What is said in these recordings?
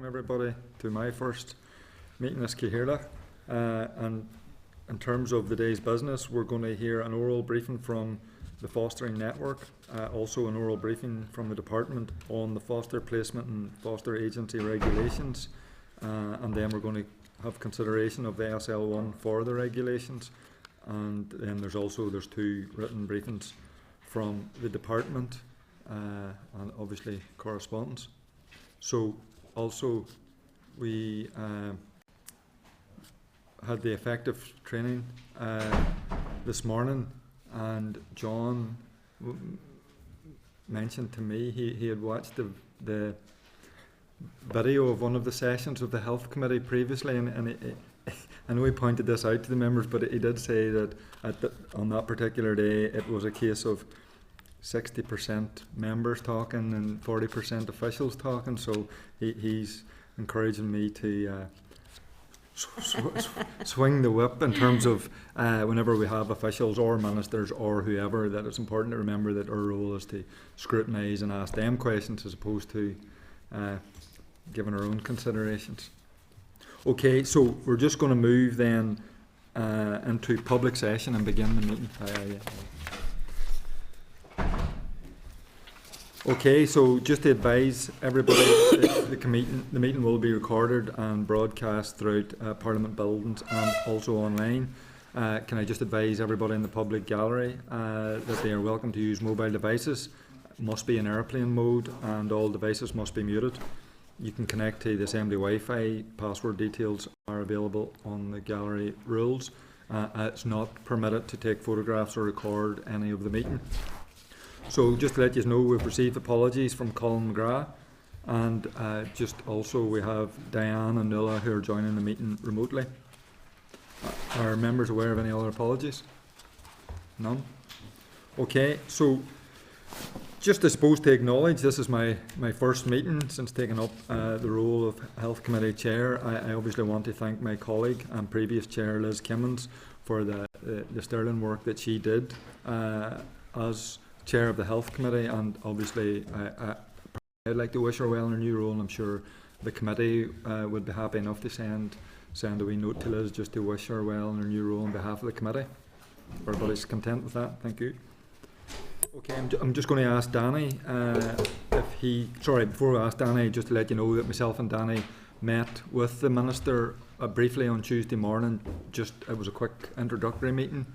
welcome everybody to my first meeting as Cahirla. And in terms of the day's business, we're going to hear an oral briefing from the Fostering Network, also an oral briefing from the Department on the foster placement and foster agency regulations, and then we're going to have consideration of the SL1 for the regulations, and then there's two written briefings from the Department, and obviously correspondence. So also we had the effective training this morning, and John mentioned to me he had watched the video of one of the sessions of the Health Committee previously, and I know he pointed this out to the members, but he did say that on that particular day it was a case of 60% members talking and 40% officials talking, so he's encouraging me to swing the whip in terms of whenever we have officials or ministers or whoever, that it's important to remember that our role is to scrutinise and ask them questions as opposed to giving our own considerations. Okay, so we're just going to move then into public session and begin the meeting. Okay, so just to advise everybody, the meeting will be recorded and broadcast throughout Parliament buildings and also online. Can I just advise everybody in the public gallery that they are welcome to use mobile devices, must be in airplane mode, and all devices must be muted. You can connect to the Assembly Wi-Fi. Password details are available on the gallery rules. It's not permitted to take photographs or record any of the meeting. So just to let you know, we've received apologies from Colin McGrath, and just also we have Diane and Nuala who are joining the meeting remotely. Are members aware of any other apologies? None? Okay, so just I suppose to acknowledge this is my first meeting since taking up the role of Health Committee Chair. I obviously want to thank my colleague and previous Chair Liz Kimmins for the sterling work that she did as Chair of the Health Committee, and obviously I'd like to wish her well in her new role, and I'm sure the committee would be happy enough to send a wee note to Liz just to wish her well in her new role on behalf of the committee. Everybody's content with that? Thank you. Okay, I'm just going to ask Danny before I ask Danny, just to let you know that myself and Danny met with the Minister briefly on Tuesday morning. It was a quick introductory meeting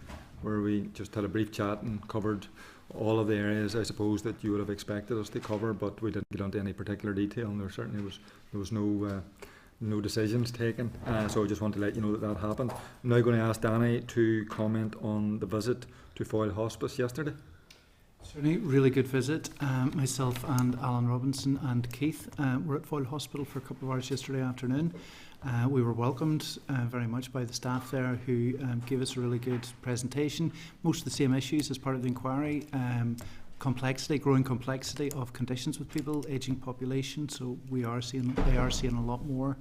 where we just had a brief chat and covered all of the areas, I suppose, that you would have expected us to cover, but we didn't get into any particular detail, and there certainly was no decisions taken. So I just want to let you know that happened. I'm now going to ask Danny to comment on the visit to Foyle Hospice yesterday. Certainly, really good visit. Myself and Alan Robinson and Keith were at Foyle Hospital for a couple of hours yesterday afternoon. We were welcomed very much by the staff there, who gave us a really good presentation. Most of the same issues as part of the inquiry. Growing complexity of conditions with people, ageing population. So they are seeing a lot more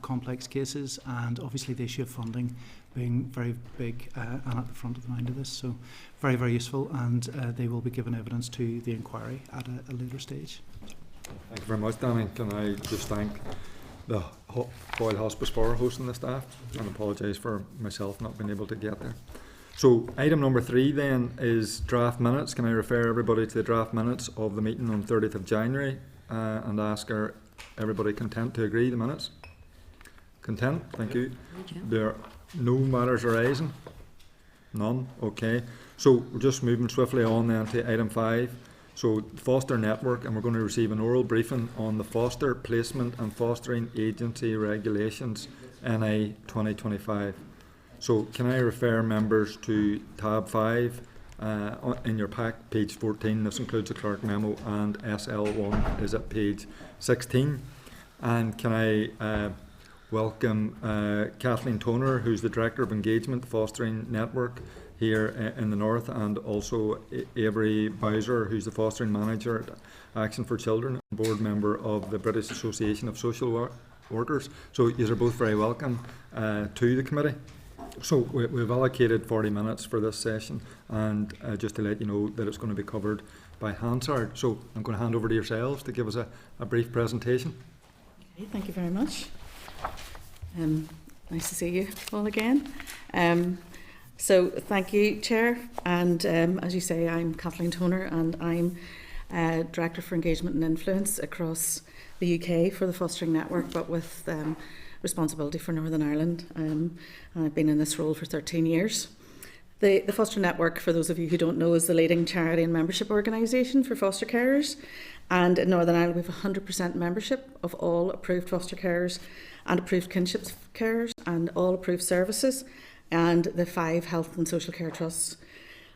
complex cases, and obviously the issue of funding being very big and at the front of the mind of this. So very, very useful, and they will be given evidence to the inquiry at a later stage. Thank you very much, Danny. Can I just thank the Foyle Hospice for hosting the staff, and apologise for myself not being able to get there. So item number 3 then is draft minutes. Can I refer everybody to the draft minutes of the meeting on 30th of January and ask everybody content to agree the minutes? Content? Thank you. There are no matters arising? None? Okay. So we're just moving swiftly on then to item 5. So Foster Network, and we're going to receive an oral briefing on the Foster Placement and Fostering Agency Regulations NI 2025. So can I refer members to tab 5 in your pack, page 14. This includes a clerk memo, and SL1 is at page 16. And can I welcome Kathleen Toner, who's the Director of Engagement Fostering Network here in the North, and also Avery Bowser, who's the Fostering Manager at Action for Children, and board member of the British Association of Social Workers. So you are both very welcome to the committee. So we've allocated 40 minutes for this session, and just to let you know that it's going to be covered by Hansard. So I'm going to hand over to yourselves to give us a brief presentation. Thank you very much. Nice to see you all again. So thank you, Chair. And as you say, I'm Kathleen Toner, and I'm Director for Engagement and Influence across the UK for the Fostering Network, but with responsibility for Northern Ireland. And I've been in this role for 13 years. The Foster Network, for those of you who don't know, is the leading charity and membership organisation for foster carers. And in Northern Ireland, we have 100% membership of all approved foster carers and approved kinship carers and all approved services, and the 5 health and social care trusts.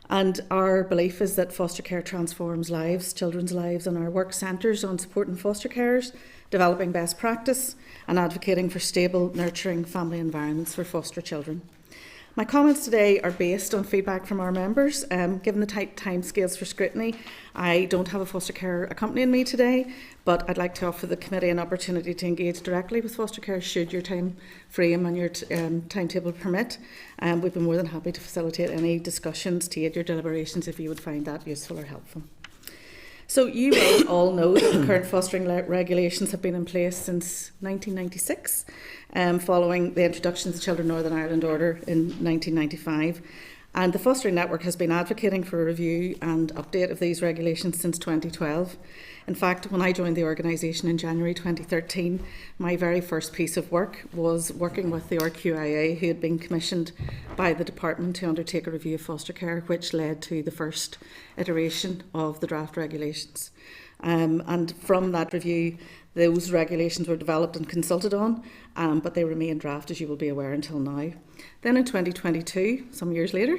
And our belief is that foster care transforms lives, children's lives, and our work centres on supporting foster carers, developing best practice, and advocating for stable, nurturing family environments for foster children. My comments today are based on feedback from our members. Given the tight timescales for scrutiny, I don't have a foster carer accompanying me today, but I'd like to offer the committee an opportunity to engage directly with foster carers should your time frame and your timetable permit. We'd be more than happy to facilitate any discussions to aid your deliberations if you would find that useful or helpful. So you will all know that the current fostering regulations have been in place since 1996, following the introduction of the Children Northern Ireland Order in 1995. And the Fostering Network has been advocating for a review and update of these regulations since 2012. In fact, when I joined the organisation in January 2013, my very first piece of work was working with the RQIA, who had been commissioned by the department to undertake a review of foster care, which led to the first iteration of the draft regulations. And from that review, those regulations were developed and consulted on, but they remain draft, as you will be aware, until now. Then in 2022, some years later,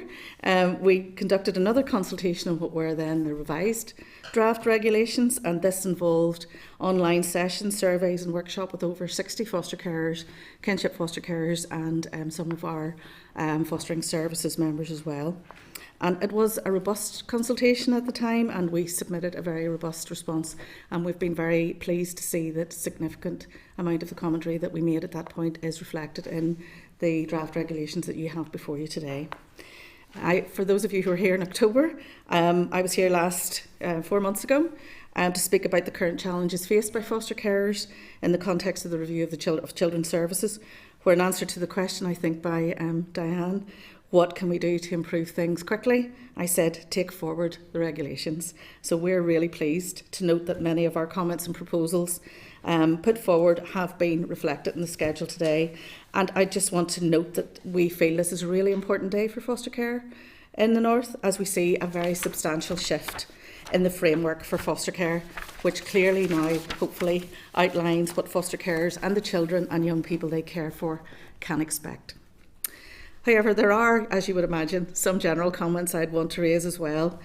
we conducted another consultation on what were then the revised draft regulations, and this involved online sessions, surveys and workshop with over 60 foster carers, kinship foster carers, and some of our fostering services members as well. And it was a robust consultation at the time, and we submitted a very robust response, and we've been very pleased to see that significant amount of the commentary that we made at that point is reflected in the draft regulations that you have before you today. For those of you who were here in October, I was here last 4 months ago to speak about the current challenges faced by foster carers in the context of the review of the children's services, where in answer to the question, I think, by Diane, what can we do to improve things quickly? I said, take forward the regulations. So we're really pleased to note that many of our comments and proposals put forward have been reflected in the schedule today. And I just want to note that we feel this is a really important day for foster care in the North, as we see a very substantial shift in the framework for foster care, which clearly now hopefully outlines what foster carers and the children and young people they care for can expect. However, there are, as you would imagine, some general comments I'd want to raise as well.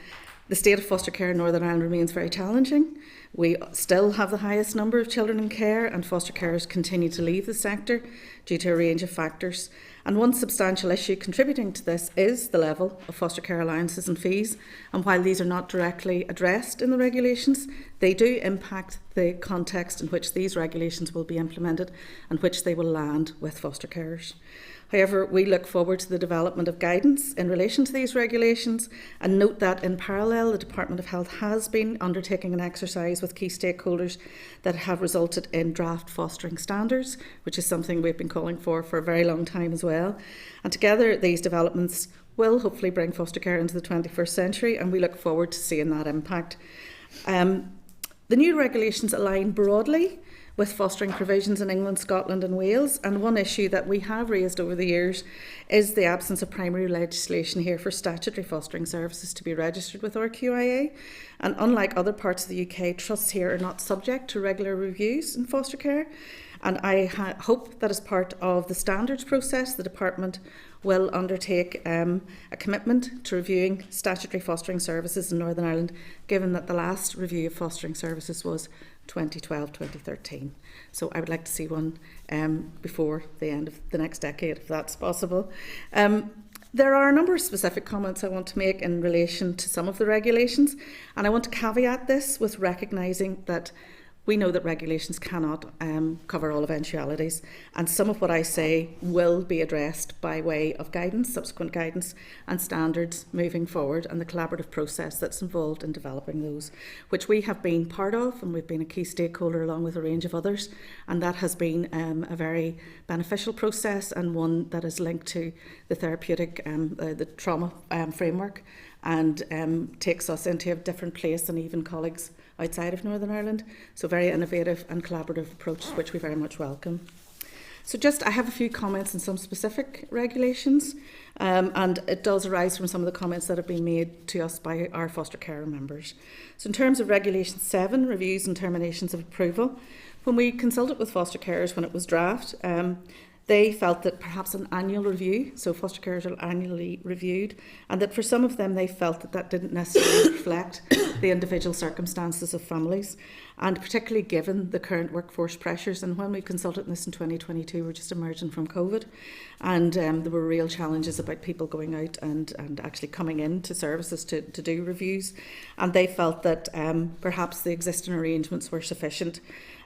The state of foster care in Northern Ireland remains very challenging. We still have the highest number of children in care, and foster carers continue to leave the sector due to a range of factors. And one substantial issue contributing to this is the level of foster care allowances and fees. And while these are not directly addressed in the regulations, they do impact the context in which these regulations will be implemented and which they will land with foster carers. However, we look forward to the development of guidance in relation to these regulations, and note that in parallel the Department of Health has been undertaking an exercise with key stakeholders that have resulted in draft fostering standards, which is something we've been calling for a very long time as well. And together these developments will hopefully bring foster care into the 21st century, and we look forward to seeing that impact. The new regulations align broadly with fostering provisions in England, Scotland and Wales, and one issue that we have raised over the years is the absence of primary legislation here for statutory fostering services to be registered with RQIA. And unlike other parts of the UK, trusts here are not subject to regular reviews in foster care. And I hope that as part of the standards process, the Department will undertake a commitment to reviewing statutory fostering services in Northern Ireland, given that the last review of fostering services was 2012-2013. So I would like to see one before the end of the next decade, if that's possible. There are a number of specific comments I want to make in relation to some of the regulations, and I want to caveat this with recognising that we know that regulations cannot cover all eventualities, and some of what I say will be addressed by way of guidance, subsequent guidance and standards moving forward, and the collaborative process that's involved in developing those, which we have been part of, and we've been a key stakeholder along with a range of others, and that has been a very beneficial process, and one that is linked to the therapeutic, the trauma framework, and takes us into a different place than even colleagues outside of Northern Ireland. So very innovative and collaborative approach, which we very much welcome. So I have a few comments on some specific regulations, and it does arise from some of the comments that have been made to us by our foster care members. So in terms of Regulation 7, reviews and terminations of approval, when we consulted with foster carers when it was draft, they felt that perhaps an annual review, so foster carers are annually reviewed, and that for some of them they felt that that didn't necessarily reflect the individual circumstances of families, and particularly given the current workforce pressures. And when we consulted this in 2022, we're just emerging from COVID, and there were real challenges about people going out and actually coming into services to do reviews, and they felt that perhaps the existing arrangements were sufficient.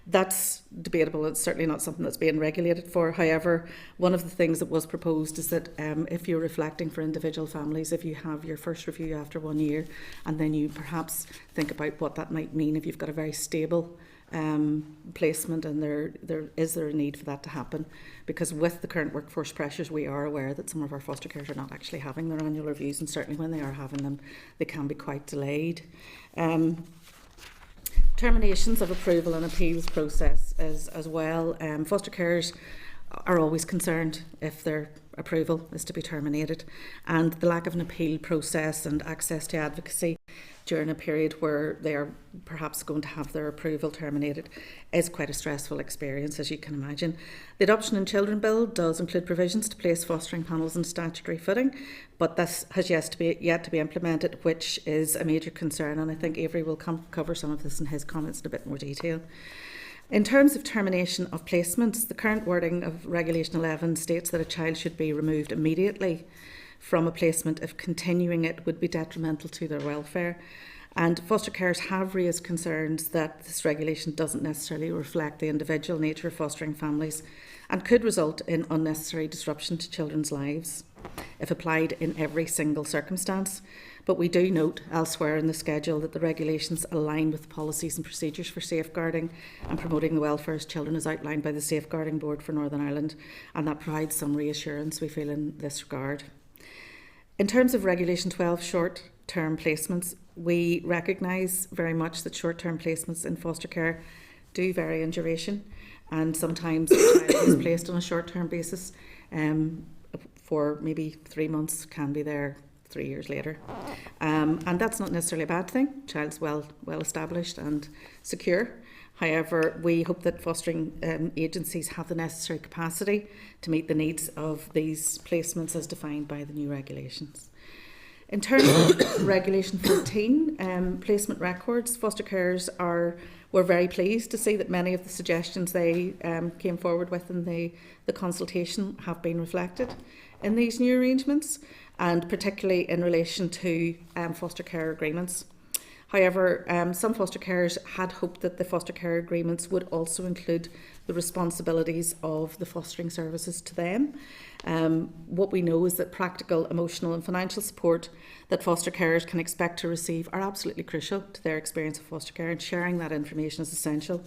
That's debatable. It's certainly not something that's being regulated for. However, one of the things that was proposed is that if you're reflecting for individual families, if you have your first review after 1 year, and then you perhaps think about what that might mean if you've got a very stable placement, and there is a need for that to happen, because with the current workforce pressures, we are aware that some of our foster carers are not actually having their annual reviews, and certainly when they are having them, they can be quite delayed. Terminations of approval and appeals process as well. Foster carers are always concerned if their approval is to be terminated, and the lack of an appeal process and access to advocacy during a period where they are perhaps going to have their approval terminated is quite a stressful experience, as you can imagine. The Adoption and Children Bill does include provisions to place fostering panels on statutory footing, but this has yet to be implemented, which is a major concern, and I think Avery will cover some of this in his comments in a bit more detail. In terms of termination of placements, the current wording of Regulation 11 states that a child should be removed immediately from a placement if continuing it would be detrimental to their welfare. And foster carers have raised concerns that this regulation doesn't necessarily reflect the individual nature of fostering families and could result in unnecessary disruption to children's lives if applied in every single circumstance. But we do note elsewhere in the schedule that the regulations align with the policies and procedures for safeguarding and promoting the welfare of children as outlined by the Safeguarding Board for Northern Ireland, and that provides some reassurance, we feel, in this regard. In terms of Regulation 12, short-term placements, we recognise very much that short-term placements in foster care do vary in duration, and sometimes a child is placed on a short-term basis for maybe 3 months, can be there 3 years later. And that's not necessarily a bad thing. Child's well established and secure. However, we hope that fostering agencies have the necessary capacity to meet the needs of these placements as defined by the new regulations. In terms of Regulation 14, placement records, foster carers were very pleased to see that many of the suggestions they came forward with in the consultation have been reflected in these new arrangements, and particularly in relation to foster care agreements. However, some foster carers had hoped that the foster care agreements would also include the responsibilities of the fostering services to them. What we know is that practical, emotional and financial support that foster carers can expect to receive are absolutely crucial to their experience of foster care, and sharing that information is essential.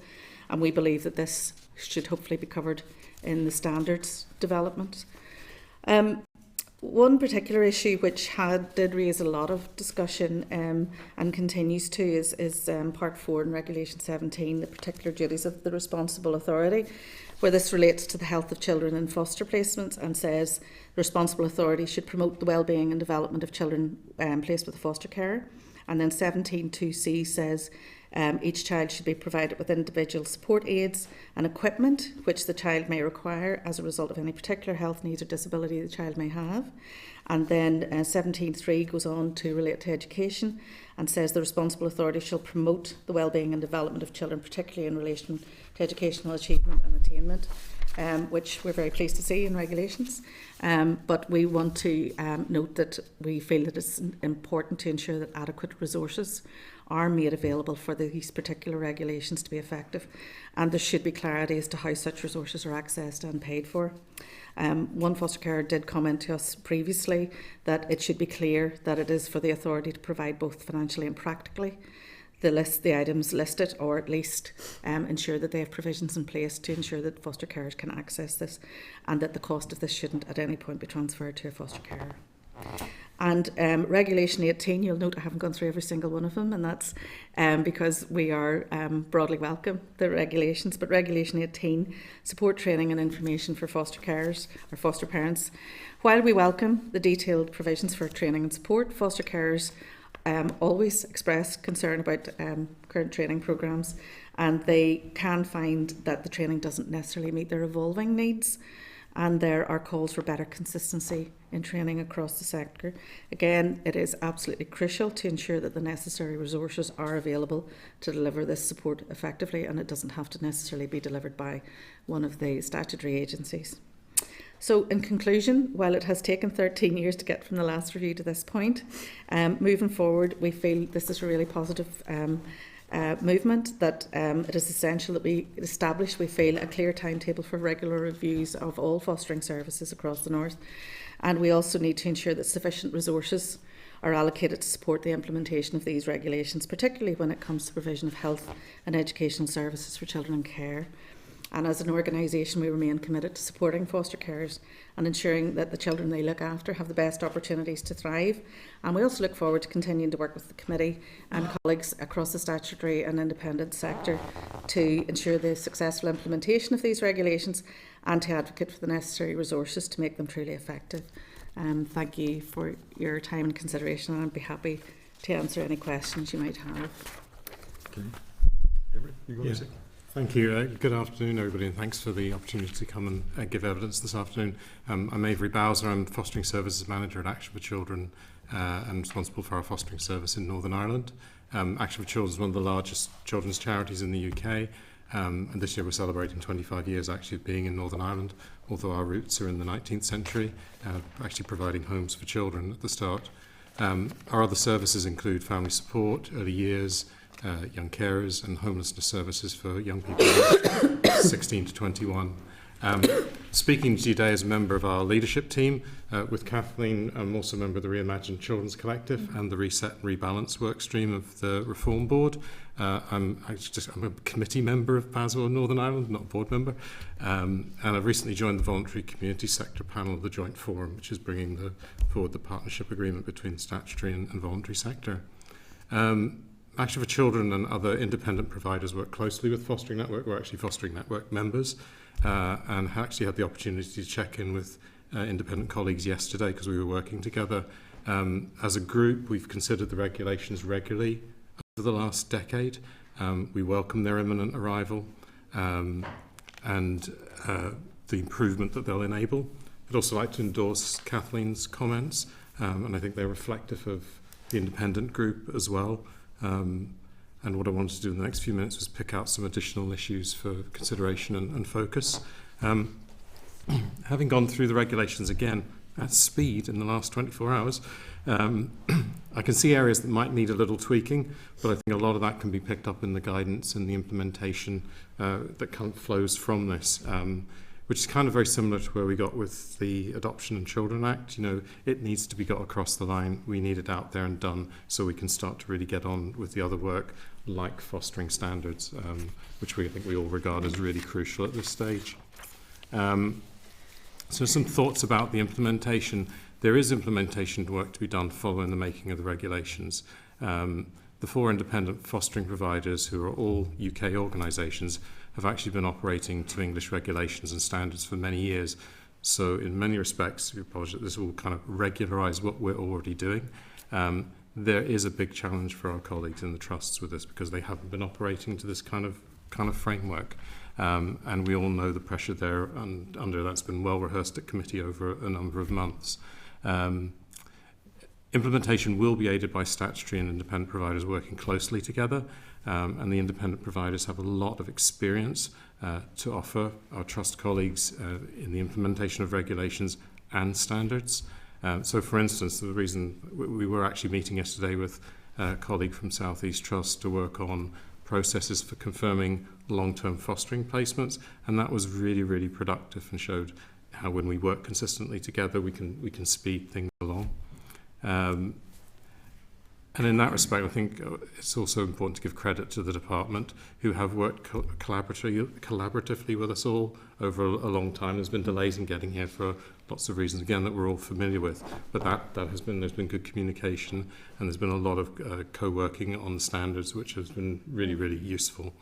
And we believe that this should hopefully be covered in the standards development. One particular issue which did raise a lot of discussion and continues to is Part 4 in Regulation 17, the particular duties of the responsible authority, where this relates to the health of children in foster placements and says the responsible authority should promote the well-being and development of children placed with a foster carer. And then 17.2c says each child should be provided with individual support aids and equipment which the child may require as a result of any particular health needs or disability the child may have. And then 17.3 goes on to relate to education and says the responsible authority shall promote the well-being and development of children, particularly in relation to educational achievement and attainment, which we're very pleased to see in regulations. But we want to note that we feel that it's important to ensure that adequate resources are made available for these particular regulations to be effective, and there should be clarity as to how such resources are accessed and paid for. One foster carer did comment to us previously that it should be clear that it is for the authority to provide both financially and practically the items listed, or at least ensure that they have provisions in place to ensure that foster carers can access this, and that the cost of this shouldn't at any point be transferred to a foster carer. And Regulation 18, you'll note I haven't gone through every single one of them, and that's because we are broadly welcome the regulations. But Regulation 18, support training and information for foster carers or foster parents. While we welcome the detailed provisions for training and support, foster carers always express concern about current training programmes, and they can find that the training doesn't necessarily meet their evolving needs, and there are calls for better consistency in training across the sector. Again, it is absolutely crucial to ensure that the necessary resources are available to deliver this support effectively, and it doesn't have to necessarily be delivered by one of the statutory agencies. So in conclusion, while it has taken 13 years to get from the last review to this point, moving forward, we feel this is a really positive movement, that it is essential that we establish, we feel, a clear timetable for regular reviews of all fostering services across the North. And we also need to ensure that sufficient resources are allocated to support the implementation of these regulations, particularly when it comes to provision of health and educational services for children in care. And as an organisation, we remain committed to supporting foster carers and ensuring that the children they look after have the best opportunities to thrive. And we also look forward to continuing to work with the committee and colleagues across the statutory and independent sector to ensure the successful implementation of these regulations and to advocate for the necessary resources to make them truly effective. Thank you for your time and consideration, and I'd be happy to answer any questions you might have. Okay. Avery, you go to say? Thank you. Good afternoon, everybody, and thanks for the opportunity to come and give evidence this afternoon. I'm Avery Bowser. I'm Fostering Services Manager at Action for Children and responsible for our fostering service in Northern Ireland. Action for Children is one of the largest children's charities in the UK, and this year we're celebrating 25 years actually of being in Northern Ireland, although our roots are in the 19th century, actually providing homes for children at the start. Our other services include family support, early years, young carers, and homelessness services for young people aged 16 to 21. Speaking to you today as a member of our leadership team, with Kathleen, I'm also a member of the Reimagined Children's Collective and the Reset and Rebalance work stream of the Reform Board. I'm a committee member of PASO Northern Ireland, not a board member, and I've recently joined the voluntary community sector panel of the Joint Forum, which is bringing forward the partnership agreement between the statutory and voluntary sector. Action for Children and other independent providers work closely with Fostering Network. We're actually Fostering Network members, and actually had the opportunity to check in with independent colleagues yesterday because we were working together. As a group, we've considered the regulations regularly over the last decade. We welcome their imminent arrival and the improvement that they'll enable. I'd also like to endorse Kathleen's comments, and I think they're reflective of the independent group as well. And what I wanted to do in the next few minutes was pick out some additional issues for consideration and focus. Having gone through the regulations again at speed in the last 24 hours, I can see areas that might need a little tweaking, but I think a lot of that can be picked up in the guidance and the implementation that kind of flows from this, which is kind of very similar to where we got with the Adoption and Children Act. You know, it needs to be got across the line. We need it out there and done so we can start to really get on with the other work like fostering standards, which I think we all regard as really crucial at this stage. So some thoughts about the implementation. There is implementation work to be done following the making of the regulations. The 4 independent fostering providers, who are all UK organisations, have actually been operating to English regulations and standards for many years. So in many respects, we apologise that this will kind of regularise what we're already doing. There is a big challenge for our colleagues in the trusts with this because they haven't been operating to this kind of framework. And we all know the pressure there and under that's been well rehearsed at committee over a number of months. Implementation will be aided by statutory and independent providers working closely together, and the independent providers have a lot of experience to offer our trust colleagues in the implementation of regulations and standards. So for instance, the reason we were actually meeting yesterday with colleague from South East Trust to work on processes for confirming long-term fostering placements, and that was really, really productive and showed how when we work consistently together we can speed things along. And in that respect, I think it's also important to give credit to the department, who have worked collaboratively with us all over a long time. There's been delays in getting here for lots of reasons, again, that we're all familiar with. But there's been good communication, and there's been a lot of co-working on the standards, which has been really, really useful.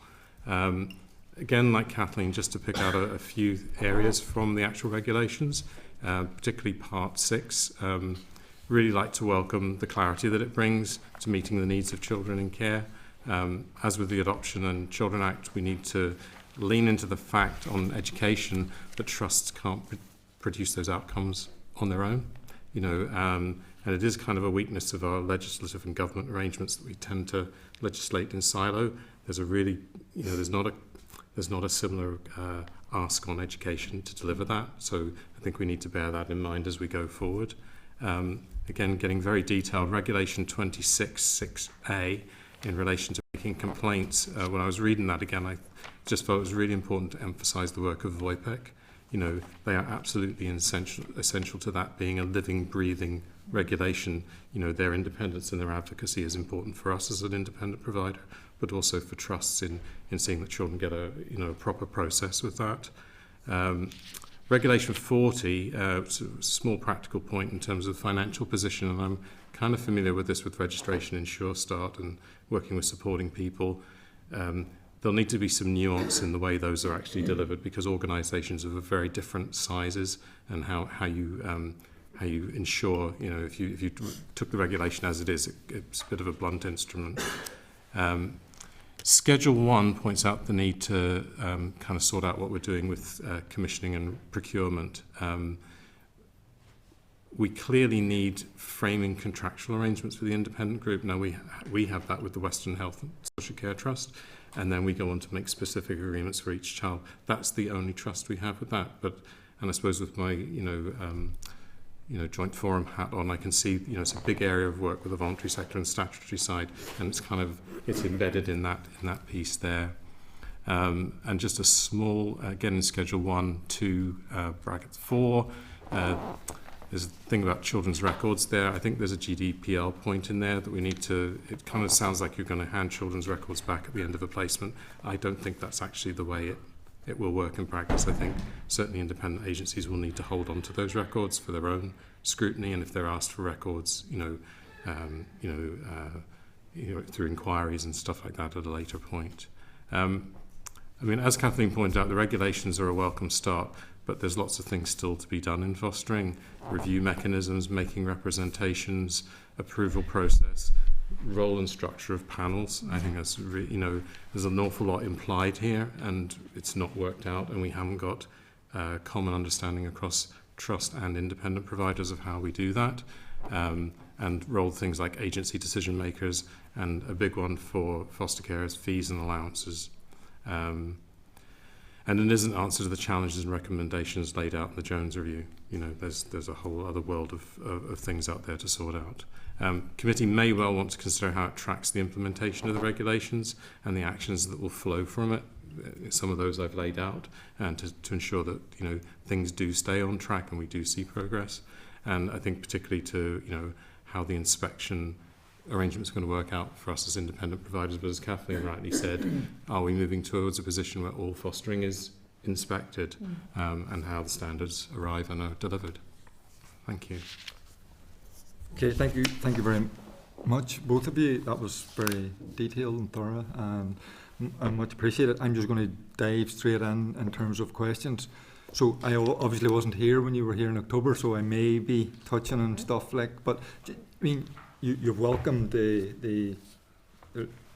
Again, like Kathleen, just to pick out a few areas from the actual regulations, particularly Part 6. Really like to welcome the clarity that it brings to meeting the needs of children in care. As with the Adoption and Children Act, we need to lean into the fact on education that trusts can't produce those outcomes on their own. And it is kind of a weakness of our legislative and government arrangements that we tend to legislate in silo. There's a really, there's not a similar ask on education to deliver that. So I think we need to bear that in mind as we go forward. Again, getting very detailed, Regulation 26(6)A in relation to making complaints. When I was reading that again, I just felt it was really important to emphasise the work of VOIPEC. They are absolutely essential to that being a living, breathing regulation. Their independence and their advocacy is important for us as an independent provider, but also for trusts in seeing that children get a proper process with that. Regulation 40, it's a small practical point in terms of financial position, and I'm kind of familiar with this with registration in Sure Start and working with supporting people. There'll need to be some nuance in the way those are actually delivered, because organisations of very different sizes, and how you ensure, if you took the regulation as it is, it's a bit of a blunt instrument. Schedule 1 points out the need to kind of sort out what we're doing with commissioning and procurement. We clearly need framing contractual arrangements for the independent group. Now we have that with the Western Health and Social Care Trust, and then we go on to make specific agreements for each child. That's the only trust we have with that. And I suppose with my joint forum hat on, I can see it's a big area of work with the voluntary sector and statutory side, and it's embedded in that piece there. And just a small, again in Schedule 1, 2, brackets 4, there's a thing about children's records there. I think there's a GDPR point in there that we need to, it kind of sounds like you're going to hand children's records back at the end of a placement. I don't think that's actually the way it will work in practice. I think certainly independent agencies will need to hold on to those records for their own scrutiny, and if they're asked for records, through inquiries and stuff like that at a later point. As Kathleen pointed out, the regulations are a welcome start, but there's lots of things still to be done in fostering: review mechanisms, making representations, approval process, role and structure of panels. I think that's there's an awful lot implied here, and it's not worked out, and we haven't got common understanding across trust and independent providers of how we do that. And role things like agency decision makers, and a big one for foster care is fees and allowances. And it isn't answer to the challenges and recommendations laid out in the Jones Review. There's a whole other world of things out there to sort out. Committee may well want to consider how it tracks the implementation of the regulations and the actions that will flow from it. Some of those I've laid out, and to ensure that things do stay on track and we do see progress. And I think particularly to how the inspection arrangements are going to work out for us as independent providers. But as Kathleen rightly said, are we moving towards a position where all fostering is inspected, and how the standards arrive and are delivered? Thank you. Okay, thank you very much, both of you. That was very detailed and thorough, and much appreciated. I'm just going to dive straight in terms of questions. So I obviously wasn't here when you were here in October, so I may be touching on stuff but you've welcomed the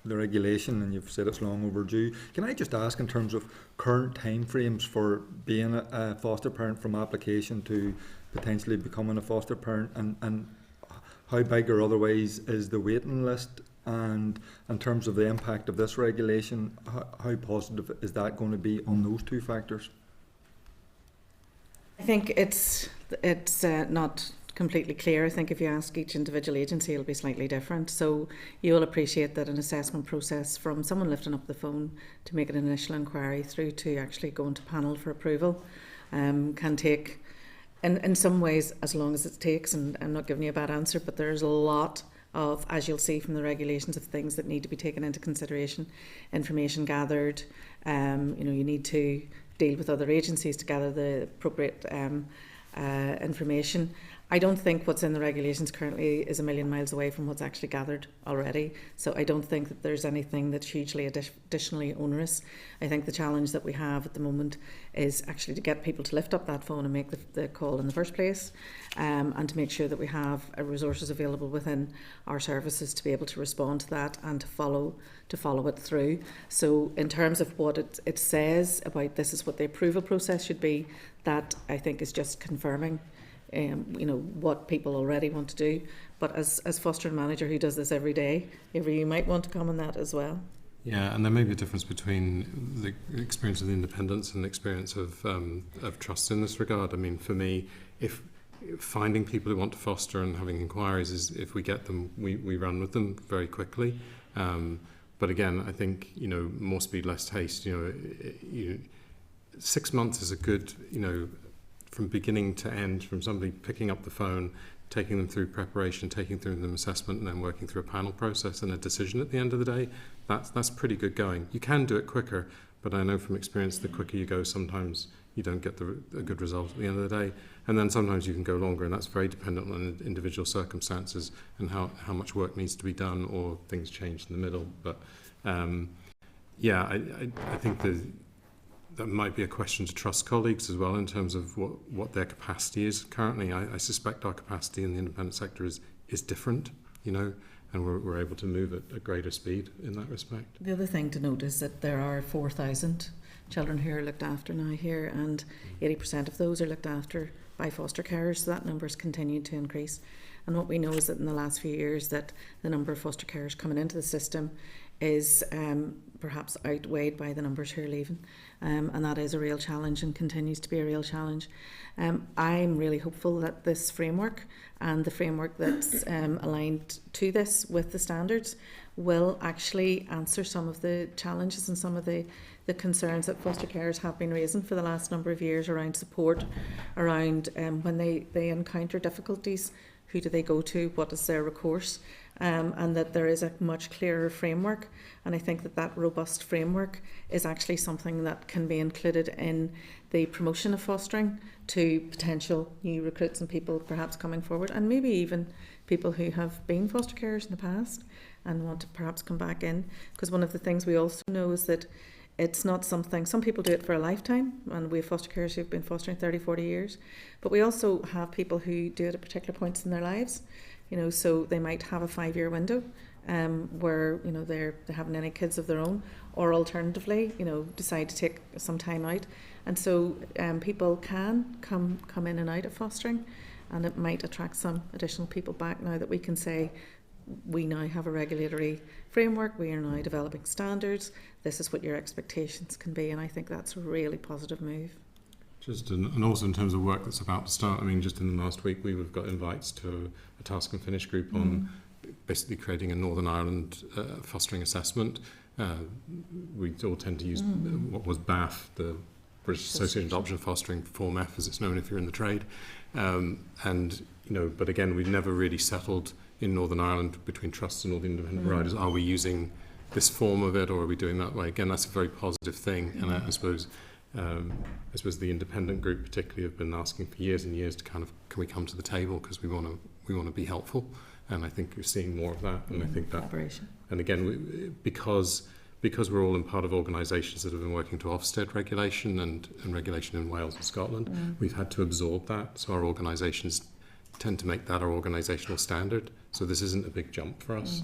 regulation, and you've said it's long overdue. Can I just ask, in terms of current timeframes for being a foster parent from application to potentially becoming a foster parent, and how big or otherwise is the waiting list? And in terms of the impact of this regulation, how positive is that going to be on those two factors? I think it's not completely clear. I think if you ask each individual agency, it'll be slightly different. So you'll appreciate that an assessment process from someone lifting up the phone to make an initial inquiry through to actually going to panel for approval can take, in some ways, as long as it takes. And I'm not giving you a bad answer, but there's a lot of, as you'll see from the regulations, of things that need to be taken into consideration. Information gathered, you need to deal with other agencies to gather the appropriate information. I don't think what's in the regulations currently is a million miles away from what's actually gathered already. So I don't think that there's anything that's hugely additionally onerous. I think the challenge that we have at the moment is actually to get people to lift up that phone and make the call in the first place, and to make sure that we have resources available within our services to be able to respond to that and to follow it through. So in terms of what it says about this is what the approval process should be, that I think is just confirming what people already want to do. But as fostering manager who does this every day, you might want to comment on that as well. Yeah, and there may be a difference between the experience of the independence and the experience of trust in this regard. I mean, for me, if finding people who want to foster and having inquiries is, if we get them, we run with them very quickly. But again, I think, more speed, less haste. 6 months is a good, from beginning to end, from somebody picking up the phone, taking them through preparation, taking through them assessment, and then working through a panel process and a decision at the end of the day. That's pretty good going. You can do it quicker, but I know from experience, the quicker you go, sometimes you don't get a good result at the end of the day. And then sometimes you can go longer, and that's very dependent on individual circumstances and how much work needs to be done, or things change in the middle. But I think that might be a question to trust colleagues as well, in terms of what their capacity is currently. I suspect our capacity in the independent sector is different, and we're able to move at a greater speed in that respect. The other thing to note is that there are 4,000 children who are looked after now here, and 80% of those are looked after by foster carers, so that number has continued to increase. And what we know is that in the last few years that the number of foster carers coming into the system is perhaps outweighed by the numbers who are leaving, and that is a real challenge and continues to be a real challenge. I'm really hopeful that this framework and the framework that's aligned to this with the standards will actually answer some of the challenges and some of the concerns that foster carers have been raising for the last number of years around support, around when they encounter difficulties, who do they go to, what is their recourse, and that there is a much clearer framework. And I think that robust framework is actually something that can be included in the promotion of fostering to potential new recruits and people perhaps coming forward, and maybe even people who have been foster carers in the past and want to perhaps come back in. Because one of the things we also know is that it's not something, some people do it for a lifetime, and we have foster carers who've been fostering 30, 40 years, but we also have people who do it at particular points in their lives, so they might have a 5-year window where, they haven't any kids of their own, or alternatively, decide to take some time out. And so people can come in and out of fostering, and it might attract some additional people back now that we can say, we now have a regulatory framework, we are now developing standards, this is what your expectations can be, and I think that's a really positive move. And also in terms of work that's about to start, I mean, just in the last week we've got invites to a task and finish group on basically creating a Northern Ireland fostering assessment. We all tend to use what was BAF, the British Association of Adoption and Fostering, Form F as it's known if you're in the trade. But again, we've never really settled in Northern Ireland between trusts and all the independent providers. Are we using this form of it, or are we doing that way? Again, that's a very positive thing, and I suppose the independent group particularly have been asking for years and years to kind of, can we come to the table, because we want to be helpful, and I think you're seeing more of that. And I think that collaboration. And again, because we're all in part of organisations that have been working to Ofsted regulation and regulation in Wales and Scotland, we've had to absorb that. So our organisations tend to make that our organisational standard. So this isn't a big jump for us.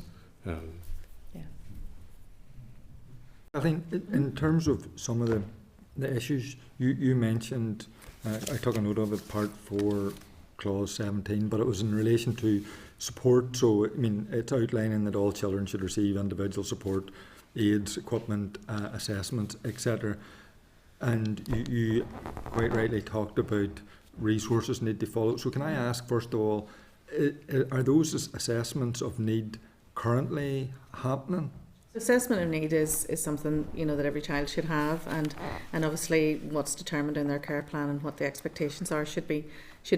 I think in terms of some of the issues you mentioned, I took a note of it, part 4, clause 17, but it was in relation to support. So, I mean, it's outlining that all children should receive individual support, aids, equipment, assessments, etc. And you quite rightly talked about resources need to follow. So can I ask, first of all, are those assessments of need currently happening? Assessment of need is something, you know, that every child should have, and obviously what's determined in their care plan and what the expectations are should be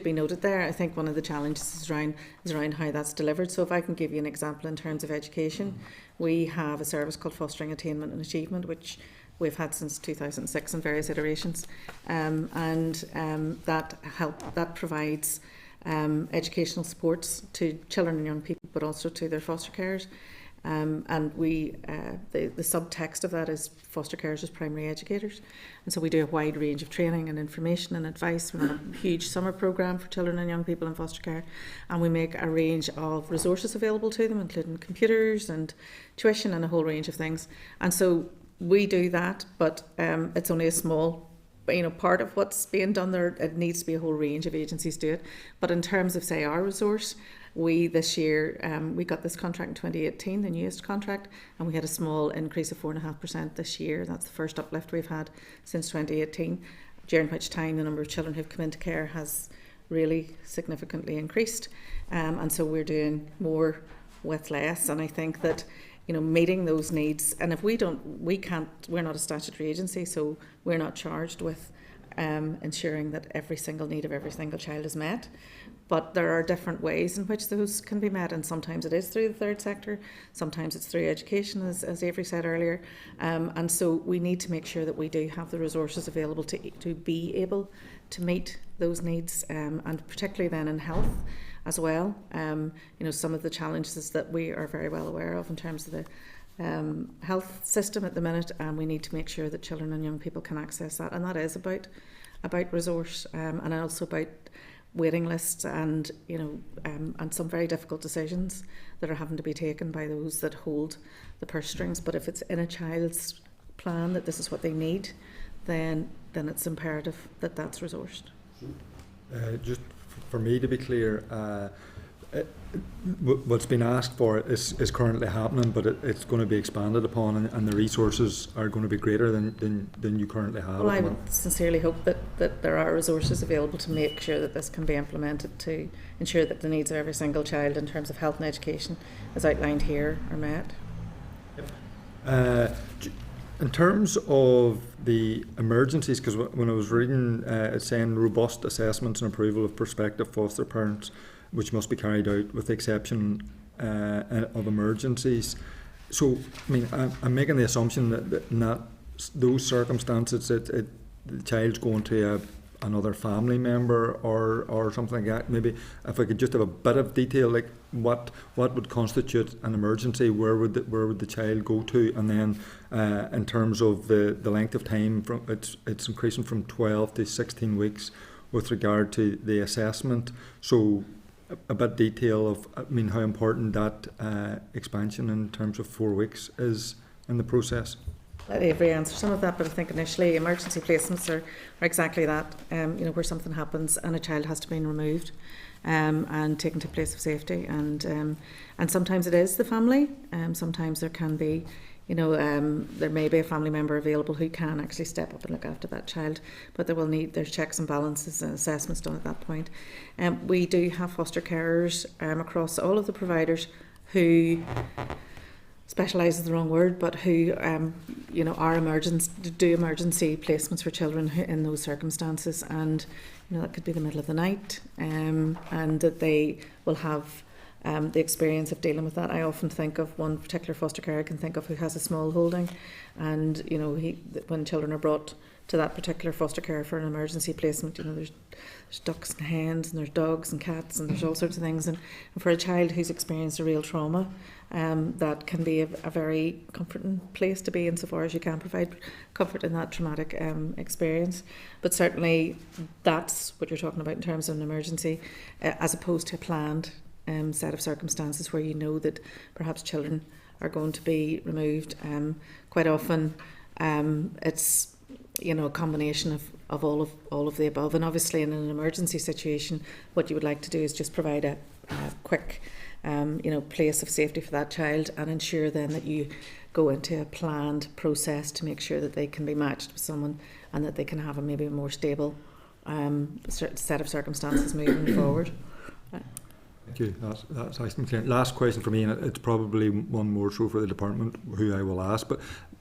noted there. I think one of the challenges is around how that's delivered. So if I can give you an example in terms of education, we have a service called Fostering Attainment and Achievement, which we've had since 2006 in various iterations, that provides educational supports to children and young people, but also to their foster carers. And we, the subtext of that is foster carers as primary educators, and so we do a wide range of training and information and advice. We have a huge summer programme for children and young people in foster care, and we make a range of resources available to them, including computers and tuition and a whole range of things. And so we do that, but it's only a small, you know, part of what's being done there. It needs to be a whole range of agencies do it. But in terms of, say, our resource, we this year, we got this contract in 2018, the newest contract, and we had a small increase of 4.5% this year. That's the first uplift we've had since 2018, during which time the number of children who've come into care has really significantly increased. And so we're doing more with less. And I think that, you know, meeting those needs, and if we're not a statutory agency, so we're not charged with ensuring that every single need of every single child is met. But there are different ways in which those can be met, and sometimes it is through the third sector, sometimes it's through education, as Avery said earlier. And so we need to make sure that we do have the resources available to be able to meet those needs, and particularly then in health as well. You know, some of the challenges that we are very well aware of in terms of the health system at the minute, and we need to make sure that children and young people can access that, and that is about resource, and also about waiting lists, and, you know, and some very difficult decisions that are having to be taken by those that hold the purse strings. But if it's in a child's plan that this is what they need, then it's imperative that that's resourced. Just for me to be clear, what's been asked for is currently happening, but it's going to be expanded upon, and the resources are going to be greater than you currently have. Well, I would sincerely hope that there are resources available to make sure that this can be implemented, to ensure that the needs of every single child in terms of health and education, as outlined here, are met. In terms of the emergencies, because when I was reading, it's saying robust assessments and approval of prospective foster parents, which must be carried out with the exception of emergencies. So, I mean, I'm making the assumption that in those circumstances, the child's going to another family member or something like that. Maybe if I could just have a bit of detail, like what would constitute an emergency, where would the child go to, and then in terms of the length of time, from it's increasing from 12 to 16 weeks with regard to the assessment. So a bit detail of, I mean, how important that expansion in terms of 4 weeks is in the process. Let Avery answer some of that, but I think initially emergency placements are exactly that, you know, where something happens and a child has to be removed and taken to a place of safety, and sometimes it is the family, sometimes there can be, you know, there may be a family member available who can actually step up and look after that child, but there's checks and balances and assessments done at that point. We do have foster carers across all of the providers who specialise is the wrong word, but who you know, do emergency placements for children in those circumstances, and you know, that could be the middle of the night, and that they will have the experience of dealing with that. I often think of one particular foster carer I can think of who has a small holding, and you know, when children are brought to that particular foster care for an emergency placement, you know, there's ducks and hens, and there's dogs and cats, and there's all sorts of things, and for a child who's experienced a real trauma, that can be a very comforting place to be, insofar as you can provide comfort in that traumatic experience. But certainly that's what you're talking about in terms of an emergency, as opposed to a planned set of circumstances where you know that perhaps children are going to be removed. Quite often it's, you know, a combination of all of the above, and obviously in an emergency situation what you would like to do is just provide a quick you know, place of safety for that child, and ensure then that you go into a planned process to make sure that they can be matched with someone, and that they can have maybe a more stable set of circumstances moving forward. Thank you. That's nice and clear. Last question for me, and it's probably one more so for the department, who I will ask. But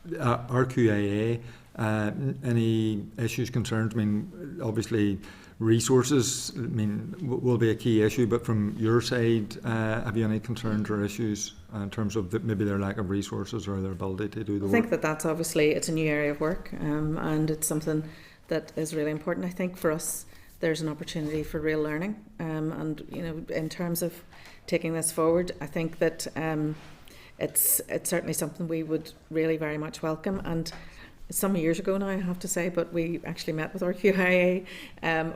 RQIA, any issues, concerns? I mean, obviously, resources, I mean, will be a key issue. But from your side, have you any concerns or issues in terms of maybe their lack of resources or their ability to do the work? I think that's obviously, it's a new area of work, and it's something that is really important. I think for us, there's an opportunity for real learning, and you know, in terms of taking this forward, I think that it's certainly something we would really very much welcome. And some years ago now, I have to say, but we actually met with our QIA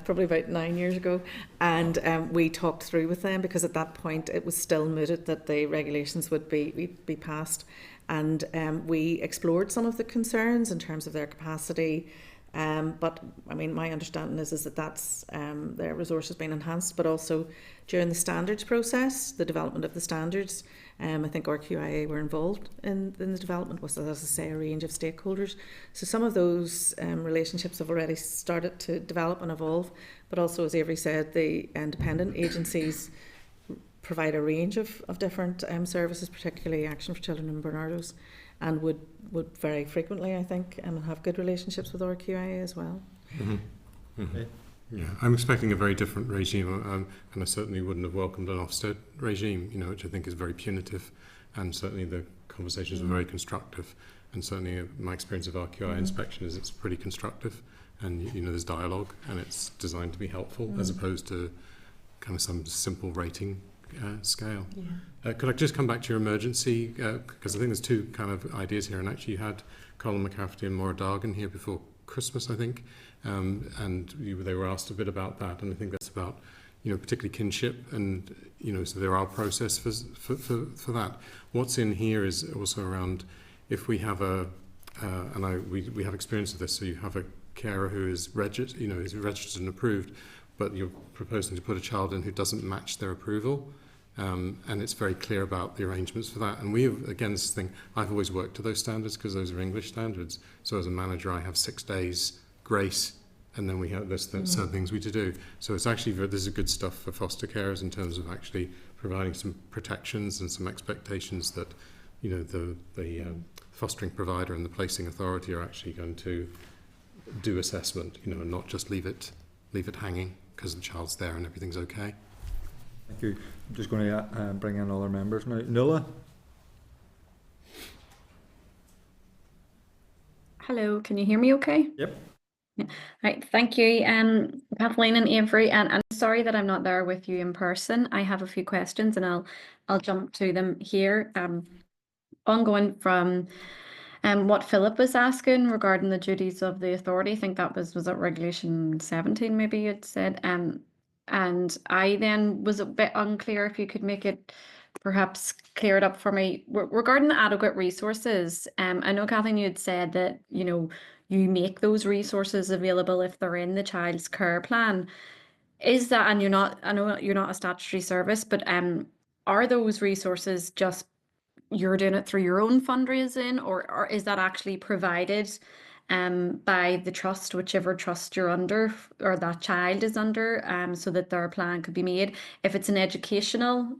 probably about 9 years ago, and we talked through with them, because at that point it was still mooted that the regulations would be passed, and we explored some of the concerns in terms of their capacity. But I mean, my understanding is that that's their resources being enhanced, but also during the standards process, the development of the standards. I think RQIA were involved in the development, was, as I say, a range of stakeholders. So some of those relationships have already started to develop and evolve, but also, as Avery said, the independent agencies provide a range of different services, particularly Action for Children and Bernardos, and would very frequently, I think, have good relationships with RQIA as well. Mm-hmm. Mm-hmm. Okay. Yeah, I'm expecting a very different regime, and I certainly wouldn't have welcomed an Ofsted regime, you know, which I think is very punitive, and certainly the conversations were very constructive, and certainly my experience of RQI inspection is it's pretty constructive, and you know, there's dialogue, and it's designed to be helpful as opposed to kind of some simple rating scale. Yeah. Could I just come back to your emergency, because I think there's two kind of ideas here, and actually you had Colin McCafferty and Maura Dargan here before Christmas, I think, and they were asked a bit about that, and I think that's about, you know, particularly kinship, and you know, so there are processes for that. What's in here is also around if we have we have experience of this. So you have a carer who is registered, you know, is registered and approved, but you're proposing to put a child in who doesn't match their approval. And it's very clear about the arrangements for that. And we have, again, this thing, I've always worked to those standards because those are English standards. So as a manager, I have 6 days grace, and then we have there's certain things we to do. So it's actually, this is good stuff for foster carers in terms of actually providing some protections and some expectations that, you know, the fostering provider and the placing authority are actually going to do assessment, you know, and not just leave it hanging because the child's there and everything's okay. Thank you. I'm just going to bring in other members now. Nuala? Hello, can you hear me okay? Yep. Yeah. Right, thank you, Kathleen and Avery, and I'm sorry that I'm not there with you in person. I have a few questions and I'll jump to them here. Ongoing from what Philip was asking regarding the duties of the authority, I think that was it Regulation 17 maybe you'd said, and I then was a bit unclear if you could make it perhaps clear it up for me regarding the adequate resources. I know, Kathleen, you had said that, you know, you make those resources available if they're in the child's care plan. Is that, and I know you're not a statutory service, but are those resources just you're doing it through your own fundraising, or is that actually provided by the trust, whichever trust you're under or that child is under, so that their plan could be made? If it's an educational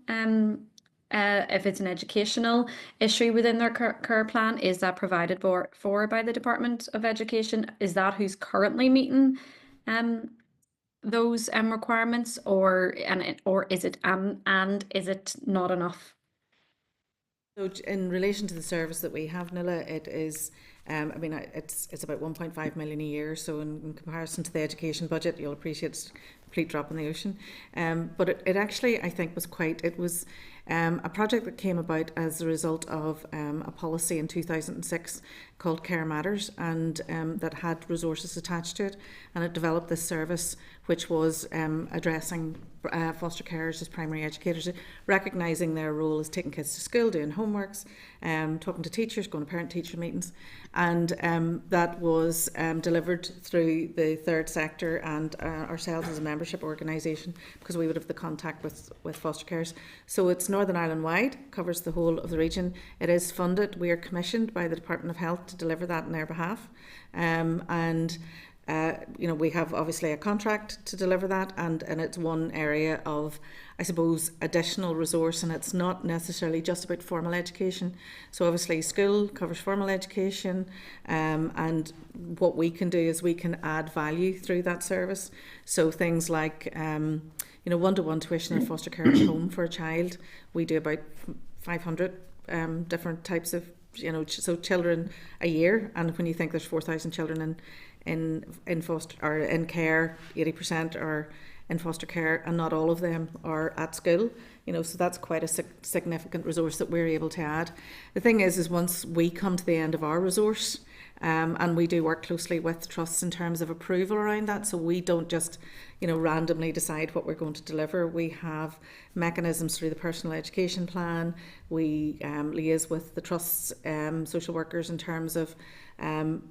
issue within their care plan, is that provided for by the Department of Education? Is that who's currently meeting those requirements, or is it and is it not enough? So in relation to the service that we have, Nuala, it is, I mean, it's about 1.5 million a year. So in comparison to the education budget, you'll appreciate it's a complete drop in the ocean. But it actually, I think, it was a project that came about as a result of a policy in 2006 called Care Matters, and that had resources attached to it, and it developed this service which was addressing foster carers as primary educators, recognising their role as taking kids to school, doing homeworks, talking to teachers, going to parent-teacher meetings, and that was delivered through the third sector and ourselves as a membership organisation, because we would have the contact with foster carers. So it's Northern Ireland wide, covers the whole of the region. It is funded. We are commissioned by the Department of Health to deliver that on their behalf, and we have obviously a contract to deliver that, and it's one area of, I suppose, additional resource, and it's not necessarily just about formal education. So obviously school covers formal education, and what we can do is we can add value through that service. So things like one-to-one tuition in foster care at home for a child. We do about 500 different types of so children a year, and when you think there's 4,000 children in foster or in care, 80% are in foster care, and not all of them are at school. So that's quite a significant resource that we're able to add. The thing is once we come to the end of our resource, and we do work closely with trusts in terms of approval around that, so we don't just randomly decide what we're going to deliver. We have mechanisms through the personal education plan. We liaise with the trust's social workers in terms of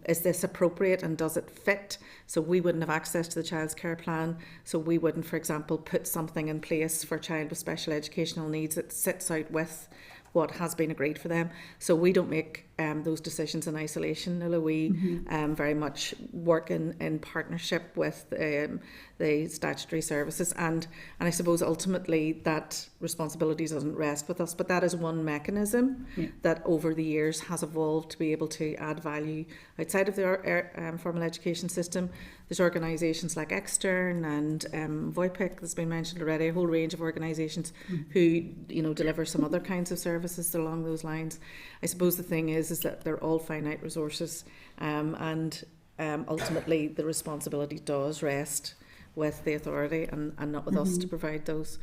is this appropriate and does it fit? So we wouldn't have access to the child's care plan, so we wouldn't, for example, put something in place for a child with special educational needs that sits out with what has been agreed for them. So we don't make those decisions in isolation, Nuala. We very much work in partnership with the statutory services, and I suppose ultimately that responsibility doesn't rest with us, but that is one mechanism that over the years has evolved to be able to add value outside of the formal education system. There's organisations like Extern and VOIPIC that's been mentioned already, a whole range of organisations who deliver some other kinds of services along those lines. I suppose the thing is that they're all finite resources, and ultimately the responsibility does rest with the authority and not with us to provide those.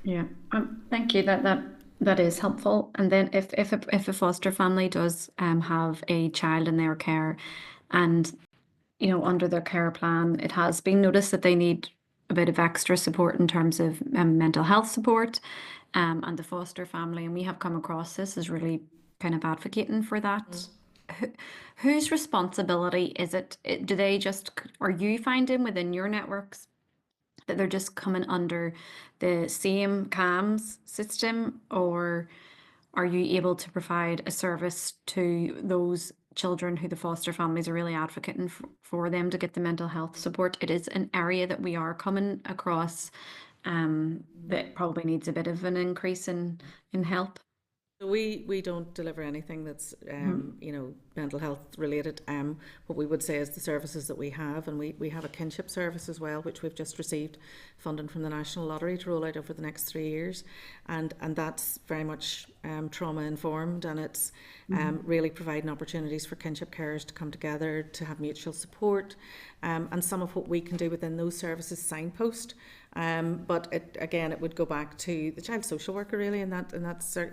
Yeah, thank you. That is helpful. And then if a foster family does have a child in their care, and under their care plan, it has been noticed that they need a bit of extra support in terms of mental health support, and the foster family, and we have come across this as really kind of advocating for that. Whose responsibility is it? Do they just, are you finding within your networks that they're just coming under the same CAMS system, or are you able to provide a service to those children who the foster families are really advocating for them to get the mental health support? It is an area that we are coming across that probably needs a bit of an increase in help. We don't deliver anything that's mental health related. What we would say is the services that we have, and we have a kinship service as well, which we've just received funding from the National Lottery to roll out over the next 3 years, and that's very much trauma informed, and it's really providing opportunities for kinship carers to come together to have mutual support, and some of what we can do within those services signpost. But it would go back to the child social worker really, and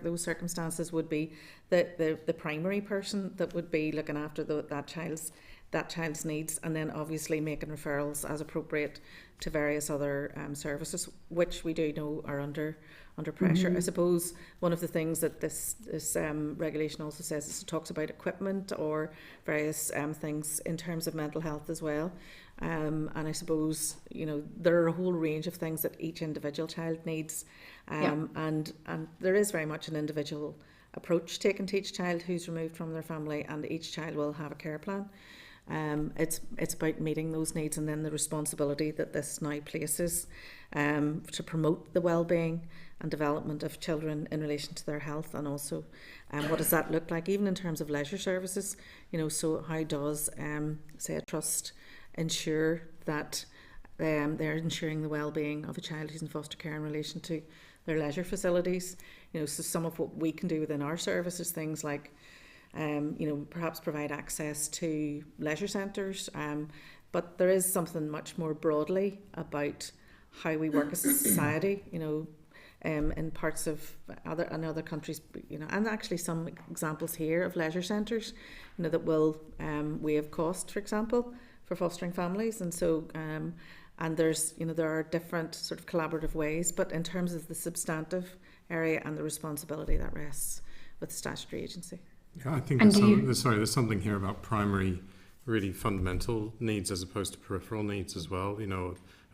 those circumstances would be the primary person that would be looking after that child's needs, and then obviously making referrals as appropriate to various other services, which we do know are under pressure. I suppose one of the things that this regulation also says is it talks about equipment or various things in terms of mental health as well. And I suppose there are a whole range of things that each individual child needs, and there is very much an individual approach taken to each child who's removed from their family, and each child will have a care plan. It's about meeting those needs, and then the responsibility that this now places to promote the well-being and development of children in relation to their health, and also what does that look like even in terms of leisure services. So how does say a trust ensure that they're ensuring the well-being of a child who's in foster care in relation to their leisure facilities. So some of what we can do within our service is things like perhaps provide access to leisure centres, but there is something much more broadly about how we work as a society, in parts of other countries, and actually some examples here of leisure centres, that will waive cost, for example, for fostering families, and so and there's there are different sort of collaborative ways, but in terms of the substantive area and the responsibility, that rests with the statutory agency. Yeah, I think there's something here about primary, really fundamental needs as opposed to peripheral needs as well,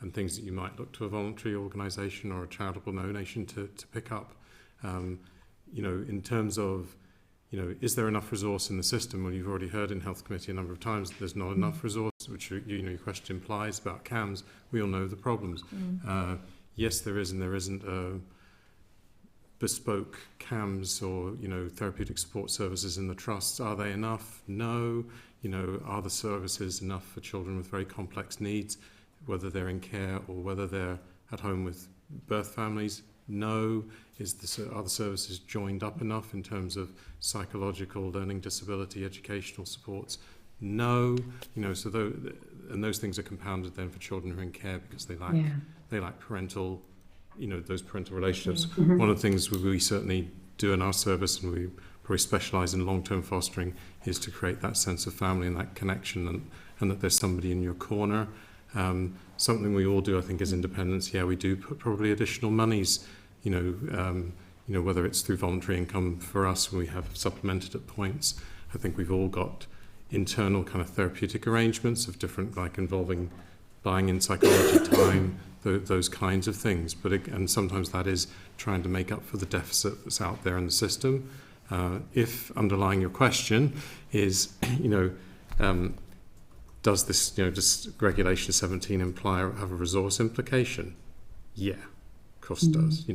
and things that you might look to a voluntary organisation or a charitable donation to pick up. In terms of, is there enough resource in the system? Well, you've already heard in Health Committee a number of times that there's not enough resource which your question implies about CAMS, we all know the problems. Yes, there is and there isn't a bespoke CAMS or therapeutic support services in the trusts. Are they enough? No. Are the services enough for children with very complex needs, whether they're in care or whether they're at home with birth families? No. Are the services joined up enough in terms of psychological, learning disability, educational supports? No. So those things are compounded then for children who are in care because they lack parental, those parental relationships. One of the things we certainly do in our service, and we probably specialise in long-term fostering, is to create that sense of family and that connection, and that there's somebody in your corner. Something we all do, I think, as independents. Yeah, we do put probably additional monies, whether it's through voluntary income for us, we have supplemented at points. I think we've all got internal kind of therapeutic arrangements of different, like involving buying in psychology time, those kinds of things. And sometimes that is trying to make up for the deficit that's out there in the system. If underlying your question is, does this, does Regulation 17 have a resource implication? Yeah, of course it does.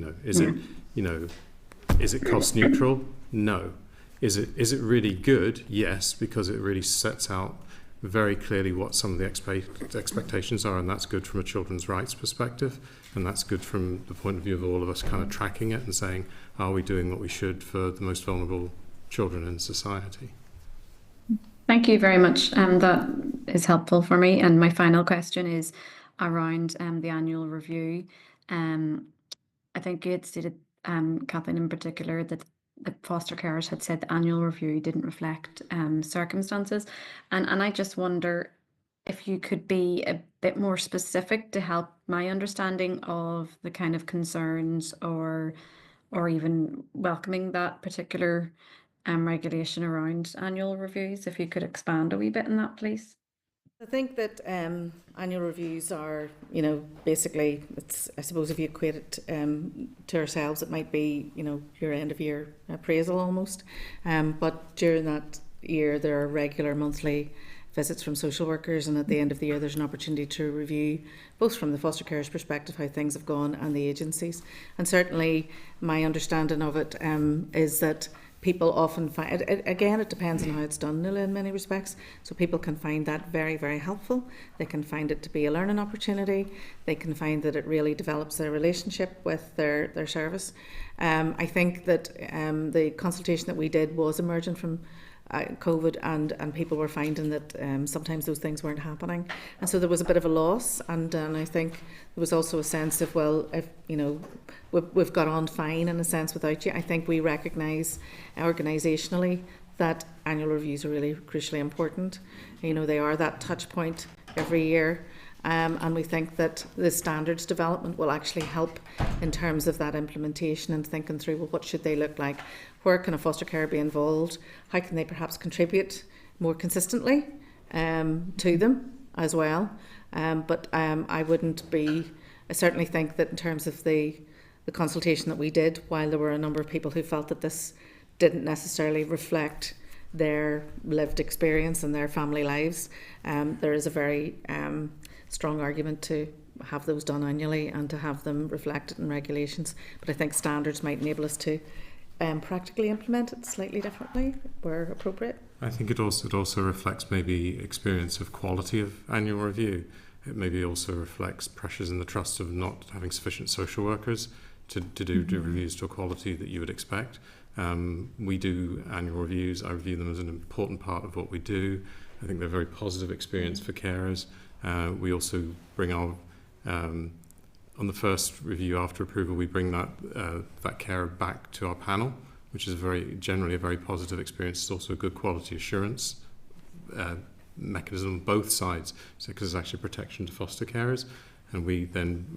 Is it cost neutral? No. Is it really good? Yes, because it really sets out very clearly what some of the expectations are, and that's good from a children's rights perspective, and that's good from the point of view of all of us kind of tracking it and saying, are we doing what we should for the most vulnerable children in society? Thank you very much. That is helpful for me. And my final question is around the annual review. I think you had stated, Kathleen in particular, that the foster carers had said the annual review didn't reflect circumstances. And I just wonder if you could be a bit more specific to help my understanding of the kind of concerns or even welcoming that particular regulation around annual reviews. If you could expand a wee bit on that, please. I think that annual reviews are, basically, I suppose if you equate it to ourselves, it might be, your end of year appraisal almost. But during that year, there are regular monthly visits from social workers, and at the end of the year, there's an opportunity to review, both from the foster carers' perspective, how things have gone, and the agencies. And certainly, my understanding of it is that people often find, again, it depends on how it's done, Nuala, in many respects. So people can find that very, very helpful. They can find it to be a learning opportunity. They can find that it really develops their relationship with their service. I think that the consultation that we did was emergent from COVID, and people were finding that sometimes those things weren't happening, and so there was a bit of a loss. And I think there was also a sense of, well, if we've got on fine in a sense without you. I think we recognise organisationally that annual reviews are really crucially important. They are that touch point every year. And we think that the standards development will actually help in terms of that implementation and thinking through, well, what should they look like? Where can a foster carer be involved? How can they perhaps contribute more consistently to them as well? But I certainly think that in terms of the consultation that we did, while there were a number of people who felt that this didn't necessarily reflect their lived experience and their family lives, there is a very strong argument to have those done annually and to have them reflected in regulations. But I think standards might enable us to practically implement it slightly differently where appropriate. I think it also reflects maybe experience of quality of annual review. It maybe also reflects pressures in the trust of not having sufficient social workers to do reviews to a quality that you would expect. We do annual reviews. I review them as an important part of what we do. I think they're a very positive experience for carers. We also bring our, on the first review after approval, we bring that carer back to our panel, which is generally a very positive experience. It's also a good quality assurance mechanism on both sides, because it's actually protection to foster carers. And we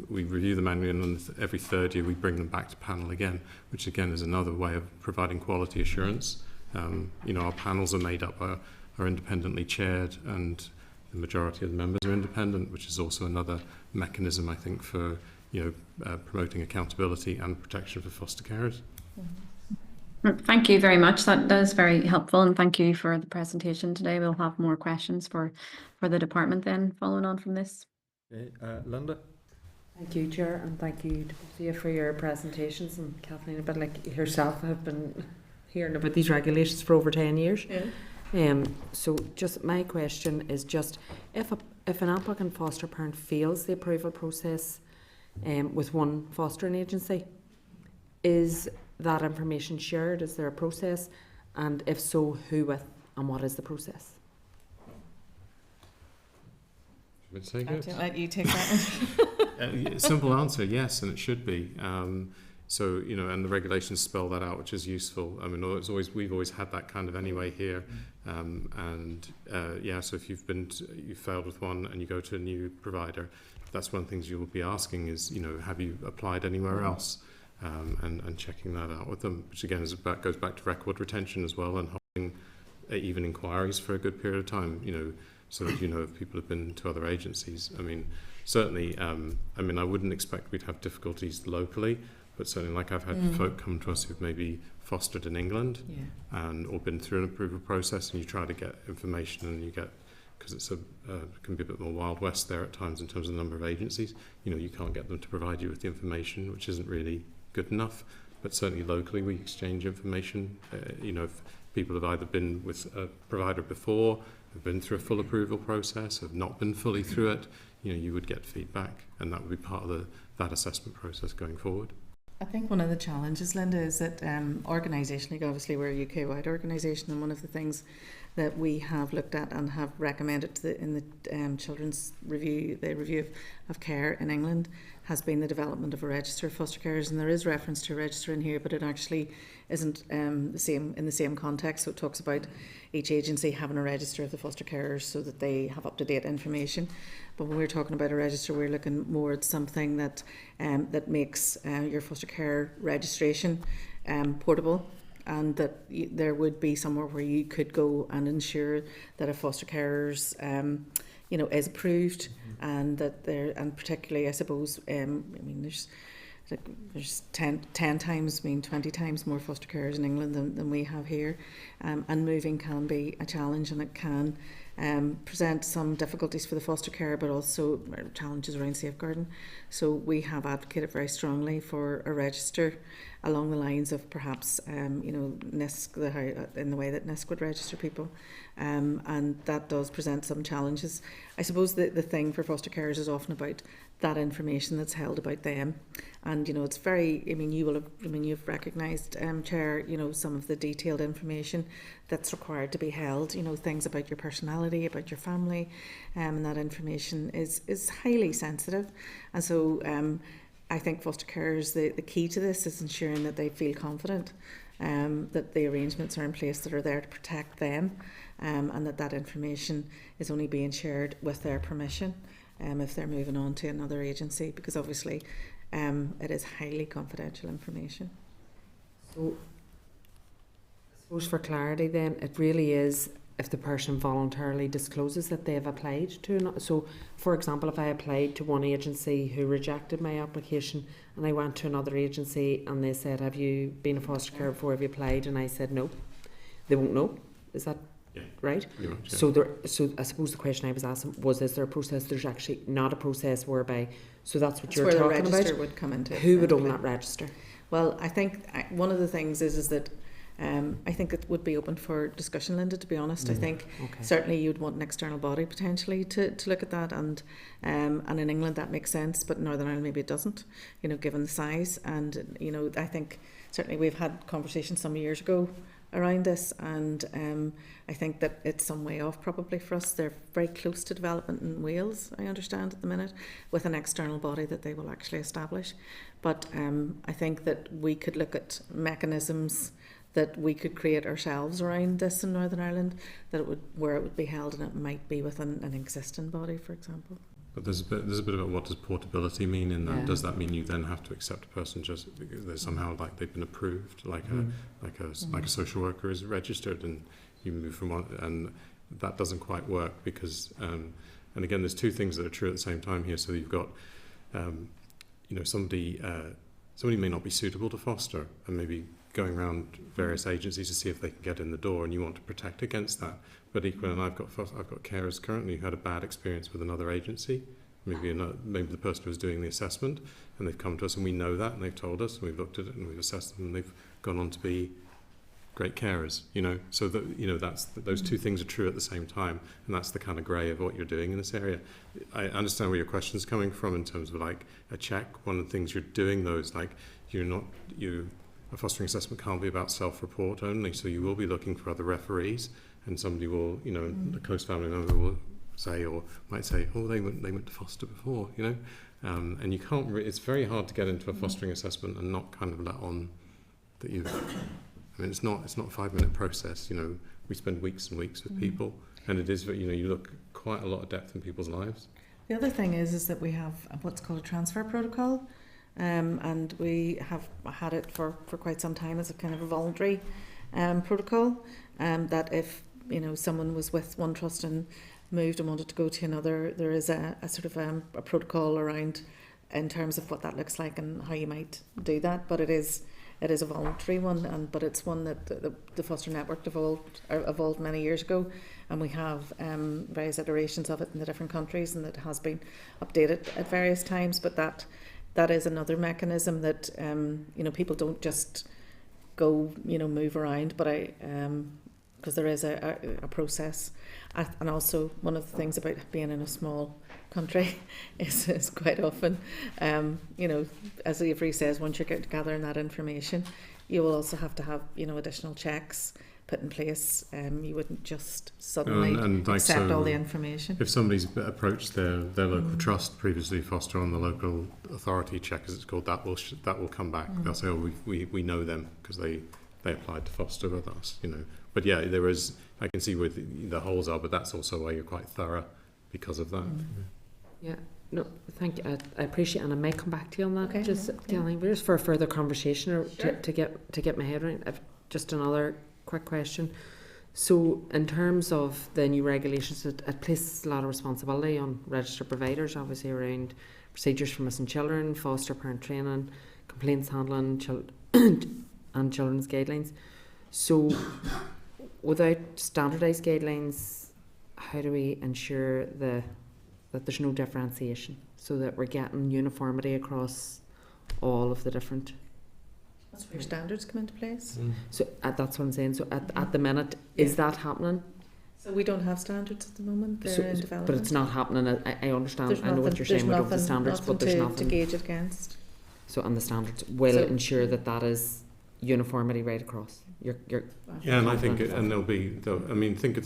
review them annually, and every third year we bring them back to panel again, which again is another way of providing quality assurance. Our panels are made up, are independently chaired, and the majority of the members are independent, which is also another mechanism, I think, for promoting accountability and protection for foster carers. Thank you very much. That is very helpful, and thank you for the presentation today. We'll have more questions for the department then following on from this. Okay, Linda? Thank you, Chair, and thank you to both of you for your presentations. And Kathleen, a bit like yourself, have been hearing about these regulations for over 10 years. Yeah. So just my question is just, if an applicant foster parent fails the approval process with one fostering agency, is that information shared? Is there a process? And if so, who with, and what is the process? Would say I'll good. let you take that. Simple answer, yes, and it should be. So, you know, and the regulations spell that out, which is useful. I mean, we've always had that kind of anyway here. Yeah, so if you've failed with one and you go to a new provider, that's one of the things you will be asking is, you know, have you applied anywhere else? And checking that out with them, which again goes back to record retention as well, and holding even inquiries for a good period of time, you know, so that you know if people have been to other agencies. I mean, certainly, I wouldn't expect we'd have difficulties locally, but certainly, like I've had folk come to us who've maybe fostered in England or been through an approval process, and you try to get information, and you get, because it's can be a bit more Wild West there at times in terms of the number of agencies, you know, you can't get them to provide you with the information, which isn't really good enough. But certainly locally we exchange information. You know, if people have either been with a provider before, have been through a full approval process, have not been fully through it, you know, you would get feedback, and that would be part of that assessment process going forward. I think one of the challenges, Linda, is that organisationally, obviously we're a UK-wide organisation, and one of the things that we have looked at and have recommended in the children's review, the review of care in England, has been the development of a register of foster carers, and there is reference to a register in here, but it actually isn't the same context. So it talks about each agency having a register of the foster carers so that they have up-to-date information. But when we're talking about a register, we're looking more at something that that makes your foster care registration portable, and that there would be somewhere where you could go and ensure that a foster carer's you know, is approved, and that there, and particularly I suppose there's 10 times, 20 times more foster carers in England than we have here, and moving can be a challenge, and it can present some difficulties for the foster care, but also challenges around safeguarding. So we have advocated very strongly for a register along the lines of perhaps you know, NISC, in the way that NISC would register people, and that does present some challenges. I suppose the thing for foster carers is often about that information that's held about them, and you know, it's very, you've recognised, Chair, you know, some of the detailed information that's required to be held, you know, things about your personality, about your family, and that information is highly sensitive. And so I think foster carers, the key to this is ensuring that they feel confident, that the arrangements are in place that are there to protect them, and that information is only being shared with their permission if they're moving on to another agency, because obviously it is highly confidential information. So I suppose for clarity then, it really is if the person voluntarily discloses that they have applied to another. So for example, if I applied to one agency who rejected my application, and I went to another agency and they said, have you been a foster carer before, have you applied? And I said no, they won't know. Is that right? Much, yeah. So I suppose the question I was asking was, is there a process? There's actually not a process whereby, so that's what you're talking about. Where the register would come into. Who would own that register? Well, I think one of the things is that I think it would be open for discussion, Linda, to be honest. I think certainly you'd want an external body potentially to look at that, and in England that makes sense, but in Northern Ireland maybe it doesn't, you know, given the size. And you know, I think certainly we've had conversations some years ago around this, and I think that it's some way off probably for us. They're very close to development in Wales, I understand, at the minute, with an external body that they will actually establish. But I think that we could look at mechanisms that we could create ourselves around this in Northern Ireland, that it would, where it would be held, and it might be within an existing body, for example. But there's a bit about what does portability mean in that. Yeah. Does that mean you then have to accept a person just because they're somehow like they've been approved, like a social worker is registered, and you move from one, and that doesn't quite work because and again, there's two things that are true at the same time here. So you've got you know, somebody may not be suitable to foster, and maybe going around various agencies to see if they can get in the door, and you want to protect against that. But equally, and I've got carers currently who had a bad experience with another agency, maybe the person who was doing the assessment, and they've come to us, and we know that, and they've told us, and we've looked at it, and we've assessed them, and they've gone on to be great carers, so that, that's, those two things are true at the same time, and that's the kind of grey of what you're doing in this area. I understand where your question's coming from in terms of like a check. One of the things you're doing though is like, a fostering assessment can't be about self-report only, so you will be looking for other referees, and somebody will, a close family member will say, or might say, oh, they went to foster before, and you can't it's very hard to get into a fostering assessment and not kind of let on that it's not a 5-minute process. We spend weeks and weeks with people, and it is, you look quite a lot of depth in people's lives. The other thing is that we have what's called a transfer protocol, and we have had it for quite some time as a kind of a voluntary protocol, that if someone was with one trust and moved and wanted to go to another, there is a sort of a protocol around in terms of what that looks like and how you might do that. But it is a voluntary one, but it's one that the Foster Network evolved many years ago, and we have various iterations of it in the different countries, and it has been updated at various times. But that is another mechanism that people don't just go move around, but because there is a process. And also one of the things about being in a small country is quite often, as Avery says, once you're gathering that information, you will also have to have additional checks put in place. You wouldn't just suddenly accept all the information. If somebody's approached their local trust previously, foster on the local authority check, as it's called, that will come back. They'll say, oh, we know them because they applied to foster with us, But yeah, there is, I can see where the holes are, but that's also why you're quite thorough because of that. Yeah, no, thank you. I appreciate it, and I may come back to you on that. Okay, just for a further conversation, or to get my head around. Just another quick question. So, in terms of the new regulations, it places a lot of responsibility on registered providers, obviously around procedures for missing children, foster parent training, complaints handling, and children's guidelines. So, without standardised guidelines, how do we ensure that there's no differentiation, so that we're getting uniformity across all of the different? That's where standards come into place. So that's what I'm saying. So at the minute, is that happening? So we don't have standards at the moment. They're in development. But it's not happening. I understand. There's I know what you're saying with the standards, but there's nothing to gauge it against. So, and the standards will ensure that is uniformity right across. You're and I think think of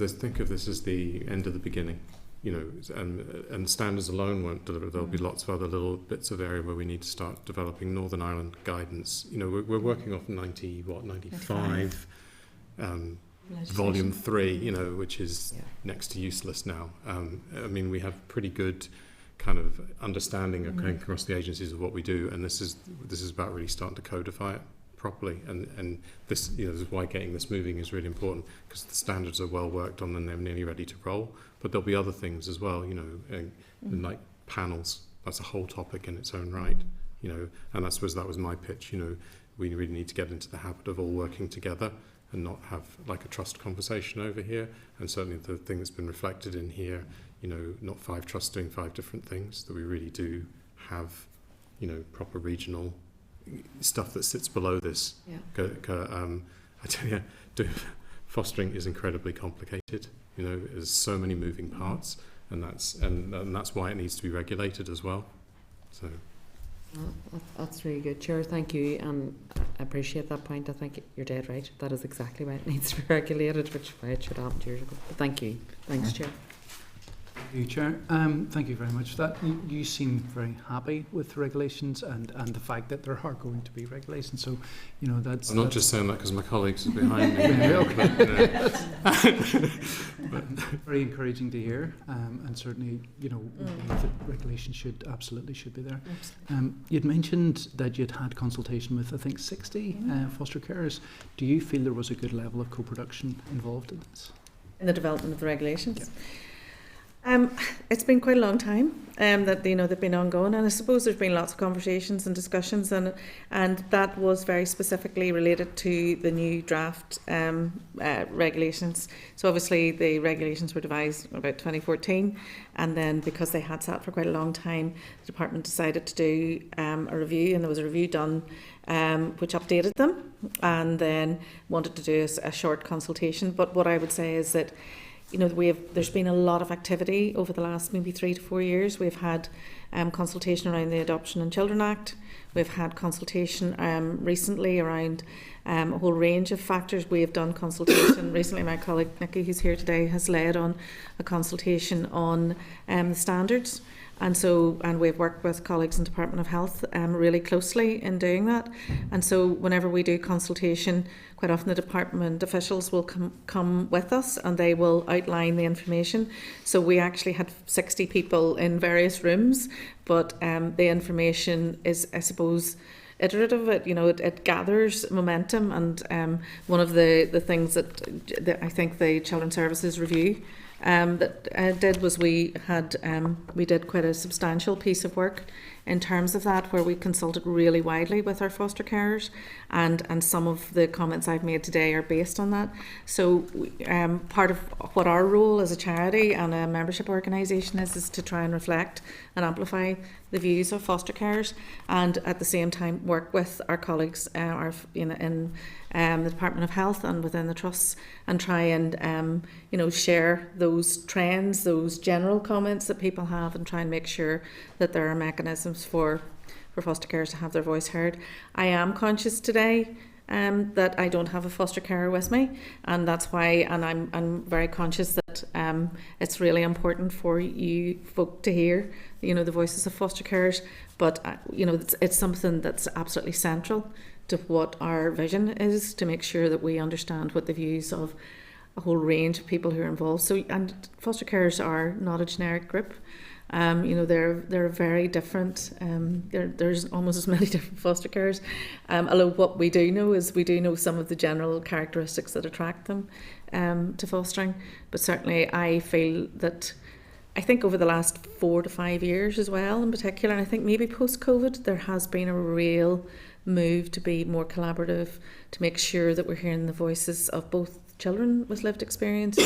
this as the end of the beginning, and standards alone won't deliver. There'll be lots of other little bits of area where we need to start developing Northern Ireland guidance. We're working off 95 volume 3, which is next to useless now. We have pretty good kind of understanding across the agencies of what we do, and this is about really starting to codify it properly, and this this is why getting this moving is really important, because the standards are well worked on and they're nearly ready to roll. But there'll be other things as well, like panels. That's a whole topic in its own right, and I suppose that was my pitch. We really need to get into the habit of all working together and not have like a trust conversation over here. And certainly the thing that's been reflected in here, not 5 trusts doing 5 different things, that we really do have, proper regional stuff that sits below this. I tell you, fostering is incredibly complicated. There's so many moving parts, and that's why it needs to be regulated as well. So. That's really good, Chair. Thank you, and I appreciate that point. I think you're dead right. That is exactly why it needs to be regulated, which is why it should happen years ago. But thank you. Thanks, Chair. Thank you, Chair. Thank you very much for that. You seem very happy with the regulations and the fact that there are going to be regulations. So, that's... I'm not just saying that because my colleagues are behind me. Very encouraging to hear, and certainly, the regulations should be there. You'd mentioned that you'd had consultation with, I think, 60 foster carers. Do you feel there was a good level of co-production involved in this? In the development of the regulations? It's been quite a long time that they've been ongoing, and I suppose there's been lots of conversations and discussions, and that was very specifically related to the new draft regulations. So obviously the regulations were devised about 2014, and then because they had sat for quite a long time, the department decided to do a review, and there was a review done which updated them, and then wanted to do a short consultation. But what I would say is that there's been a lot of activity over the last maybe 3 to 4 years. We've had consultation around the Adoption and Children Act. We've had consultation recently around a whole range of factors. We have done consultation recently. My colleague Nikki, who's here today, has led on a consultation on the standards. And we've worked with colleagues in Department of Health really closely in doing that. And so whenever we do consultation, quite often the department officials will come with us, and they will outline the information. So we actually had 60 people in various rooms, but the information is, I suppose, iterative. It gathers momentum, and one of the things that I think the Children's Services Review did was we did quite a substantial piece of work in terms of that, where we consulted really widely with our foster carers, and some of the comments I've made today are based on that. So part of what our role as a charity and a membership organisation is to try and reflect and amplify the views of foster carers, and at the same time work with our colleagues in the Department of Health and within the trusts, and try and share those trends, those general comments that people have, and try and make sure that there are mechanisms for foster carers to have their voice heard. I am conscious today that I don't have a foster carer with me, and that's why, and I'm very conscious that it's really important for you folk to hear the voices of foster carers, but it's something that's absolutely central to what our vision is, to make sure that we understand what the views of a whole range of people who are involved. So, and foster carers are not a generic group. They're very different. There's almost as many different foster carers. Although what we do know is we do know some of the general characteristics that attract them to fostering. But certainly I feel that, I think over the last 4 to 5 years as well in particular, and I think maybe post-COVID, there has been a real move to be more collaborative, to make sure that we're hearing the voices of both children with lived experience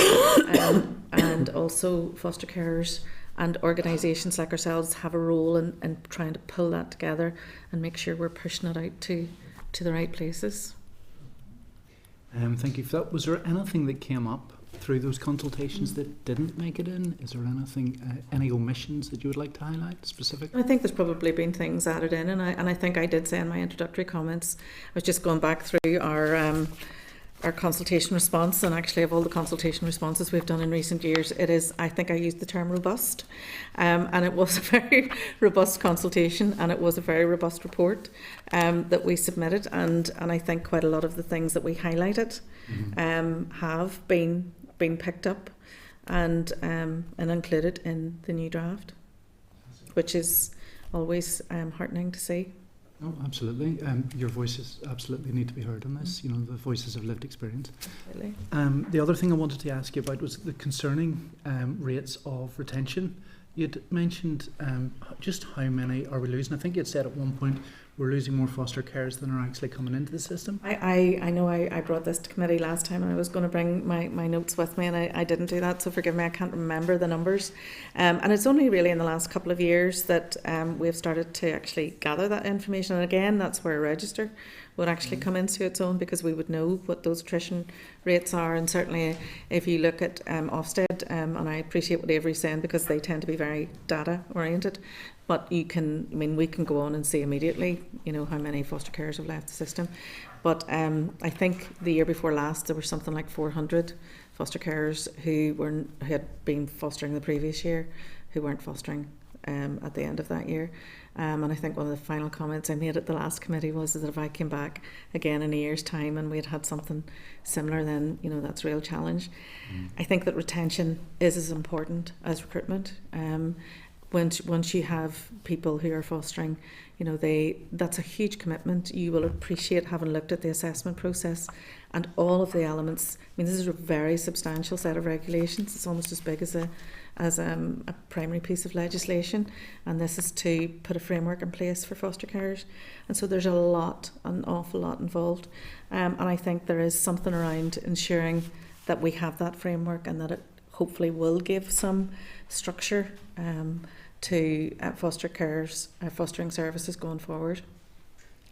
and also foster carers, and organisations like ourselves have a role in trying to pull that together and make sure we're pushing it out to the right places. Thank you for that. Was there anything that came up through those consultations that didn't make it in? Is there anything, any omissions that you would like to highlight specifically? I think there's probably been things added in, and I think I did say in my introductory comments, I was just going back through our consultation response, and actually of all the consultation responses we've done in recent years, it is, I think I used the term robust, and it was a very robust consultation, and it was a very robust report that we submitted, and I think quite a lot of the things that we highlighted have been picked up and included in the new draft, which is always heartening to see. Oh, absolutely. Your voices absolutely need to be heard on this, the voices of lived experience. Absolutely. The other thing I wanted to ask you about was the concerning rates of retention. You'd mentioned just how many are we losing. I think you'd said at one point we're losing more foster carers than are actually coming into the system. I know I brought this to committee last time, and I was going to bring my notes with me, and I didn't do that, so forgive me, I can't remember the numbers. And it's only really in the last couple of years that we've started to actually gather that information, and again, that's where a register would actually come into its own, because we would know what those attrition rates are. And certainly if you look at Ofsted, and I appreciate what Avery's saying, because they tend to be very data oriented, but we can go on and see immediately, how many foster carers have left the system. But I think the year before last there were something like 400 foster carers who had been fostering the previous year, who weren't fostering at the end of that year. And I think one of the final comments I made at the last committee was that if I came back again in a year's time and we had something similar, then that's a real challenge. I think that retention is as important as recruitment. Once you have people who are fostering, that's a huge commitment. You will appreciate, having looked at the assessment process and all of the elements. This is a very substantial set of regulations. It's almost as big as a a primary piece of legislation, and this is to put a framework in place for foster carers. And so there's an awful lot involved, and I think there is something around ensuring that we have that framework and that it hopefully will give some structure to foster carers, fostering services going forward.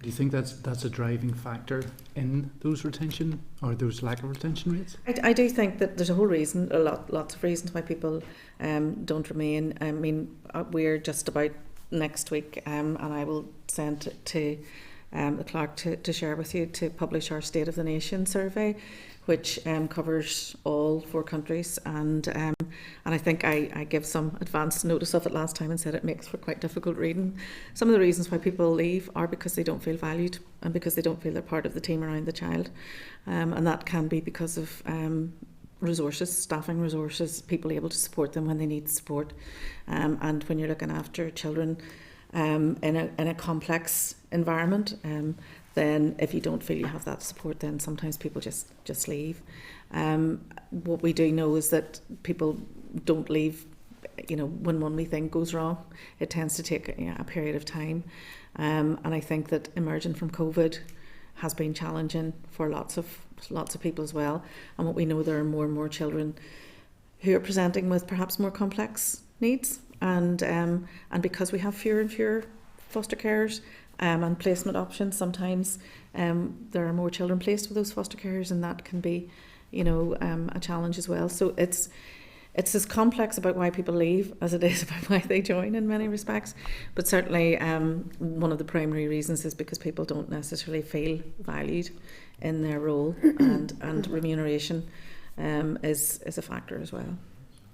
Do you think that's a driving factor in those retention or those lack of retention rates? I do think that there's a whole reason, lots of reasons why people don't remain. I mean, we're just about next week, and I will send it to the clerk to share with you, to publish our State of the Nation survey, which covers all 4 countries, and I think I gave some advance notice of it last time and said it makes for quite difficult reading. Some of the reasons why people leave are because they don't feel valued and because they don't feel they're part of the team around the child, and that can be because of resources, staffing resources, people able to support them when they need support, and when you're looking after children in a complex environment, then if you don't feel you have that support, then sometimes people just leave. What we do know is that people don't leave, when one wee thing goes wrong. It tends to take a period of time, and I think that emerging from COVID has been challenging for lots of people as well. And what we know, there are more and more children who are presenting with perhaps more complex needs, and because we have fewer and fewer foster carers and placement options, sometimes there are more children placed with those foster carers, and that can be a challenge as well. So it's as complex about why people leave as it is about why they join in many respects. But certainly one of the primary reasons is because people don't necessarily feel valued in their role, and remuneration is a factor as well.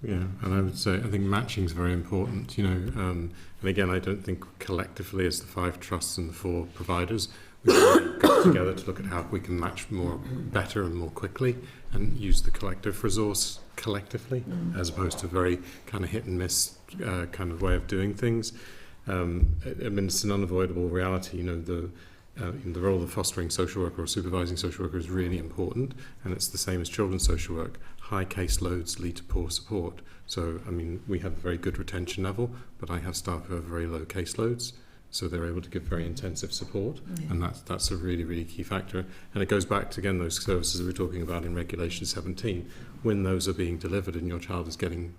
Yeah, and I would say I think matching is very important, and again, I don't think collectively as the 5 trusts and the 4 providers, we've really got together to look at how we can match better and more quickly and use the collective resource collectively, as opposed to very kind of hit and miss kind of way of doing things. I mean, it's an unavoidable reality, the role of the fostering social worker or supervising social worker is really important, and it's the same as children's social work. High caseloads lead to poor support. So, I mean, we have a very good retention level, but I have staff who have very low caseloads, so they're able to give very intensive support, and that's a really, really key factor. And it goes back to, again, those services we were talking about in Regulation 17. When those are being delivered and your child is getting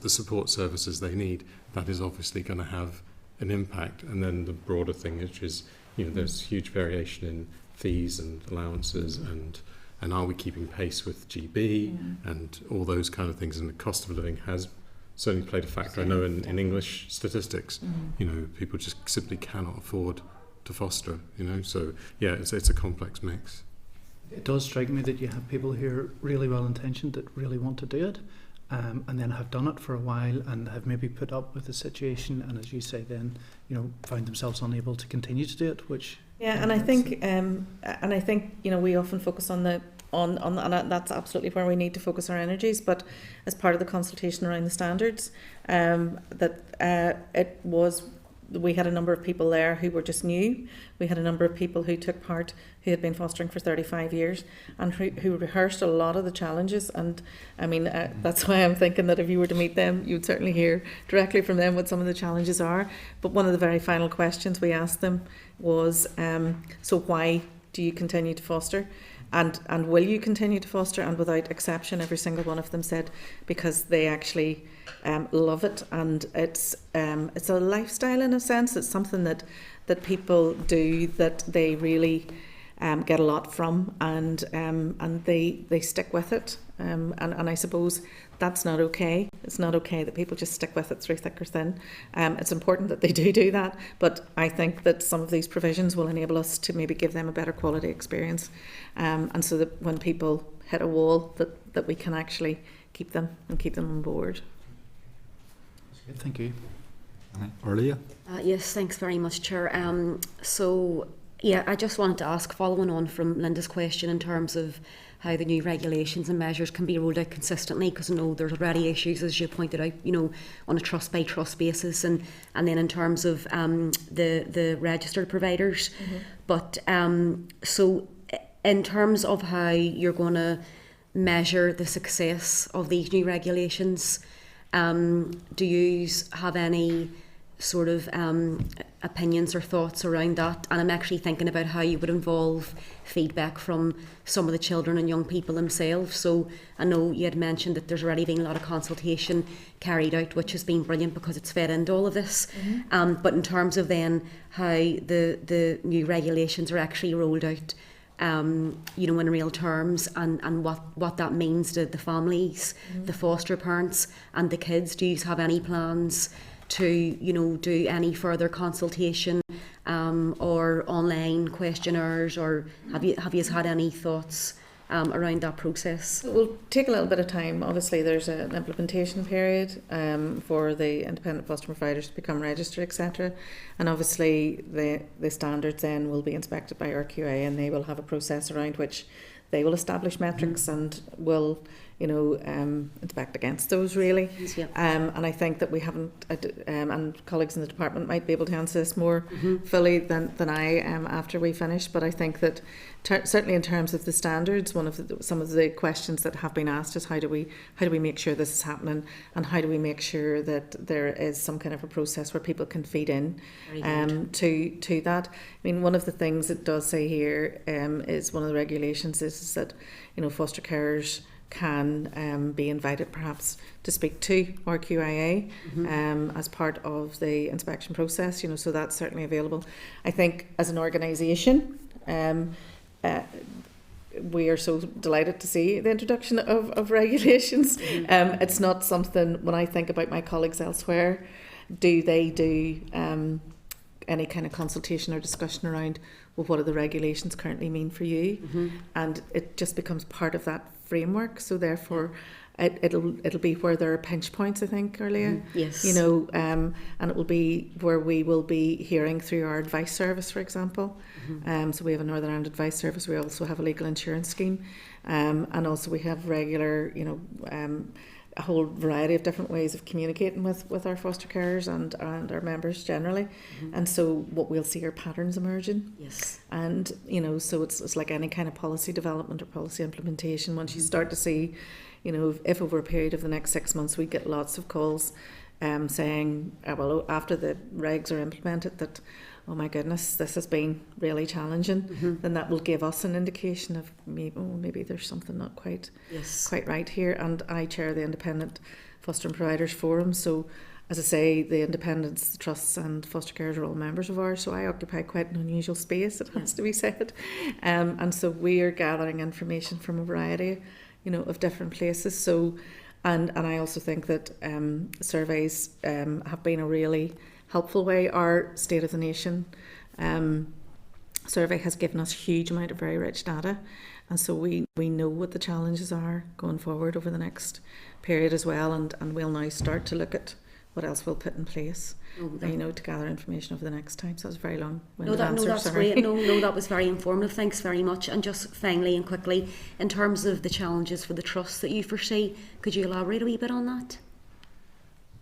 the support services they need, that is obviously going to have an impact. And then the broader thing, which is, there's huge variation in fees and allowances, and are we keeping pace with GB and all those kind of things, and the cost of living has certainly played a factor. I know in English statistics, people just simply cannot afford to foster, so yeah, it's a complex mix. It does strike me that you have people who are really well intentioned that really want to do it, and then have done it for a while and have maybe put up with the situation, and as you say, then find themselves unable to continue to do it, which and I think we often focus on and that's absolutely where we need to focus our energies. But as part of the consultation around the standards, we had a number of people there who were just new. We had a number of people who took part who had been fostering for 35 years and who rehearsed a lot of the challenges. And I mean, that's why I'm thinking that if you were to meet them, you'd certainly hear directly from them what some of the challenges are. But one of the very final questions we asked them was, so why do you continue to foster? And will you continue to foster? And without exception, every single one of them said because they actually love it, and it's a lifestyle in a sense. It's something that people do that they really get a lot from, and they stick with it. And I suppose that's not okay. It's not okay that people just stick with it through thick or thin. It's important that they do that, but I think that some of these provisions will enable us to maybe give them a better quality experience, and so that when people hit a wall, that we can actually keep them on board. Thank you. Orlia? Yes, thanks very much, Chair. I just wanted to ask, following on from Linda's question in terms of how the new regulations and measures can be rolled out consistently, because I know there's already issues, as you pointed out, on a trust by trust basis, and then in terms of the registered providers. Mm-hmm. But so in terms of how you're going to measure the success of these new regulations, Do you have any sort of opinions or thoughts around that? And I'm actually thinking about how you would involve feedback from some of the children and young people themselves. So I know you had mentioned that there's already been a lot of consultation carried out, which has been brilliant because it's fed into all of this. But in terms of then how the new regulations are actually rolled out, you know, in real terms, and what that means to the families, the foster parents and the kids. Do you have any plans to, you know, do any further consultation or online questionnaires, or have you had any thoughts around that process? It will take a little bit of time. Obviously, there's an implementation period for the independent foster providers to become registered, etc. And obviously, the standards then will be inspected by RQA, and they will have a process around which they will establish metrics and will, you know, inspect against those, really. Yeah. And I think that we haven't, and colleagues in the department might be able to answer this more fully than I after we finish. But I think that certainly in terms of the standards, some of the questions that have been asked is how do we make sure this is happening, and how do we make sure that there is some kind of a process where people can feed in to that. I mean, one of the things it does say here is one of the regulations is that, you know, foster carers can be invited perhaps to speak to RQIA as part of the inspection process, you know, so that's certainly available. I think as an organisation, we are so delighted to see the introduction of regulations. It's not something, when I think about my colleagues elsewhere, do they do any kind of consultation or discussion around, well, what do the regulations currently mean for you? And it just becomes part of that framework. So therefore, it'll be where there are pinch points, I think, earlier. Yes. You know, and it will be where we will be hearing through our advice service, for example. So we have a Northern Ireland Advice Service. We also have a legal insurance scheme, and also we have regular, you know, a whole variety of different ways of communicating with our foster carers and our members generally. And so what we'll see are patterns emerging. Yes. And, you know, so it's like any kind of policy development or policy implementation. Once you start to see, you know, if over a period of the next 6 months we get lots of calls saying, well, after the regs are implemented, that, oh my goodness, this has been really challenging, then that will give us an indication of maybe there's something not quite right here. And I chair the Independent Foster and Providers Forum, so as I say, the independents, the trusts and foster carers are all members of ours, so I occupy quite an unusual space, it has to be said. And so we are gathering information from a variety, you know, of different places. So, and I also think that surveys have been a really helpful way. Our State of the Nation survey has given us a huge amount of very rich data, and so we know what the challenges are going forward over the next period as well, and we'll now start to look at what else we'll put in place, you know, to gather information over the next time. So it's a very long-winded answer. That's great. No, that was very informative. Thanks very much. And just finally and quickly, in terms of the challenges for the trust that you foresee, could you elaborate a wee bit on that?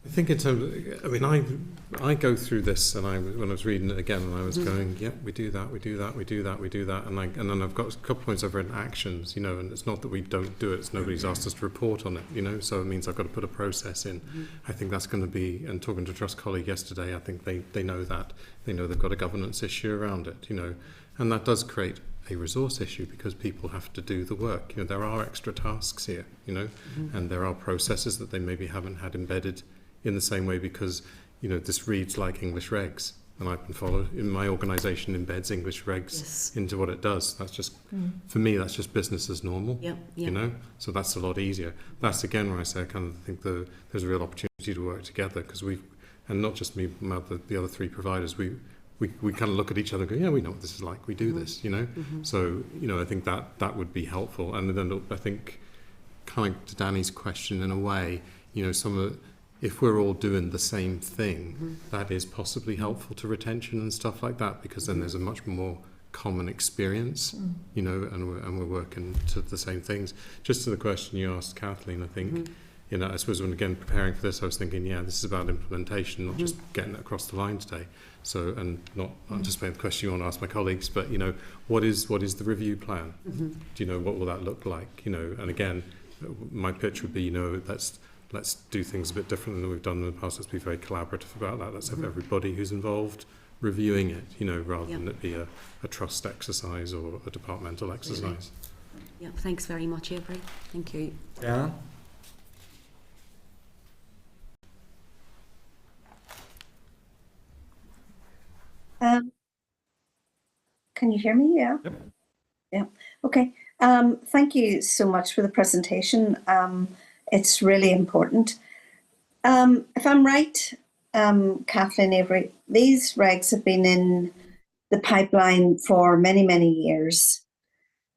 I think in terms of, I mean, I go through this, and when I was reading it again, and I was going, yeah, we do that, and then I've got a couple of points I've written actions, you know, and it's not that we don't do it, it's nobody's asked us to report on it, you know, so it means I've got to put a process in. I think that's going to be, and talking to a trust colleague yesterday, I think they know that. They know they've got a governance issue around it, you know, and that does create a resource issue because people have to do the work. You know, there are extra tasks here, you know, and there are processes that they maybe haven't had embedded in the same way because, you know, this reads like English regs, and I can follow, in my organisation embeds English regs into what it does. That's just, for me, that's just business as normal, you know, so that's a lot easier. That's again where I say I kind of think there's a real opportunity to work together, because and not just me, the other three providers, we kind of look at each other and go, yeah, we know what this is like, we do this, you know. So, you know, I think that would be helpful. And then I think, kind of to Danny's question in a way, you know, if we're all doing the same thing, that is possibly helpful to retention and stuff like that, because then there's a much more common experience, you know, and we're working to the same things. Just to the question you asked, Kathleen, I think, you know, I suppose when again preparing for this, I was thinking, yeah, this is about implementation, not just getting it across the line today. So, and not anticipating the question you want to ask my colleagues, but, you know, what is the review plan? Do you know, what will that look like? You know, and again, my pitch would be, you know, let's do things a bit different than we've done in the past. Let's be very collaborative about that. Let's have everybody who's involved reviewing it, rather than it be a trust exercise or a departmental exercise. Yeah, thanks very much, Avery. Thank you. Yeah. Can you hear me? Yeah. Yep. Yeah. Okay. Thank you so much for the presentation. It's really important. If I'm right, Kathleen Avery, these regs have been in the pipeline for many, many years.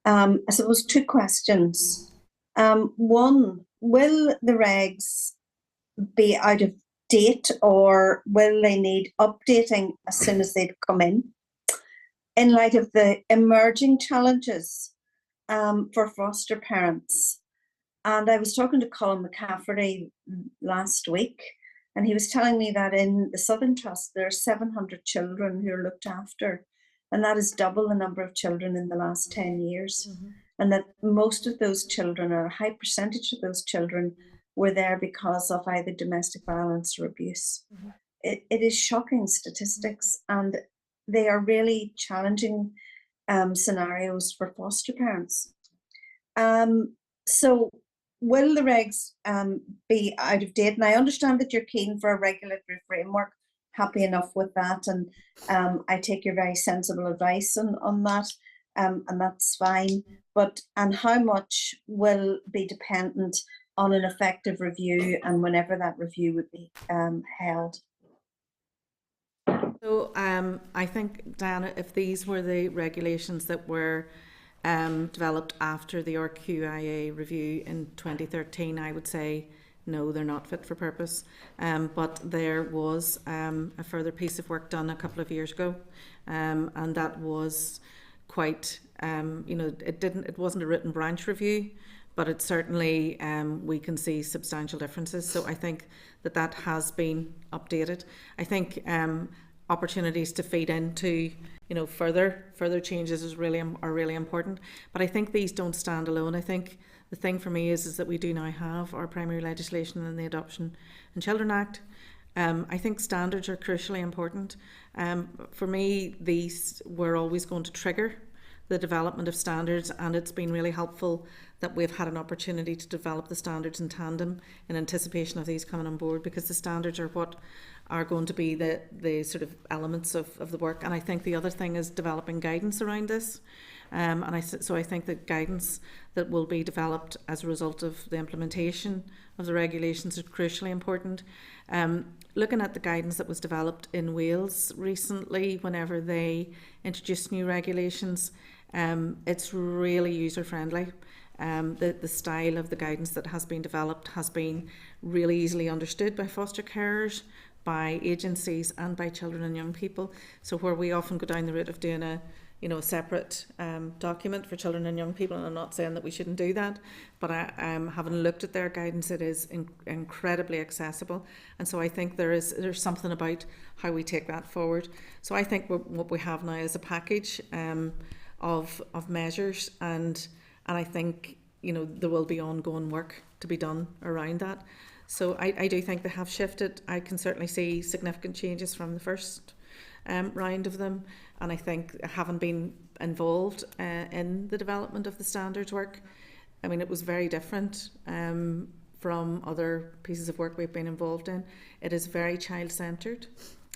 I suppose 2 questions. One, will the regs be out of date, or will they need updating as soon as they come in light of the emerging challenges for foster parents? And I was talking to Colin McCafferty last week, and he was telling me that in the Southern Trust there are 700 children who are looked after, and that is double the number of children in the last 10 years. And that most of those children, or a high percentage of those children, were there because of either domestic violence or abuse. It is shocking statistics, and they are really challenging scenarios for foster parents. So will the regs be out of date? And I understand that you're keen for a regulatory framework, happy enough with that, and I take your very sensible advice on that, and that's fine. And how much will be dependent on an effective review, and whenever that review would be held? So I think, Diana, if these were the regulations that were developed after the RQIA review in 2013, I would say no, they're not fit for purpose. But there was a further piece of work done a couple of years ago, and that was quite, it wasn't a written branch review, but it certainly, we can see substantial differences. So I think that has been updated. I think opportunities to feed into further changes are really important. But I think these don't stand alone. I think the thing for me is that we do now have our primary legislation in the Adoption and Children Act. I think standards are crucially important. For me, these were always going to trigger the development of standards, and it's been really helpful that we've had an opportunity to develop the standards in tandem in anticipation of these coming on board, because the standards are what are going to be the sort of elements of the work. And I think the other thing is developing guidance around this. So I think that guidance that will be developed as a result of the implementation of the regulations is crucially important. Looking at the guidance that was developed in Wales recently, whenever they introduced new regulations, it's really user-friendly. The style of the guidance that has been developed has been really easily understood by foster carers, by agencies, and by children and young people. So where we often go down the route of doing a separate document for children and young people, and I'm not saying that we shouldn't do that, but having looked at their guidance, it is incredibly accessible. And so I think there's something about how we take that forward. So I think what we have now is a package of measures, and I think there will be ongoing work to be done around that. So I do think they have shifted. I can certainly see significant changes from the first round of them, and I think having been involved in the development of the standards work, I mean, it was very different from other pieces of work we've been involved in. It is very child-centred.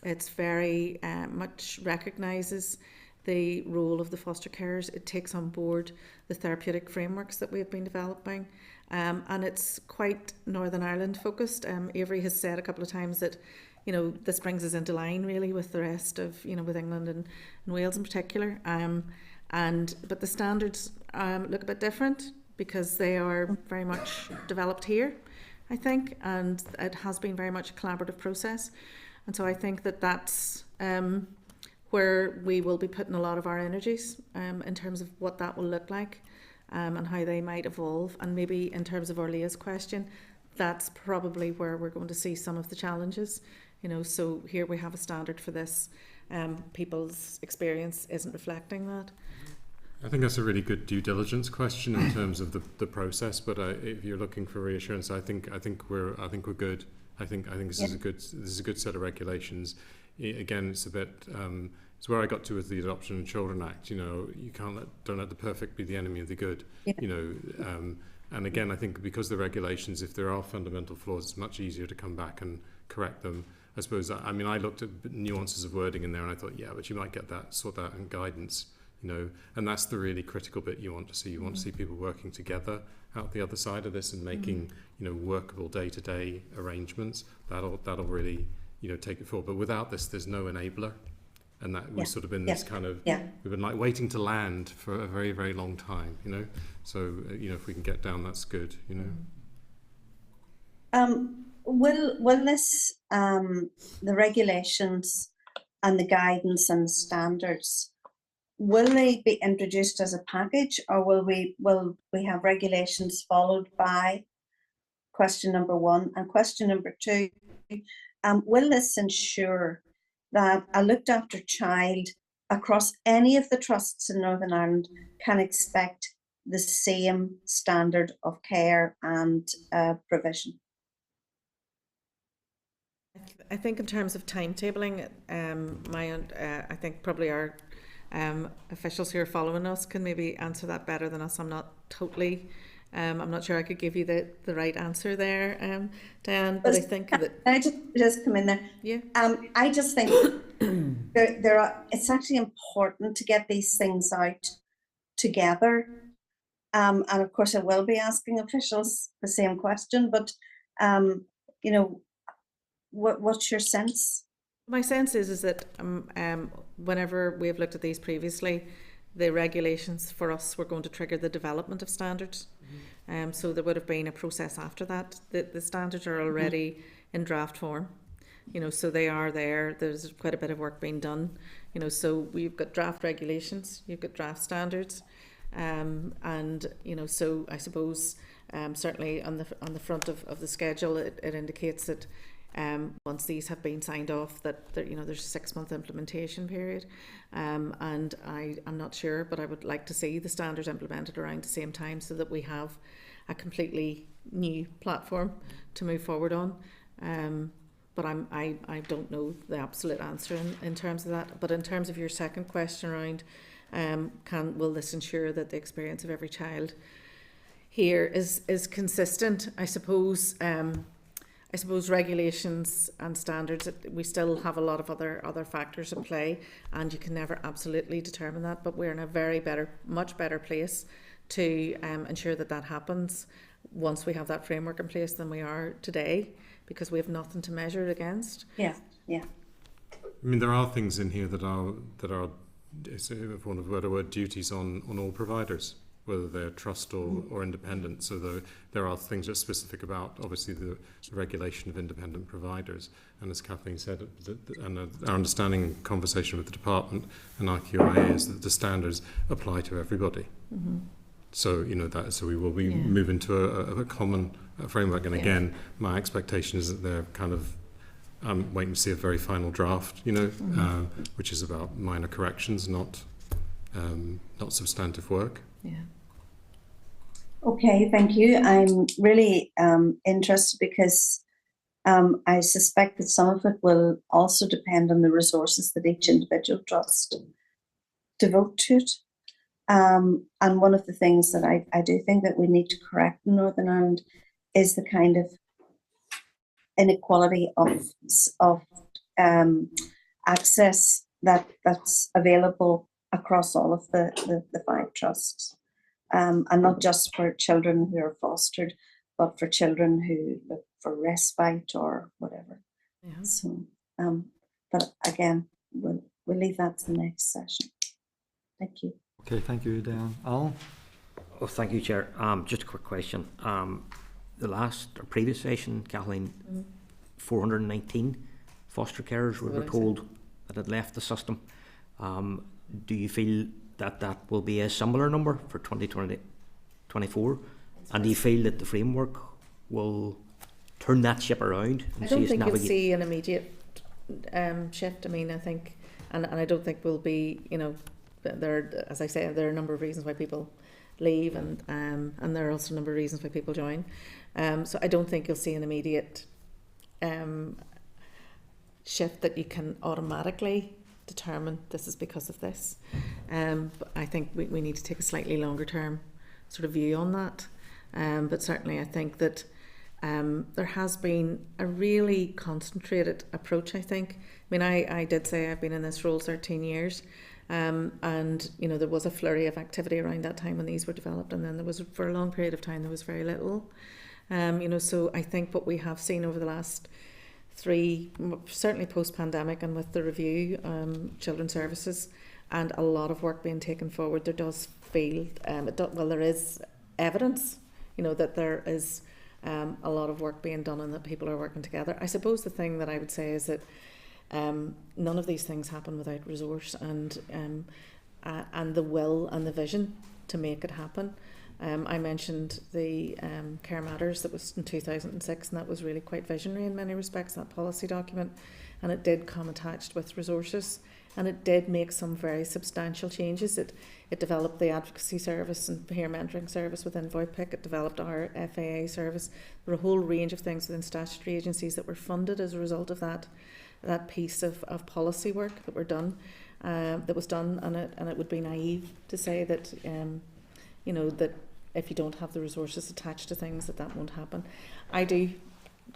It's very much recognises the role of the foster carers. It takes on board the therapeutic frameworks that we've been developing, and it's quite Northern Ireland focused. Avery has said a couple of times that this brings us into line really with the rest of with England and Wales in particular, but the standards look a bit different because they are very much developed here, I think, and it has been very much a collaborative process. And so I think that's where we will be putting a lot of our energies in terms of what that will look like and how they might evolve. And maybe in terms of Orlea's question, that's probably where we're going to see some of the challenges. So here we have a standard for this. People's experience isn't reflecting that. I think that's a really good due diligence question in terms of the process. But if you're looking for reassurance, I think we're good. I think this is a good set of regulations. Again, it's a bit. It's where I got to with the Adoption and Children Act. You know, you don't let the perfect be the enemy of the good. Yeah. You know, and again, I think because the regulations, if there are fundamental flaws, it's much easier to come back and correct them. I suppose. I mean, I looked at nuances of wording in there, and I thought, yeah, but you might sort that in guidance. You know, and that's the really critical bit you want to see. You want to see people working together out the other side of this and making, you know, workable day-to-day arrangements. That'll really, you know, take it forward. But without this, there's no enabler, and that we've sort of been this kind of we've been like waiting to land for a very, very long time. You know, so you know, if we can get down, that's good. You know. Will this the regulations and the guidance and the standards, will they be introduced as a package, or will we have regulations followed by question number 1? And question number 2, will this ensure that a looked after child across any of the trusts in Northern Ireland can expect the same standard of care and provision? I think in terms of timetabling, I think probably our officials who are following us can maybe answer that better than us. I'm not totally, I'm not sure I could give you the right answer there, Diane, but I think that... Can I just come in there? Yeah. I just think it's actually important to get these things out together. And of course I will be asking officials the same question, but you know, what's your sense? My sense is that whenever we've looked at these previously, the regulations for us were going to trigger the development of standards. So there would have been a process after that. The standards are already in draft form, you know, so they are there. There's quite a bit of work being done, you know, so we've got draft regulations, you've got draft standards, and you know, so I suppose certainly on the front of the schedule, it indicates that once these have been signed off, that there, you know, there's a 6-month implementation period, and I'm not sure, but I would like to see the standards implemented around the same time so that we have a completely new platform to move forward on. But I don't know the absolute answer in terms of that. But in terms of your second question around will this ensure that the experience of every child here is consistent? I suppose regulations and standards, we still have a lot of other factors at play, and you can never absolutely determine that, but we're in a much better place to ensure that happens once we have that framework in place than we are today, because we have nothing to measure it against. Yeah. I mean, there are things in here that are, if one of the word, duties on all providers, whether they're trust or independent. So there are things that are specific about, obviously, the regulation of independent providers. And as Kathleen said, and our understanding and conversation with the department and RQIA is that the standards apply to everybody. So, you know, so we will be moving to a common framework. And again, my expectation is that they're kind of waiting to see a very final draft, you know, which is about minor corrections, not substantive work. Yeah. Okay, thank you. I'm really interested because I suspect that some of it will also depend on the resources that each individual trust devote to it. And one of the things that I do think that we need to correct in Northern Ireland is the kind of inequality of access that's available across all of the 5 trusts, and not just for children who are fostered, but for children who look for respite or whatever. Yeah. So, but again, we'll leave that to the next session. Thank you. Okay, thank you, Dan. Alan? Oh, thank you, Chair. Just a quick question. The previous session, Kathleen, 419 foster carers were told that had left the system. Do you feel that will be a similar number for 2024? And do you feel that the framework will turn that ship around? And I don't think you'll see an immediate shift. I mean, I think, and I don't think we'll be, you know, as I say, there are a number of reasons why people leave, and there are also a number of reasons why people join. So I don't think you'll see an immediate shift that you can automatically determine this is because of this. But I think we need to take a slightly longer term sort of view on that. But certainly I think that there has been a really concentrated approach, I think. I mean, I did say I've been in this role 13 years. And, you know, there was a flurry of activity around that time when these were developed, and then there was, for a long period of time, there was very little. You know, so I think what we have seen over the last certainly post-pandemic and with the review, children's services, and a lot of work being taken forward, there does feel, there is evidence, you know, that there is a lot of work being done and that people are working together. I suppose the thing that I would say is that none of these things happen without resource and the will and the vision to make it happen. I mentioned the Care Matters that was in 2006, and that was really quite visionary in many respects, that policy document, and it did come attached with resources, and it did make some very substantial changes. It developed the advocacy service and peer mentoring service within VoIPIC. It developed our FAA service. There were a whole range of things within statutory agencies that were funded as a result of that piece of policy work that was done, and it would be naive to say that you know, that if you don't have the resources attached to things that won't happen. I do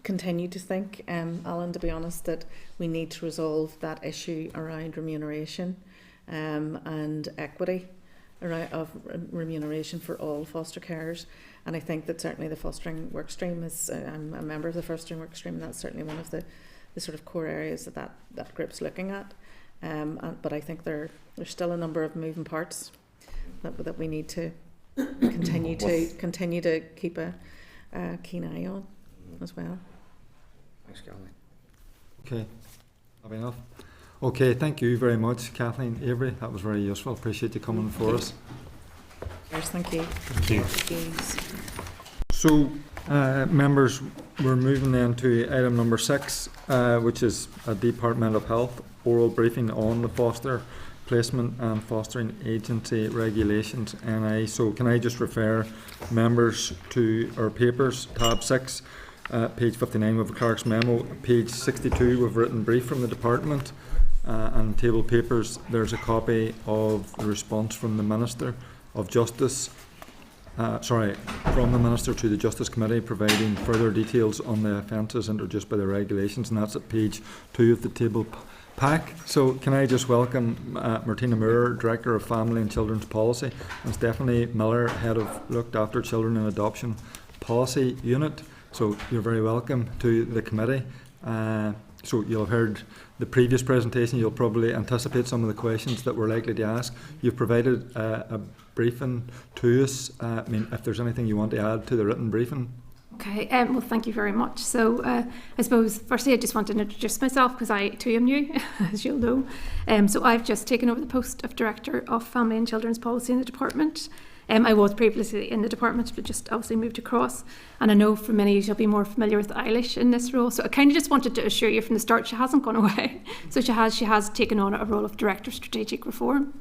continue to think, Alan, to be honest, that we need to resolve that issue around remuneration and equity of remuneration for all foster carers. And I think that certainly the fostering work stream is, I'm a member of the fostering work stream, and that's certainly one of the sort of core areas that group's looking at. But I think there's still a number of moving parts that we need to continue to keep a keen eye on as well. Thanks, Kathleen. Okay, happy enough. Okay, thank you very much, Kathleen, Avery. That was very useful. Appreciate you coming for us. Yes, thank you. Thank you. So, members, we're moving then to item number 6, which is a Departmental Health oral briefing on the foster placement and fostering agency regulations, NI. So can I just refer members to our papers, tab 6, page 59 with a clerk's memo, page 62 with a written brief from the department, and table papers there's a copy of the response from the Minister of Justice, from the Minister to the Justice Committee, providing further details on the offences introduced by the regulations, and that's at page 2 of the table pack. So can I just welcome Martina Moore, Director of Family and Children's Policy, and Stephanie Miller, Head of Looked After Children and Adoption Policy Unit. So you're very welcome to the committee. So you'll have heard the previous presentation. You'll probably anticipate some of the questions that we're likely to ask. You've provided a briefing to us. I mean, if there's anything you want to add to the written briefing. Okay, well, thank you very much. So I suppose firstly I just want to introduce myself because I too am new, as you'll know. So I've just taken over the post of Director of Family and Children's Policy in the department. I was previously in the department, but just obviously moved across. And I know for many of you will be more familiar with Eilish in this role. So I kind of just wanted to assure you from the start she hasn't gone away. So she has taken on a role of Director of Strategic Reform.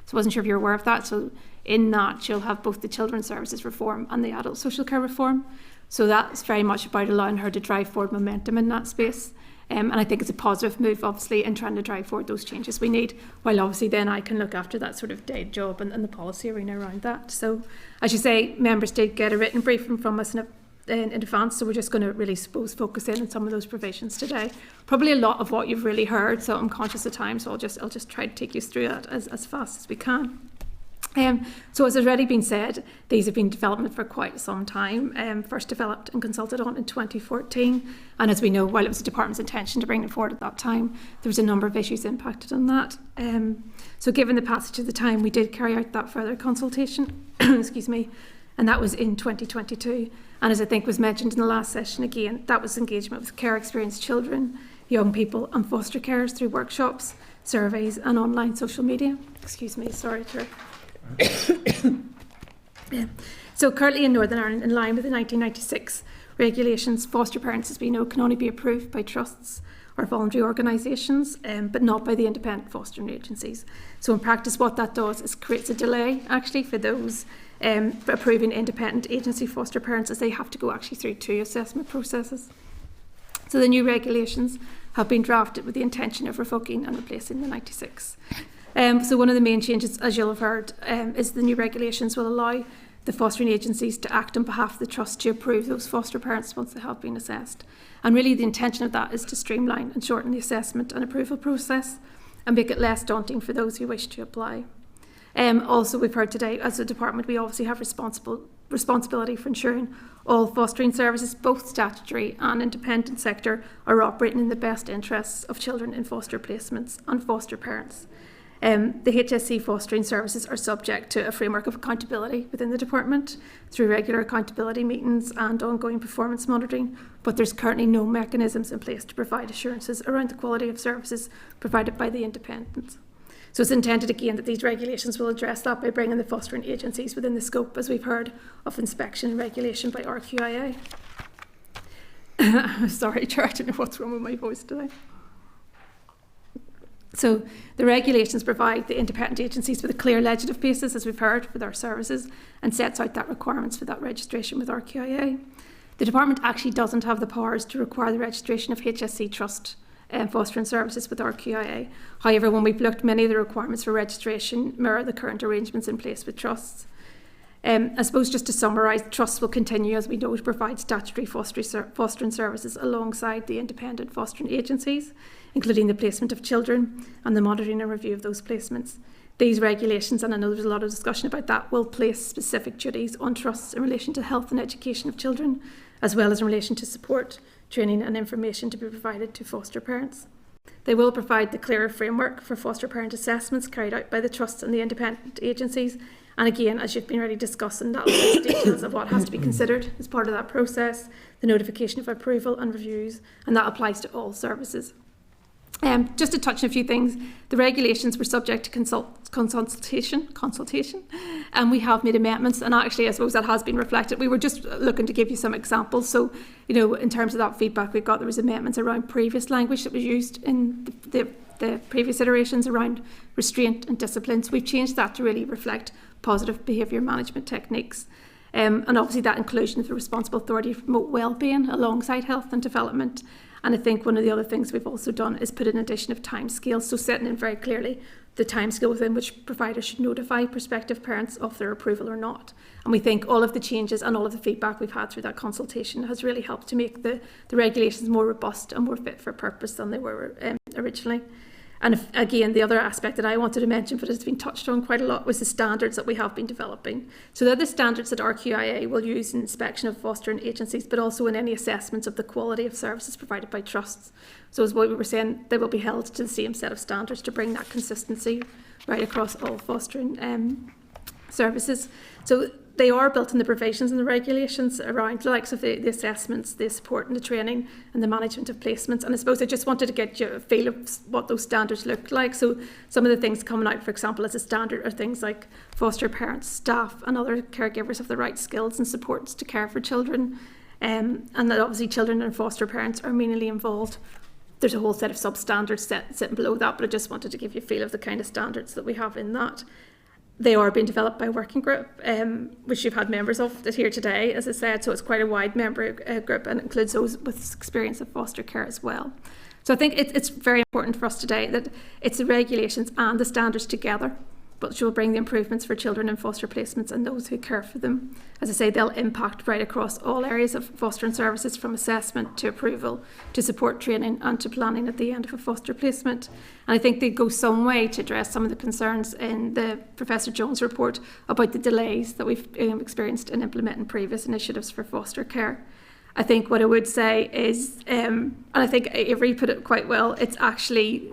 So I wasn't sure if you're aware of that. So in that she'll have both the Children's Services Reform and the Adult Social Care Reform. So that's very much about allowing her to drive forward momentum in that space. And I think it's a positive move, obviously, in trying to drive forward those changes we need, while obviously then I can look after that sort of day job and the policy arena around that. So, as you say, members did get a written briefing from us in advance, so we're just going to really, focus in on some of those provisions today. Probably a lot of what you've really heard, so I'm conscious of time, so I'll just try to take you through that as fast as we can. So as has already been said, these have been in development for quite some time, first developed and consulted on in 2014, and as we know, while it was the department's intention to bring them forward at that time, there was a number of issues impacted on that. So given the passage of the time, we did carry out that further consultation, excuse me, and that was in 2022, and as I think was mentioned in the last session again, that was engagement with care experienced children, young people and foster carers through workshops, surveys and online social media. Excuse me, sorry to... So currently in Northern Ireland, in line with the 1996 regulations, foster parents, as we know, can only be approved by trusts or voluntary organisations, but not by the independent fostering agencies. So in practice, what that does is creates a delay actually for those approving independent agency foster parents, as they have to go actually through 2 assessment processes. So the new regulations have been drafted with the intention of revoking and replacing the 96. So one of the main changes, as you'll have heard, is the new regulations will allow the fostering agencies to act on behalf of the trust to approve those foster parents once they have been assessed. And really the intention of that is to streamline and shorten the assessment and approval process and make it less daunting for those who wish to apply. Also, we've heard today, as a department, we obviously have responsibility for ensuring all fostering services, both statutory and independent sector, are operating in the best interests of children in foster placements and foster parents. The HSC fostering services are subject to a framework of accountability within the department through regular accountability meetings and ongoing performance monitoring, but there's currently no mechanisms in place to provide assurances around the quality of services provided by the independents. So it's intended again that these regulations will address that by bringing the fostering agencies within the scope, as we've heard, of inspection and regulation by RQIA. Sorry, Chair, I don't know what's wrong with my voice today. So the regulations provide the independent agencies with a clear legislative basis, as we've heard, for their services, and sets out that requirements for that registration with RQIA. The department actually doesn't have the powers to require the registration of HSC trust fostering services with RQIA. However, when we've looked, many of the requirements for registration mirror the current arrangements in place with trusts. I suppose just to summarise, trusts will continue, as we know, to provide statutory fostering services alongside the independent fostering agencies, including the placement of children and the monitoring and review of those placements. These regulations, and I know there's a lot of discussion about that, will place specific duties on trusts in relation to health and education of children, as well as in relation to support, training and information to be provided to foster parents. They will provide the clearer framework for foster parent assessments carried out by the trusts and the independent agencies. And again, as you've been already discussing, that will details of what has to be considered as part of that process, the notification of approval and reviews, and that applies to all services. Just to touch on a few things, the regulations were subject to consultation, and we have made amendments, and actually I suppose that has been reflected. We were just looking to give you some examples. So, you know, in terms of that feedback we got, there was amendments around previous language that was used in the previous iterations around restraint and discipline. So we've changed that to really reflect positive behaviour management techniques. And obviously that inclusion of the responsible authority to promote wellbeing alongside health and development. And I think one of the other things we've also done is put in addition of timescales, so setting in very clearly the timescale within which providers should notify prospective parents of their approval or not. And we think all of the changes and all of the feedback we've had through that consultation has really helped to make the regulations more robust and more fit for purpose than they were originally. And again, the other aspect that I wanted to mention, but it's been touched on quite a lot, was the standards that we have been developing. So they're the standards that RQIA will use in inspection of fostering agencies, but also in any assessments of the quality of services provided by trusts. So as what we were saying, they will be held to the same set of standards to bring that consistency right across all fostering services. So they are built in the provisions and the regulations around the likes of the assessments, the support and the training and the management of placements. And I suppose I just wanted to get you a feel of what those standards look like. So some of the things coming out, for example, as a standard are things like foster parents, staff and other caregivers have the right skills and supports to care for children. And that obviously children and foster parents are meaningfully involved. There's a whole set of sub-standards sitting below that, but I just wanted to give you a feel of the kind of standards that we have in that. They are being developed by a working group, which you've had members of here today, as I said, so it's quite a wide member group and includes those with experience of foster care as well. So I think it's very important for us today that it's the regulations and the standards together, but which will bring the improvements for children in foster placements and those who care for them. As I say, they'll impact right across all areas of fostering services, from assessment to approval to support training and to planning at the end of a foster placement. And I think they go some way to address some of the concerns in the Professor Jones report about the delays that we've experienced in implementing previous initiatives for foster care. I think what I would say is, and I think Avery put it quite well, it's the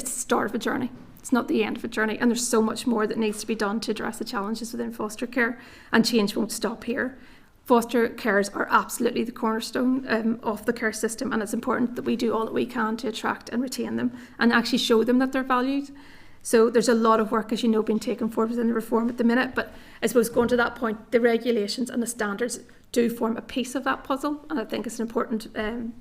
start of a journey. It's not the end of a journey, and there's so much more that needs to be done to address the challenges within foster care, and change won't stop here. Foster carers are absolutely the cornerstone of the care system, and it's important that we do all that we can to attract and retain them and actually show them that they're valued. So there's a lot of work, as you know, being taken forward within the reform at the minute, but I suppose going to that point, the regulations and the standards do form a piece of that puzzle, and I think it's an important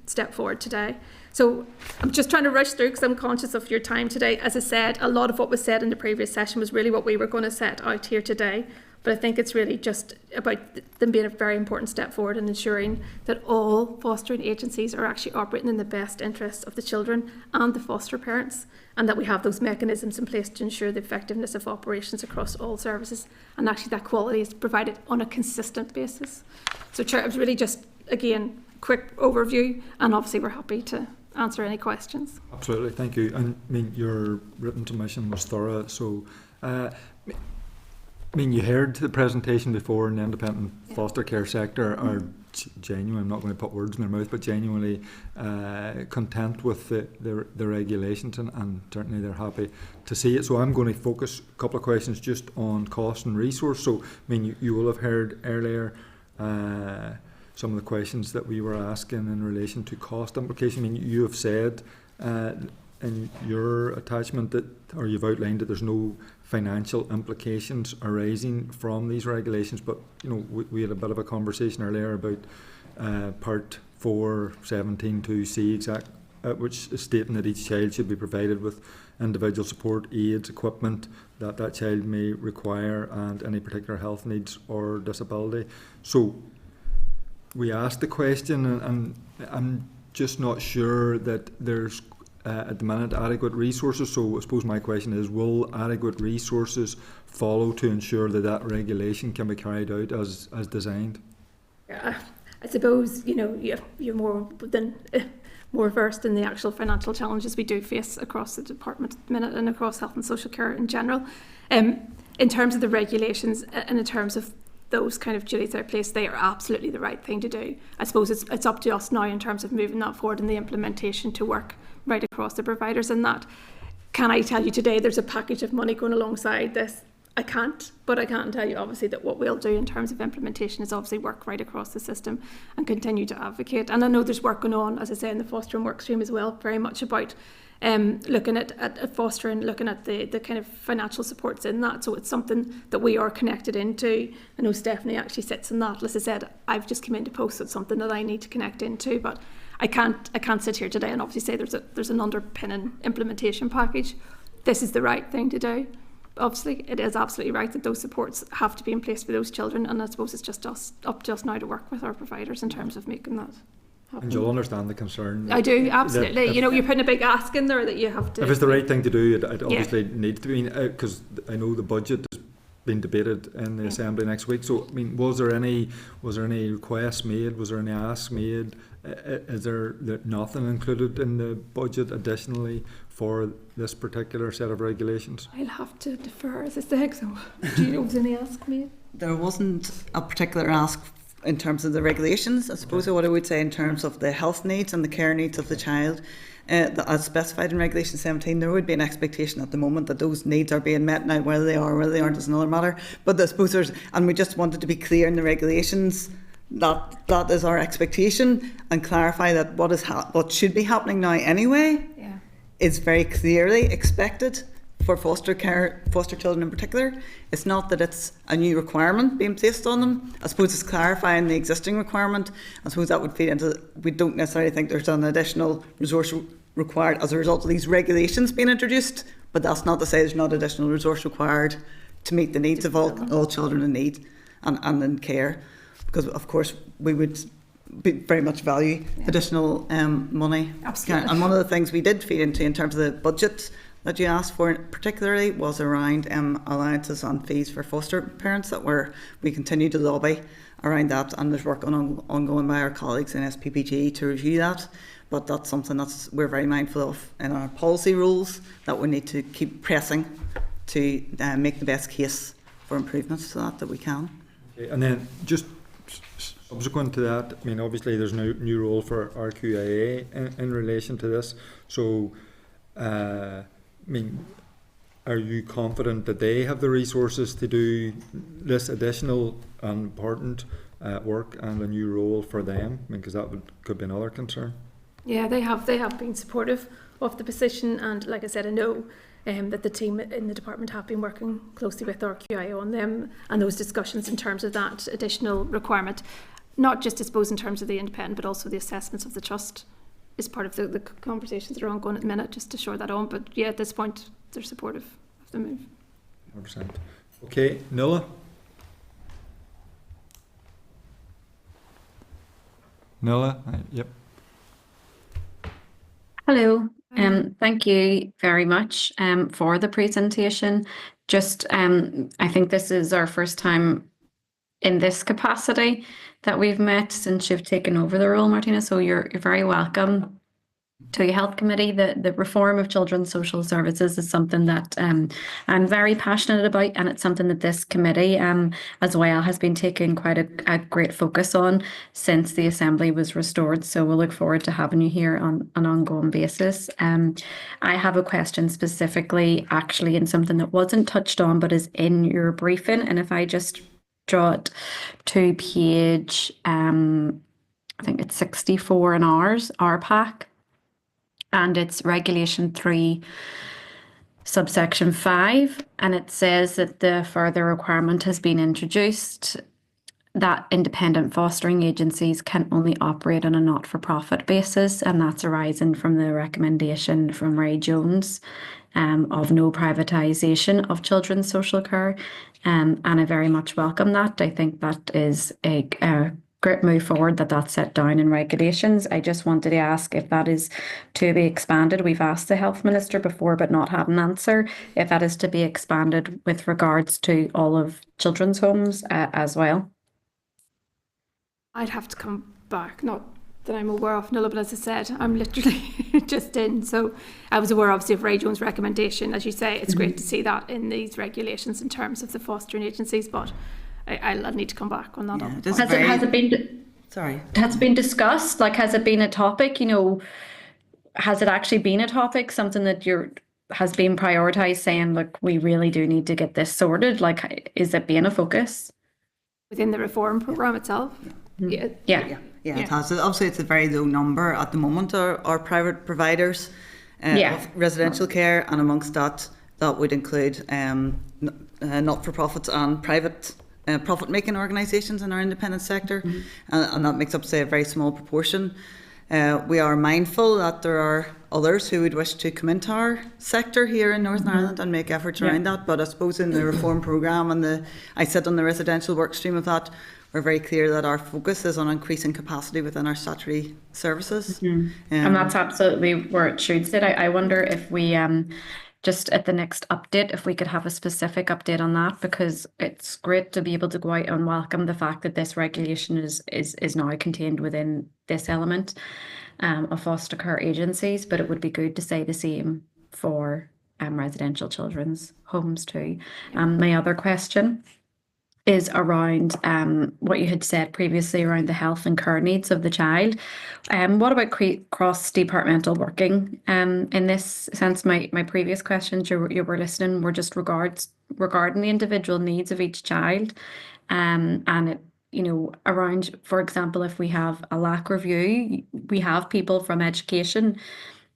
step forward today. So I'm just trying to rush through because I'm conscious of your time today. As I said, a lot of what was said in the previous session was really what we were going to set out here today. But I think it's really just about them being a very important step forward in ensuring that all fostering agencies are actually operating in the best interests of the children and the foster parents, and that we have those mechanisms in place to ensure the effectiveness of operations across all services, and actually that quality is provided on a consistent basis. So Chair, it was really just, again, quick overview, and obviously we're happy to answer any questions. Absolutely, thank you. And I mean, your written submission was thorough, so I mean, you heard the presentation before in the independent foster care sector are genuine, I'm not going to put words in their mouth, but genuinely content with the regulations, and certainly they're happy to see it. So I'm going to focus a couple of questions just on cost and resource. So, I mean, you will have heard earlier some of the questions that we were asking in relation to cost implication. I mean, you have said in your attachment that, or you've outlined that there's no financial implications arising from these regulations, but you know, we had a bit of a conversation earlier about part 4.17.2c exact, which is stating that each child should be provided with individual support, aids, equipment that that child may require, and any particular health needs or disability. So we asked the question, and I'm just not sure that there's at the minute adequate resources. So I suppose my question is, will adequate resources follow to ensure that that regulation can be carried out as designed? Yeah, I suppose, you know, you're more versed in the actual financial challenges we do face across the department at the minute and across health and social care in general. In terms of the regulations and in terms of those kind of duties that are placed, they are absolutely the right thing to do. I suppose it's up to us now in terms of moving that forward and the implementation to work right across the providers in that. Can I tell you today there's a package of money going alongside this? I can't, but I can tell you obviously that what we'll do in terms of implementation is obviously work right across the system and continue to advocate. And I know there's work going on, as I say, in the fostering work stream as well, very much about looking at fostering, looking at the kind of financial supports in that. So it's something that we are connected into. I know Stephanie actually sits in that. As I said, I've just come in to post it's something that I need to connect into, but I can't sit here today and obviously say there's an underpinning implementation package. This is the right thing to do. Obviously, it is absolutely right that those supports have to be in place for those children, and I suppose it's just up to us now to work with our providers in terms of making that happen. And you'll understand the concern. I do, absolutely. You know, you're putting a big ask in there that you have to... If it's the right thing to do, it obviously needs to be, because I know the budget has been debated in the Assembly next week. So, I mean, was there any requests made? Was there any asks made? Is there nothing included in the budget additionally for this particular set of regulations? I'll have to defer, as I say. So, do you know if there's any ask made? There wasn't a particular ask in terms of the regulations. I suppose what I would say in terms of the health needs and the care needs of the child, as specified in Regulation 17, there would be an expectation at the moment that those needs are being met. Now, whether they are or whether they aren't is another matter. But I suppose and we just wanted to be clear in the regulations that is our expectation, and clarify that what should be happening now anyway is very clearly expected for foster children in particular. It's not that it's a new requirement being placed on them. I suppose it's clarifying the existing requirement. I suppose that would feed into, we don't necessarily think there's an additional resource required as a result of these regulations being introduced, but that's not to say there's not additional resource required to meet the needs of all children in need and in care, because of course we would very much value additional money. Absolutely. And one of the things we did feed into in terms of the budget that you asked for particularly was around allowances and fees for foster parents that we continue to lobby around that, and there's work ongoing by our colleagues in SPPG to review that. But that's something we're very mindful of in our policy rules, that we need to keep pressing to make the best case for improvements to that we can. Okay, and then just subsequent to that, I mean, obviously there's no new role for RQIA in relation to this. So, I mean, are you confident that they have the resources to do this additional and important work and a new role for them? I mean, because that could be another concern. Yeah, they have been supportive of the position, and like I said, I know that the team in the department have been working closely with RQI on them and those discussions in terms of that additional requirement. not just, I suppose, in terms of the independent, but also the assessments of the trust is part of the conversations that are ongoing at the minute, just to shore that on. But yeah, at this point, they're supportive of the move. 100%. Okay, Nuala? Nuala? Yep. Hello, thank you very much for the presentation. Just, I think this is our first time in this capacity that we've met since you've taken over the role, Martina, so you're very welcome to the Health Committee. The reform of children's social services is something that I'm very passionate about, and it's something that this committee as well has been taking quite a great focus on since the Assembly was restored. So we'll look forward to having you here on an ongoing basis. I have a question specifically actually in something that wasn't touched on but is in your briefing, and if I just draw it to page I think it's 64 in our pack, and it's Regulation 3, subsection 5, and it says that the further requirement has been introduced that independent fostering agencies can only operate on a not-for-profit basis, and that's arising from the recommendation from Ray Jones of no privatisation of children's social care, and I very much welcome that. I think that is a great move forward that's set down in regulations. I just wanted to ask if that is to be expanded. We've asked the Health Minister before but not had an answer. If that is to be expanded with regards to all of children's homes as well. I'd have to come back, not that I'm aware of, Nuala, but as I said, I'm literally just in. So I was aware obviously of Ray Jones' recommendation. As you say, it's great to see that in these regulations in terms of the fostering agencies, but I'll need to come back on that. Yeah, has it been discussed? Like, has it been a topic? You know, has it actually been a topic? Something that has been prioritised, saying, look, we really do need to get this sorted. Like, is it being a focus within the reform programme itself? Yeah. It has. Obviously, it's a very low number at the moment. Our private providers of residential care, and amongst that would include not-for-profits and private. Profit-making organisations in our independent sector, and that makes up, say, a very small proportion. We are mindful that there are others who would wish to come into our sector here in Northern Ireland and make efforts around that, but I suppose in the reform programme and I sit on the residential work stream of that, we're very clear that our focus is on increasing capacity within our statutory services. And that's absolutely where it should sit. I wonder if we just at the next update, if we could have a specific update on that, because it's great to be able to go out and welcome the fact that this regulation is now contained within this element of foster care agencies, but it would be good to say the same for residential children's homes too. My other question is around what you had said previously around the health and care needs of the child. What about cross-departmental working? In this sense, my previous questions you were listening were just regarding the individual needs of each child, and it, you know, around, for example, if we have a LAC review, we have people from education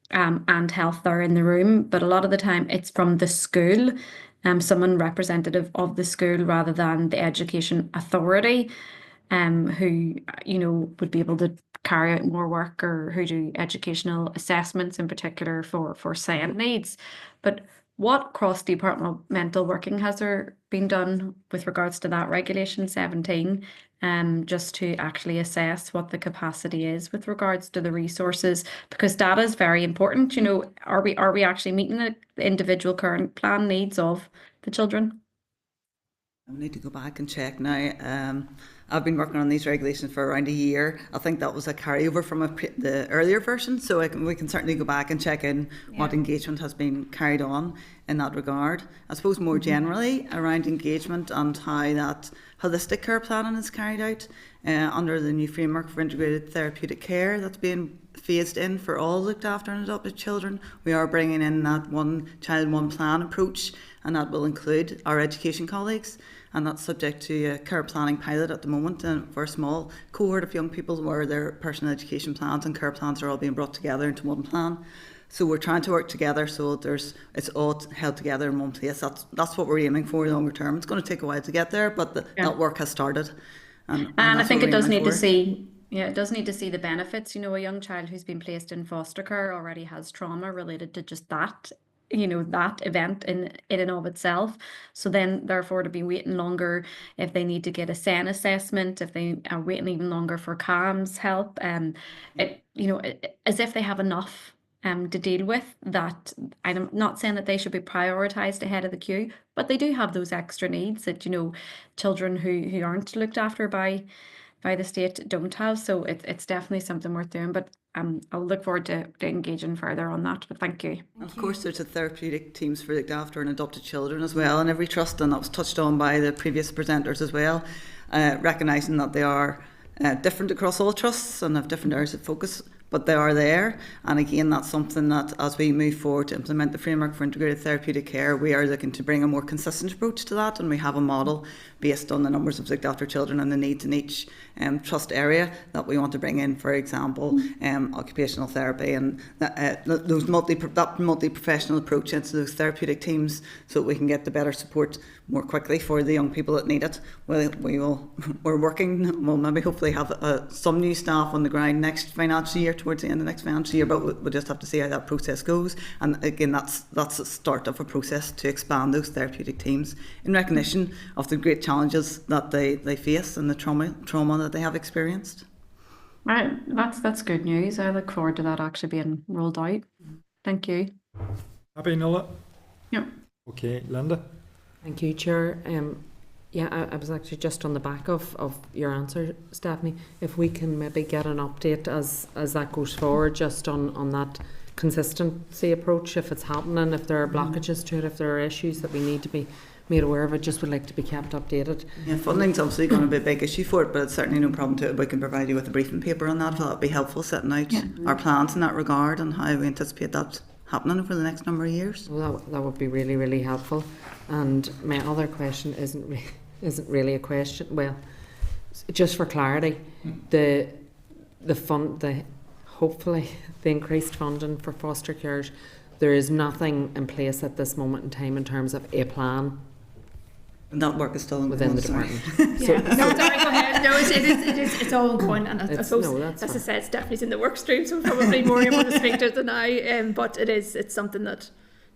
and health there in the room, but a lot of the time it's from the school. Someone representative of the school rather than the education authority, who, you know, would be able to carry out more work or who do educational assessments in particular for SEND needs. But what cross-departmental working has there been done with regards to that Regulation 17, just to actually assess what the capacity is with regards to the resources? Because data is very important. You know, are we actually meeting the individual current plan needs of the children? I need to go back and check now. I've been working on these regulations for around a year. I think that was a carryover from the earlier version, so we can certainly go back and check in what engagement has been carried on in that regard. I suppose more generally around engagement and how that holistic care planning is carried out under the new framework for integrated therapeutic care that's being phased in for all looked after and adopted children. We are bringing in that one child, one plan approach, and that will include our education colleagues, and that's subject to a care planning pilot at the moment for a small cohort of young people where their personal education plans and care plans are all being brought together into one plan. So we're trying to work together so it's all held together in one place. That's what we're aiming for longer term. It's going to take a while to get there, but that work has started. And I that's think what it we does went need to for. see, yeah, it does need to see the benefits. You know, a young child who's been placed in foster care already has trauma related to just that, you know, that event in and of itself. So then, therefore, to be waiting longer if they need to get a SEN assessment, if they are waiting even longer for CAMS help, it, you know, as if they have enough to deal with that. I'm not saying that they should be prioritized ahead of the queue, but they do have those extra needs that, you know, children who aren't looked after by the state don't have. So it's definitely something worth doing. But I'll look forward to engaging further on that. But thank you. Of course, there's a therapeutic teams for looked after and adopted children as well in every trust, and that was touched on by the previous presenters as well, recognising that they are different across all trusts and have different areas of focus, but they are there. And again, that's something that as we move forward to implement the framework for integrated therapeutic care, we are looking to bring a more consistent approach to that, and we have a model based on the numbers of looked after children and the needs in each trust area that we want to bring in, for example, occupational therapy and that multi-professional approach into those therapeutic teams, so that we can get the better support more quickly for the young people that need it. We're working, we'll maybe hopefully have some new staff on the ground next financial year, towards the end of next financial year, but we'll just have to see how that process goes. And again, that's the start of a process to expand those therapeutic teams in recognition of the great challenges that they face and the trauma that they have experienced. Right, that's good news. I look forward to that actually being rolled out. Thank you. Happy, Nuala? Yep. Okay, Linda? Thank you, Chair. Yeah, I was actually just on the back of your answer, Stephanie. If we can maybe get an update as that goes forward, just on that consistency approach, if it's happening, if there are blockages to it, if there are issues that we need to be made aware of, I just would like to be kept updated. Yeah, funding's obviously going to be a big issue for it, but it's certainly no problem to it. We can provide you with a briefing paper on that. That would be helpful, setting out our plans in that regard and how we anticipate that happening over the next number of years. Well, that would be really, really helpful. And my other question isn't really a question. Well, just for clarity, hopefully the increased funding for foster carers, there is nothing in place at this moment in time in terms of a plan. And that work is still within the department. No, sorry, go ahead. No, it's all ongoing, and I suppose, as I said, it's definitely in the work stream, so probably more able to speak to it than I. But it's something that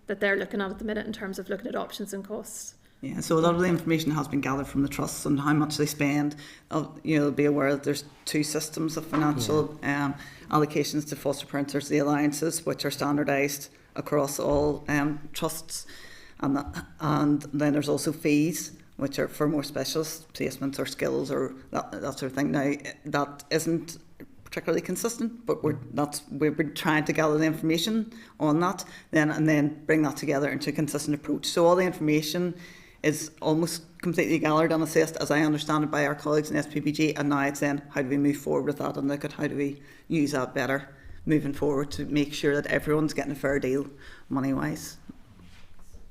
they're looking at the minute in terms of looking at options and costs. Yeah, so a lot of the information has been gathered from the trusts on how much they spend. You'll be aware that there's two systems of financial allocations to foster parents. There's the alliances, which are standardised across all trusts, and then there's also fees, which are for more specialist placements or skills or that sort of thing. Now, that isn't particularly consistent, but we're trying to gather the information on that and then bring that together into a consistent approach. So all the information is almost completely gathered and assessed, as I understand it, by our colleagues in SPPG, and now it's then how do we move forward with that and look at how do we use that better moving forward to make sure that everyone's getting a fair deal money-wise.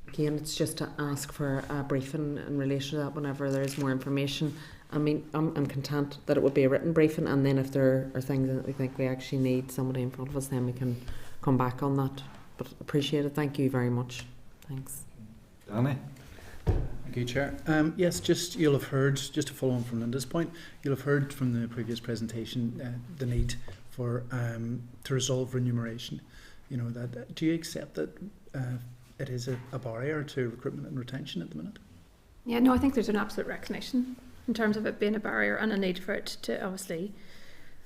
Again, it's just to ask for a briefing in relation to that whenever there is more information. I mean, I'm content that it would be a written briefing, and then if there are things that we think we actually need somebody in front of us, then we can come back on that. But appreciate it. Thank you very much. Thanks. Danny? Thank you, Chair. Yes, you'll have heard, just to follow on from Linda's point, you'll have heard from the previous presentation the need for to resolve remuneration. You know, that do you accept that it is a barrier to recruitment and retention at the minute? Yeah, no, I think there's an absolute recognition in terms of it being a barrier and a need for it to obviously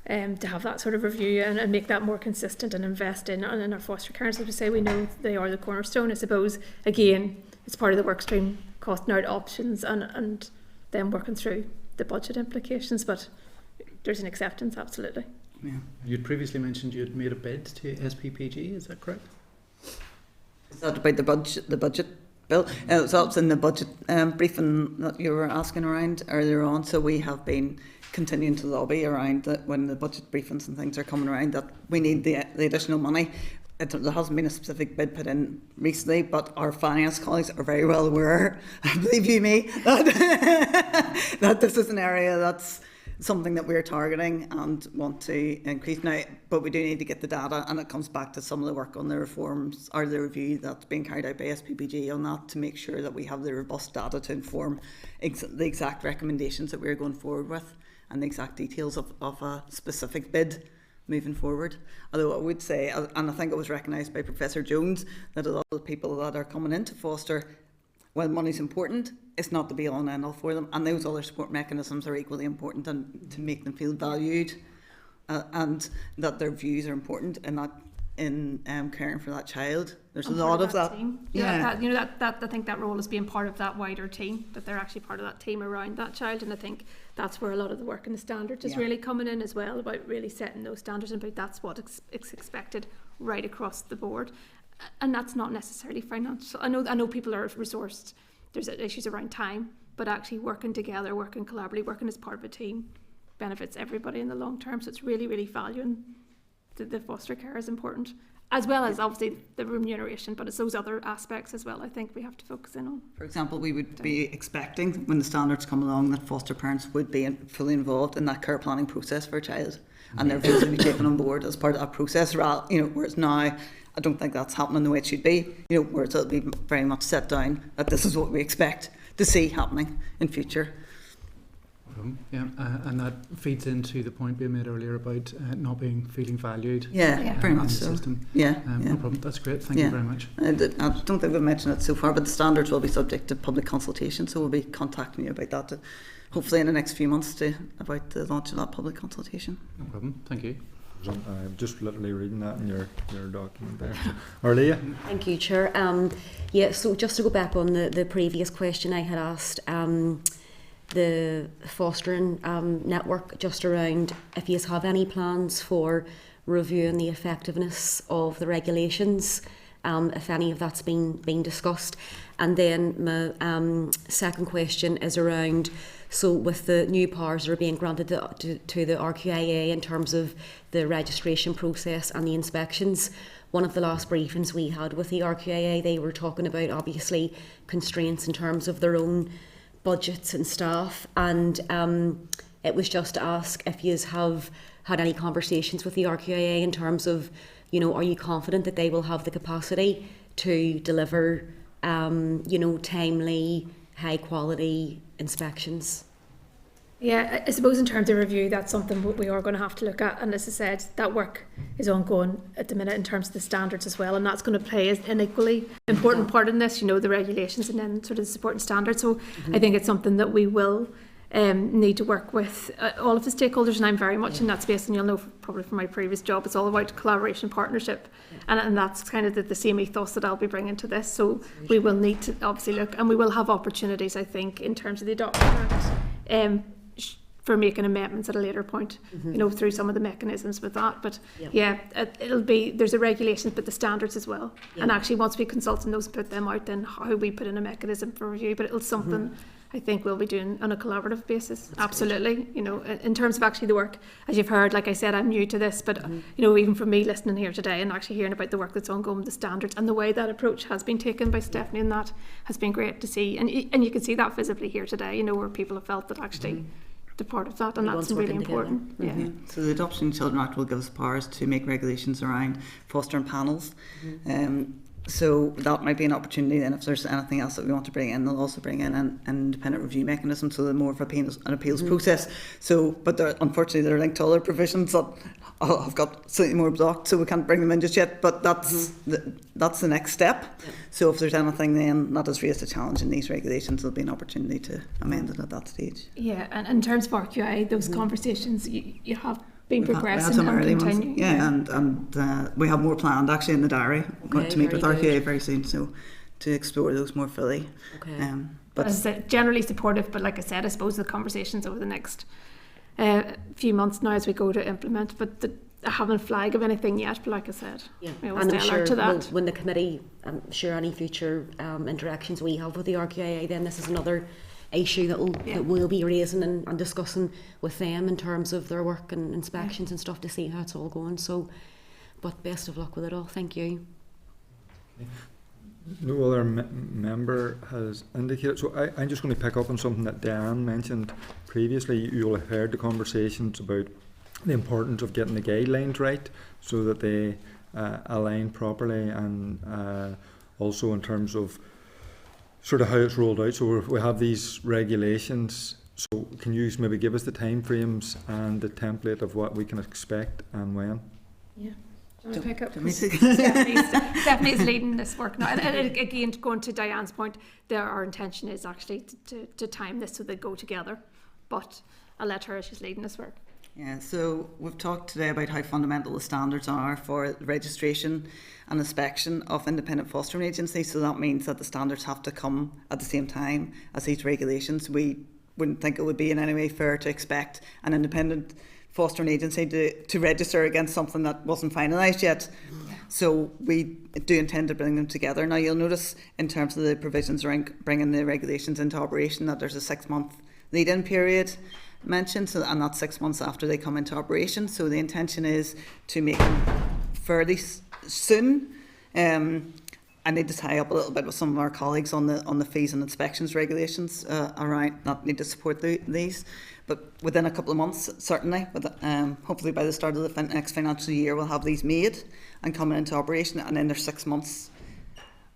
to have that sort of review and make that more consistent and invest in our foster carers. As we say, we know they are the cornerstone. I suppose, again, it's part of the work stream, costing out options and then working through the budget implications, but there's an acceptance, absolutely. Yeah. You'd previously mentioned you had made a bid to SPPG, is that correct? Is that about the budget bill? So it's in the budget briefing that you were asking around earlier on. So we have been continuing to lobby around that when the budget briefings and things are coming around, that we need the additional money. There hasn't been a specific bid put in recently, but our finance colleagues are very well aware, believe you me, that this is an area that's something that we're targeting and want to increase now, but we do need to get the data, and it comes back to some of the work on the reforms or the review that's being carried out by SPPG on that, to make sure that we have the robust data to inform the exact recommendations that we're going forward with and the exact details of a specific bid moving forward. Although I would say, and I think it was recognised by Professor Jones, that a lot of the people that are coming into foster, while money's important, it's not the be all and end all for them, and those other support mechanisms are equally important, and to make them feel valued and that their views are important in caring for that child. There's a lot of that. Team. Yeah, that I think that role is being part of that wider team, that they're actually part of that team around that child, and I think that's where a lot of the work in the standards is really coming in as well, about really setting those standards and about that's what is expected right across the board. And that's not necessarily financial. I know people are resourced. There's issues around time, but actually working together, working collaboratively, working as part of a team benefits everybody in the long term. So it's really, really valuing the foster care is important, as well as obviously the remuneration, but it's those other aspects as well I think we have to focus in on. For example, we would be expecting, when the standards come along, that foster parents would be fully involved in that care planning process for a child, and their views would be taken on board as part of that process, whereas now I don't think that's happening the way it should be, whereas it'll be very much set down that this is what we expect to see happening in future. And that feeds into the point being made earlier about not feeling valued. Very much so. System. No problem. That's great. Thank you very much. I don't think we've mentioned it so far, but the standards will be subject to public consultation, so we'll be contacting you about that, hopefully in the next few months, about the launch of that public consultation. No problem. Thank you. I'm just literally reading that in your document there. Arlia? Thank you, Chair. So just to go back on the previous question I had asked, the fostering network, just around if you have any plans for reviewing the effectiveness of the regulations, if any of that's been discussed. And then my second question is around, so with the new powers that are being granted to the RQIA in terms of the registration process and the inspections, one of the last briefings we had with the RQIA, they were talking about obviously constraints in terms of their own budgets and staff, and it was just to ask if you have had any conversations with the RQIA in terms of, are you confident that they will have the capacity to deliver, timely, high quality inspections? Yeah, I suppose in terms of review, that's something we are going to have to look at. And as I said, that work is ongoing at the minute in terms of the standards as well. And that's going to play an equally important part in this, the regulations and then sort of the support and standards. So I think it's something that we will need to work with all of the stakeholders. And I'm very much in that space. And you'll know probably from my previous job, it's all about collaboration, partnership. And that's kind of the same ethos that I'll be bringing to this. So we will need to obviously look, and we will have opportunities, I think, in terms of the Adoption Act, for making amendments at a later point, through some of the mechanisms with that. But it'll be, there's the regulations, but the standards as well. And actually, once we consult on those and put them out, then how we put in a mechanism for review. But it's something I think we'll be doing on a collaborative basis. That's absolutely. Good. In terms of actually the work, as you've heard, like I said, I'm new to this, but even from me listening here today and actually hearing about the work that's ongoing, the standards and the way that approach has been taken by Stephanie, and that has been great to see. And you can see that visibly here today, where people have felt that actually the part of that, and that's really important. So the Adoption Children Act will give us powers to make regulations around fostering panels. So that might be an opportunity then if there's anything else that we want to bring in. They'll also bring in an independent review mechanism, so more of an appeals process. So, but unfortunately they're linked to other provisions that have got slightly more blocked, so we can't bring them in just yet. But that's the next step. So if there's anything then that has raised a challenge in these regulations, there'll be an opportunity to amend it at that stage. Yeah, and in terms of RQI, those conversations you have been progressing some and early continue. Ones. And we have more planned actually in the diary. We're going to meet with RQA very soon, so to explore those more fully. But as I said, generally supportive, but like I said, I suppose the conversations over the next few months now as we go to implement, but I haven't flagged of anything yet, but like I said, we always stay alert to that. When the committee, I'm sure any future interactions we have with the RQIA, then this is another issue that we'll be raising and discussing with them in terms of their work and inspections and stuff, to see how it's all going. So, but best of luck with it all. Thank you. No other member has indicated. So I'm just going to pick up on something that Diane mentioned previously. You will have heard the conversations about the importance of getting the guidelines right so that they align properly, and also in terms of sort of how it's rolled out. So we have these regulations. So can you maybe give us the time frames and the template of what we can expect and when? Yeah. Do you want to pick up? Stephanie's leading this work now. And again, going to Diane's point, our intention is actually to time this so they go together. But I'll let her, she's leading this work. Yeah, so we've talked today about how fundamental the standards are for registration and inspection of independent fostering agencies. So that means that the standards have to come at the same time as these regulations. We wouldn't think it would be in any way fair to expect an independent fostering agency to register against something that wasn't finalised yet. So we do intend to bring them together. Now you'll notice in terms of the provisions around bringing the regulations into operation that there's a 6-month lead-in period mentioned, so, and that's 6 months after they come into operation. So the intention is to make them fairly soon. I need to tie up a little bit with some of our colleagues on the fees and inspections regulations around that need to support these. But within a couple of months, certainly, hopefully by the start of the next financial year, we'll have these made and coming into operation, and then there's 6 months,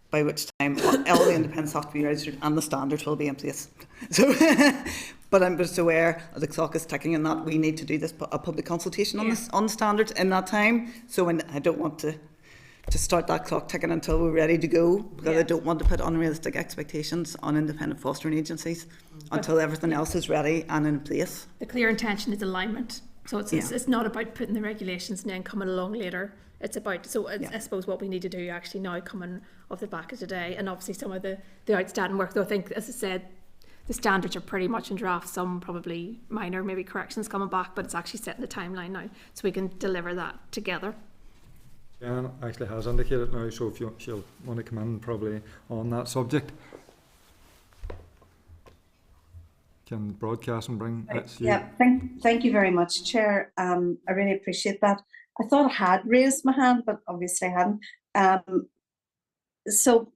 by which time all the independents have to be registered and the standards will be in place. So, but I'm just aware the clock is ticking and that we need to do a public consultation on the standards in that time. So I don't want to start that clock ticking until we're ready to go, because I don't want to put unrealistic expectations on independent fostering agencies until everything else is ready and in place. The clear intention is alignment. So it's not about putting the regulations and then coming along later. It's about, I suppose what we need to do actually now coming off the back of today, and obviously some of the outstanding work, though I think, as I said, the standards are pretty much in draft, some probably minor, maybe corrections coming back, but it's actually setting the timeline now so we can deliver that together. Jan actually has indicated now, so if she'll want to come in probably on that subject. Can broadcast and bring it to you. Yeah, thank you very much, Chair. I really appreciate that. I thought I had raised my hand, but obviously I hadn't. So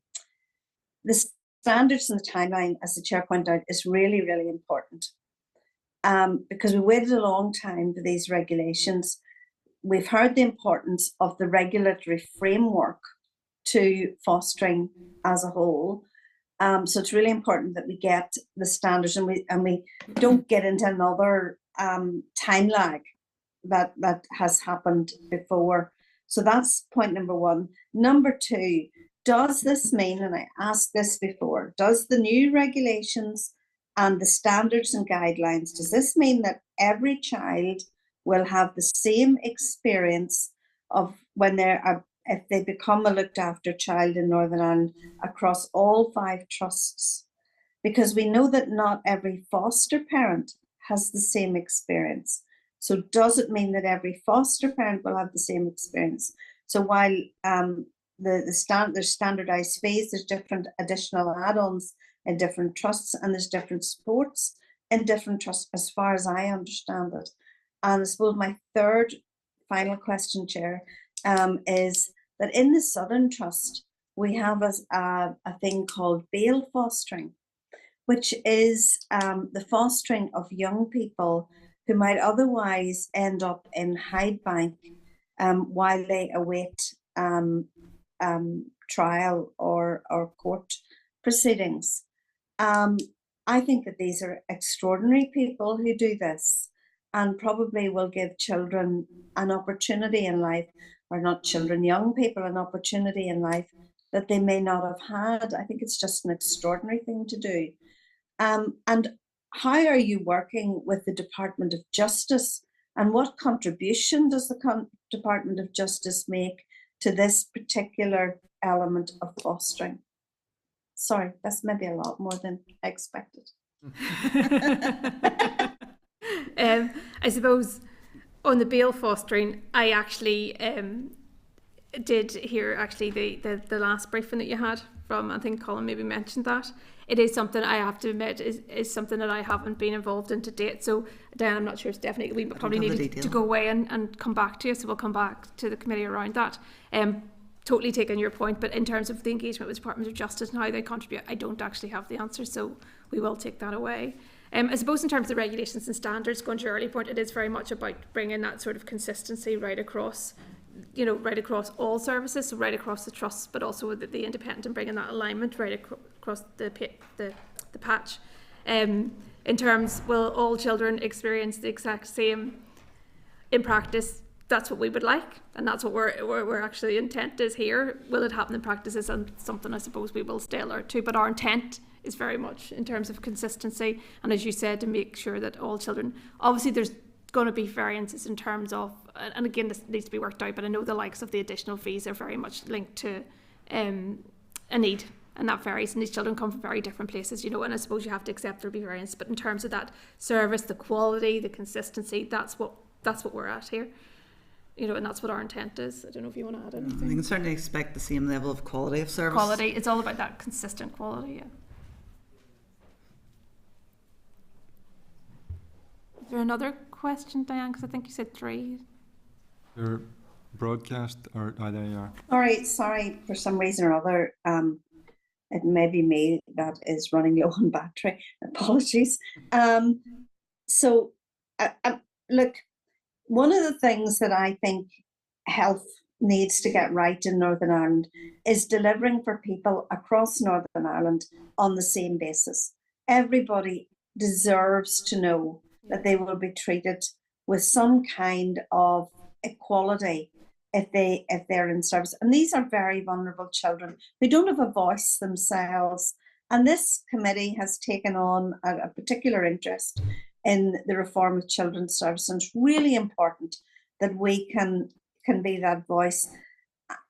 the standards and the timeline, as the Chair pointed out, is really, really important, because we waited a long time for these regulations. We've heard the importance of the regulatory framework to fostering as a whole. So it's really important that we get the standards and we don't get into another time lag that has happened before. So that's point number one. Number two, does this mean, and I asked this before, does the new regulations and the standards and guidelines, does this mean that every child will have the same experience of when if they become a looked after child in Northern Ireland across all 5 trusts? Because we know that not every foster parent has the same experience. So does it mean that every foster parent will have the same experience? So while there's standardised fees, there's different additional add-ons in different trusts, and there's different supports in different trusts, as far as I understand it. And I suppose my third final question, Chair, is that in the Southern Trust, we have a thing called bail fostering, which is the fostering of young people who might otherwise end up in hide bank while they await trial or court proceedings. I think that these are extraordinary people who do this, and probably will give children an opportunity in life, or not children, young people, an opportunity in life that they may not have had. I think it's just an extraordinary thing to do. And how are you working with the Department of Justice, and what contribution does the Department of Justice make to this particular element of fostering? Sorry, that's maybe a lot more than I expected. I suppose on the bail fostering, I actually did hear actually the last briefing that you had from, I think Colin maybe mentioned that. It is something I have to admit is something that I haven't been involved in to date. So Diane, I'm not sure, it's definitely, we probably need to go away and come back to you. So we'll come back to the committee around that. totally take on your point, but in terms of the engagement with Department of Justice and how they contribute, I don't actually have the answer, so we will take that away. I suppose in terms of the regulations and standards, going to your early point, it is very much about bringing that sort of consistency right across, right across all services, so right across the trusts, but also with the independent, and bringing that alignment right across the patch. In terms, will all children experience the exact same in practice? That's what we would like, and that's what we're actually intent is here. Will it happen in practice is something I suppose we will stay alert to, but our intent is very much in terms of consistency, and as you said, to make sure that all children, obviously there's going to be variances in terms of, and again this needs to be worked out, but I know the likes of the additional fees are very much linked to a need, and that varies, and these children come from very different places, and I suppose you have to accept there'll be variance, but in terms of that service, the quality, the consistency, that's what we're at here. And that's what our intent is. I don't know if you want to add anything. We can certainly expect the same level of quality of service. Quality, it's all about that consistent quality, yeah. Is there another question, Diane? Because I think you said 3. Your broadcast, or there you Sorry, are. for some reason or other, it may be me that is running low on battery. Apologies. So, look, one of the things that I think health needs to get right in Northern Ireland is delivering for people across Northern Ireland on the same basis. Everybody deserves to know that they will be treated with some kind of equality if they're in service. And these are very vulnerable children who don't have a voice themselves. And this committee has taken on a particular interest in the reform of children's service, and it's really important that we can be that voice.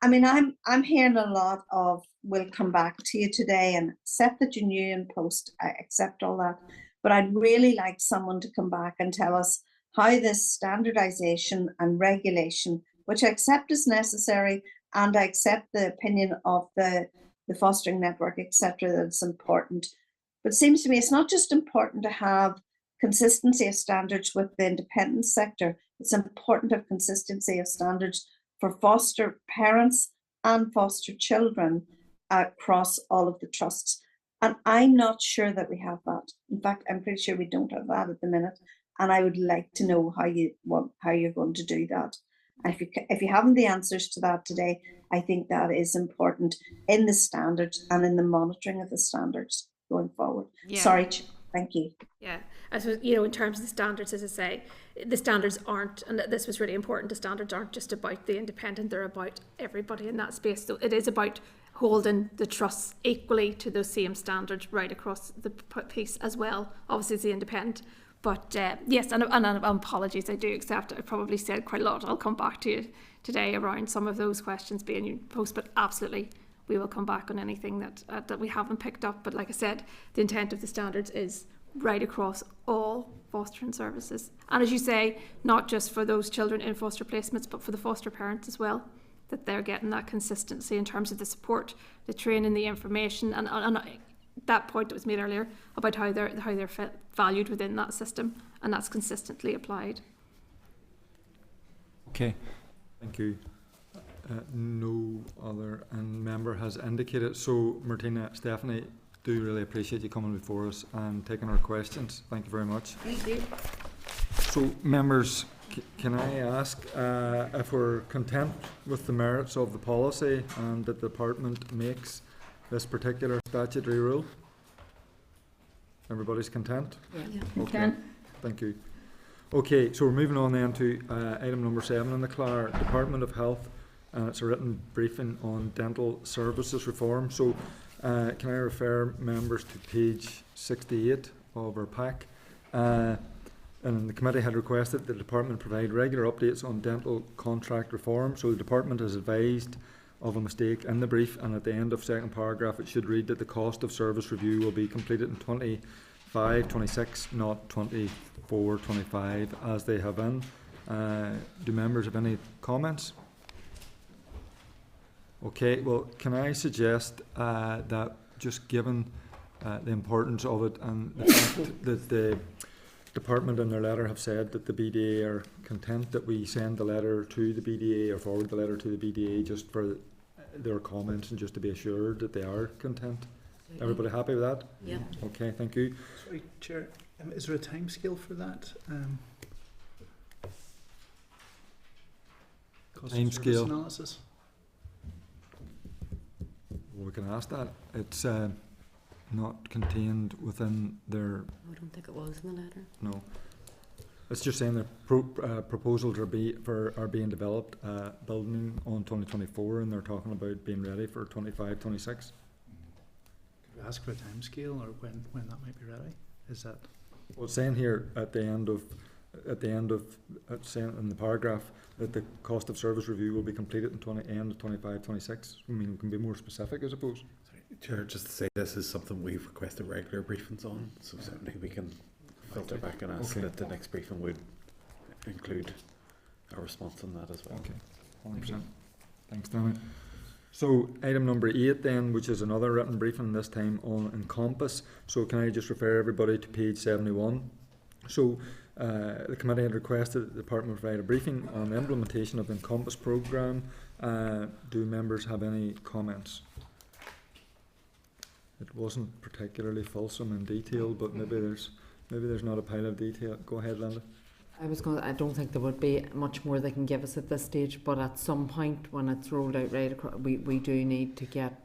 I mean, I'm hearing a lot of, we'll come back to you today, and accept that you're new in post, I accept all that, but I'd really like someone to come back and tell us how this standardisation and regulation, which I accept is necessary, and I accept the opinion of the fostering network, etc., that it's important. But it seems to me it's not just important to have consistency of standards with the independent sector, it's important to have consistency of standards for foster parents and foster children across all of the trusts. And I'm not sure that we have that. In fact, I'm pretty sure we don't have that at the minute. And I would like to know how you're going to do that. And if you haven't the answers to that today, I think that is important in the standards and in the monitoring of the standards going forward. Yeah. Sorry, thank you. Yeah, I suppose, in terms of the standards, as I say, the standards aren't, and this was really important, the standards aren't just about the independent, they're about everybody in that space. So it is about holding the trusts equally to those same standards right across the piece as well. Obviously, it's the independent. But yes, and apologies, I do accept I probably said quite a lot. I'll come back to you today around some of those questions being posed, but absolutely we will come back on anything that we haven't picked up. But like I said, the intent of the standards is right across all fostering services. And as you say, not just for those children in foster placements, but for the foster parents as well, that they're getting that consistency in terms of the support, the training, the information, and that point that was made earlier about how they're valued within that system, and that's consistently applied. Okay, thank you. No other member has indicated. So, Martina, Stephanie, do really appreciate you coming before us and taking our questions. Thank you very much. Thank you. So, members, can I ask if we're content with the merits of the policy and that the department makes this particular statutory rule? Everybody's content? Yeah. Okay, thank you. Okay, so we're moving on then to item number 7 in the CLAR, Department of Health, and it's a written briefing on dental services reform. So can I refer members to page 68 of our pack? And the committee had requested the department provide regular updates on dental contract reform. So the department has advised of a mistake in the brief, and at the end of second paragraph it should read that the cost of service review will be completed in 25-26, not 24-25 as they have been. Do members have any comments? Okay, well, can I suggest that just given the importance of it and the fact that the department in their letter have said that the BDA are content that we send the letter to the BDA or forward the letter to the BDA just for their comments and just to be assured that they are content. Everybody happy with that? Yeah. Okay, thank you. Sorry, Chair, is there a timescale for that? Cost of service Timescale. analysis? We can ask that. It's not contained within their, I don't think it was in the letter. no. It's just saying that proposals are being developed, building on 2024, and they're talking about being ready for 25, 26. Could we ask for a timescale or when that might be ready? Is that? Well, it's saying here at the end of it's saying in the paragraph that the cost of service review will be completed in end of 25, 26. I mean, we can be more specific, I suppose. Sorry, Chair, just to say this is something we've requested regular briefings on, so certainly we can filter back and ask that the next briefing would include a response on that as well. Okay, 100%. Thanks, Danny. So item number 8 then, which is another written briefing, this time on Encompass. So can I just refer everybody to page 71? So the committee had requested that the department provide a briefing on the implementation of the Encompass programme. Do members have any comments? It wasn't particularly fulsome in detail, but maybe there's not a pile of detail. Go ahead, Linda. I don't think there would be much more they can give us at this stage, but at some point when it's rolled out right across, we do need to get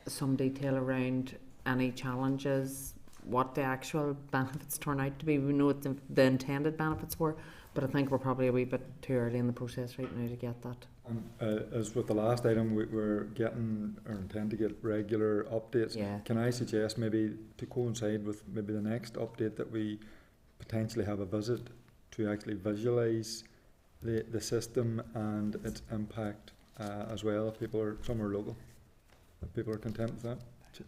some detail around any challenges, what the actual benefits turn out to be. We know what the intended benefits were, but I think we're probably a wee bit too early in the process right now to get that. As with the last item, we're getting or intend to get regular updates. Yeah. Can I suggest maybe to coincide with maybe the next update that we potentially have a visit to actually visualise the system and its impact as well, if people are somewhere local, if people are content with that.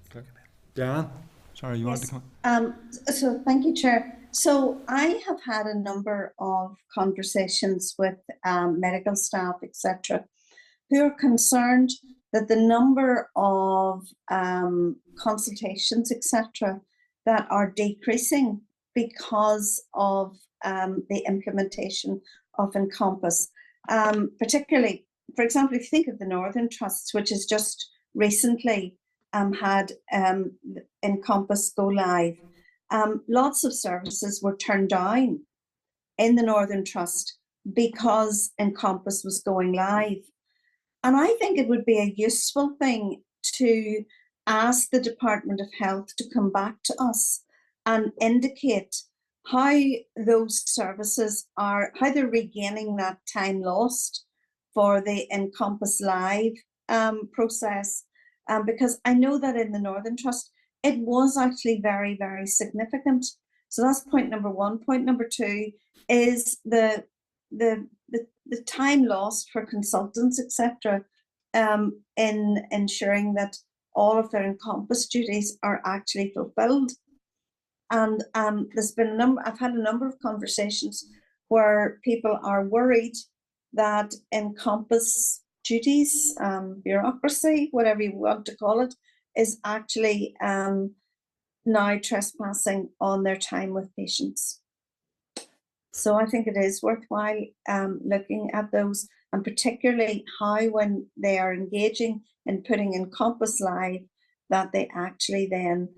Okay. Diane, sorry, you wanted to come? So thank you, Chair. So I have had a number of conversations with medical staff, etc., who are concerned that the number of consultations, etc., that are decreasing because of the implementation of Encompass. Particularly, for example, if you think of the Northern Trusts, which has just recently had Encompass go live, lots of services were turned down in the Northern Trust because Encompass was going live. And I think it would be a useful thing to ask the Department of Health to come back to us and indicate how those services are, how they're regaining that time lost for the Encompass Live process. Because I know that in the Northern Trust, it was actually very, very significant. So that's point number 1. Point number 2 is the time lost for consultants, etc., in ensuring that all of their Encompass duties are actually fulfilled. And there's been I've had a number of conversations where people are worried that Encompass duties, bureaucracy, whatever you want to call it, is actually now trespassing on their time with patients. So I think it is worthwhile looking at those, and particularly how, when they are engaging in putting Encompass live, that they actually then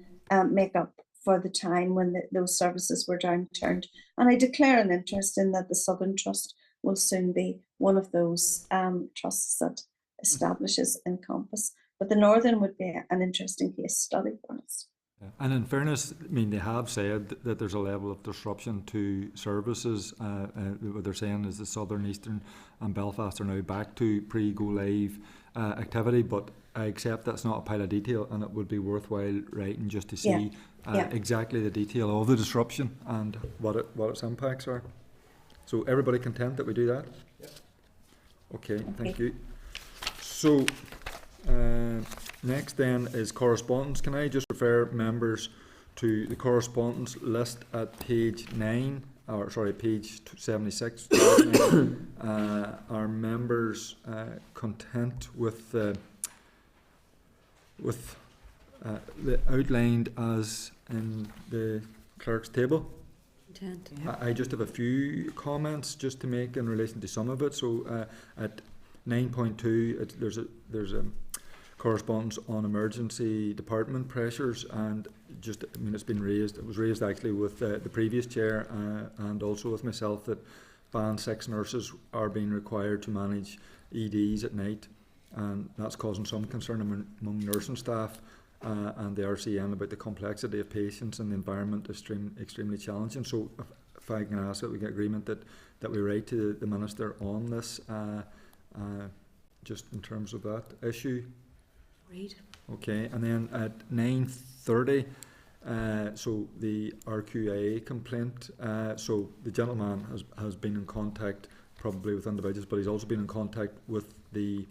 make up for the time when those services were downturned. And I declare an interest in that the Southern Trust will soon be one of those trusts that establishes Encompass. But the Northern would be an interesting case study for us. Yeah. And in fairness, I mean, they have said that there's a level of disruption to services. What they're saying is the Southern, Eastern and Belfast are now back to pre-go live activity, but I accept that's not a pile of detail, and it would be worthwhile writing just to see exactly the detail of the disruption and what its impacts are. So everybody content that we do that? Yep. Okay, thank you. So next then is correspondence. Can I just refer members to the correspondence list at page 9, or sorry, page 76. Are members content with the outlined as in the clerk's table? I just have a few comments just to make in relation to some of it. So at 9.2, there's correspondence on emergency department pressures, and just, I mean, it was raised actually with the previous chair and also with myself, that Band 6 nurses are being required to manage EDs at night, and that's causing some concern among nursing staff and the RCN about the complexity of patients and the environment is extremely challenging. So if I can ask that we get agreement that we write to the Minister on this, just in terms of that issue. Agreed. Okay, and then at 9:30, so the RQIA complaint, so the gentleman has been in contact probably with individuals, but he's also been in contact with the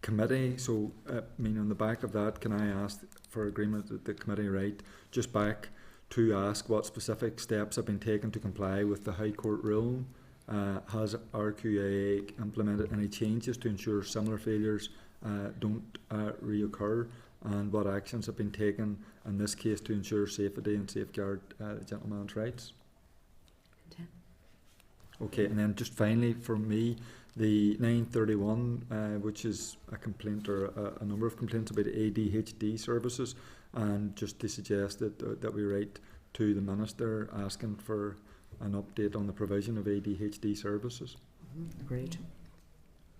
committee. So, I mean, on the back of that, can I ask for agreement that the committee write just back to ask what specific steps have been taken to comply with the High Court ruling? Has RQIA implemented any changes to ensure similar failures don't reoccur, and what actions have been taken in this case to ensure safety and safeguard the gentleman's rights? Okay, and then just finally for me, the 931, which is a complaint or a number of complaints about ADHD services, and just to suggest that we write to the Minister asking for an update on the provision of ADHD services. Agreed.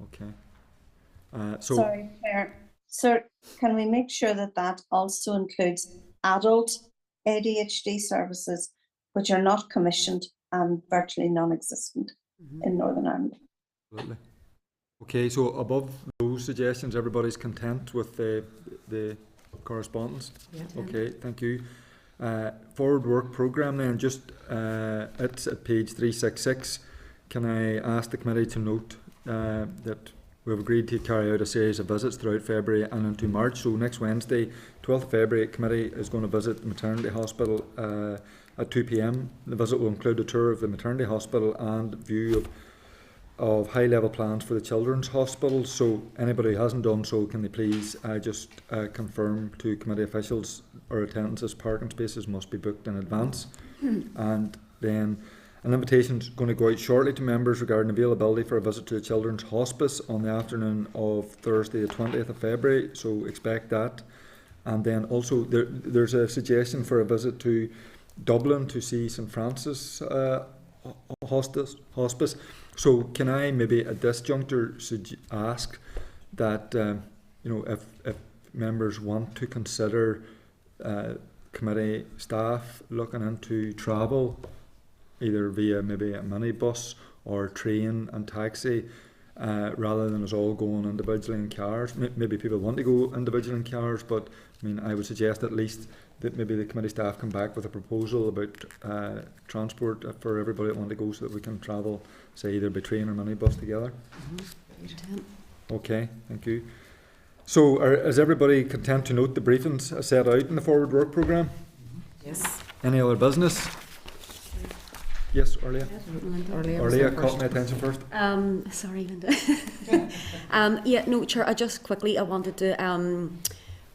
Okay. So sorry, Claire. Sir, can we make sure that that also includes adult ADHD services, which are not commissioned and virtually non-existent in Northern Ireland? Absolutely. Okay, so above those suggestions, everybody's content with the correspondence? Yeah. Okay, thank you. Forward work programme then, just it's at page 366. Can I ask the committee to note that we've agreed to carry out a series of visits throughout February and into March. So next Wednesday, 12th of February, committee is going to visit the maternity hospital at 2 p.m. The visit will include a tour of the maternity hospital and view of high-level plans for the children's hospital. So anybody who hasn't done so, can they please just confirm to committee officials or attendances parking spaces must be booked in advance. And then an invitation is going to go out shortly to members regarding availability for a visit to the children's hospice on the afternoon of Thursday the 20th of February, so expect that. And then also there's a suggestion for a visit to Dublin to see St Francis hospice. So can I maybe at this juncture ask that if members want to consider committee staff looking into travel, either via maybe a minibus or train and taxi, rather than us all going individually in cars. Maybe people want to go individually in cars, but I mean, I would suggest at least that maybe the committee staff come back with a proposal about transport for everybody that want to go, so that we can travel, say, either by train or minibus together. Okay, thank you. So is everybody content to note the briefings set out in the forward work programme? Yes. Any other business? Yes, Orlia. Orlia caught my attention first. Sorry, Linda. Yeah, no, Chair, I wanted to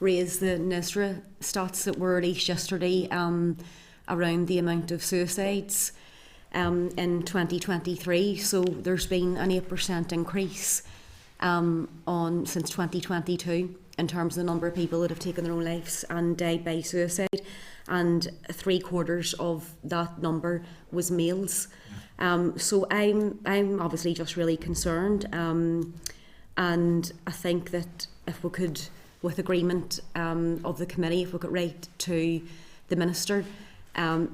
raise the NISRA stats that were released yesterday around the amount of suicides in 2023. So there's been an 8% increase since 2022 in terms of the number of people that have taken their own lives and died by suicide. And 3/4 of that number was males. So I'm obviously just really concerned, and I think that if we could, with agreement of the committee, if we could write to the Minister,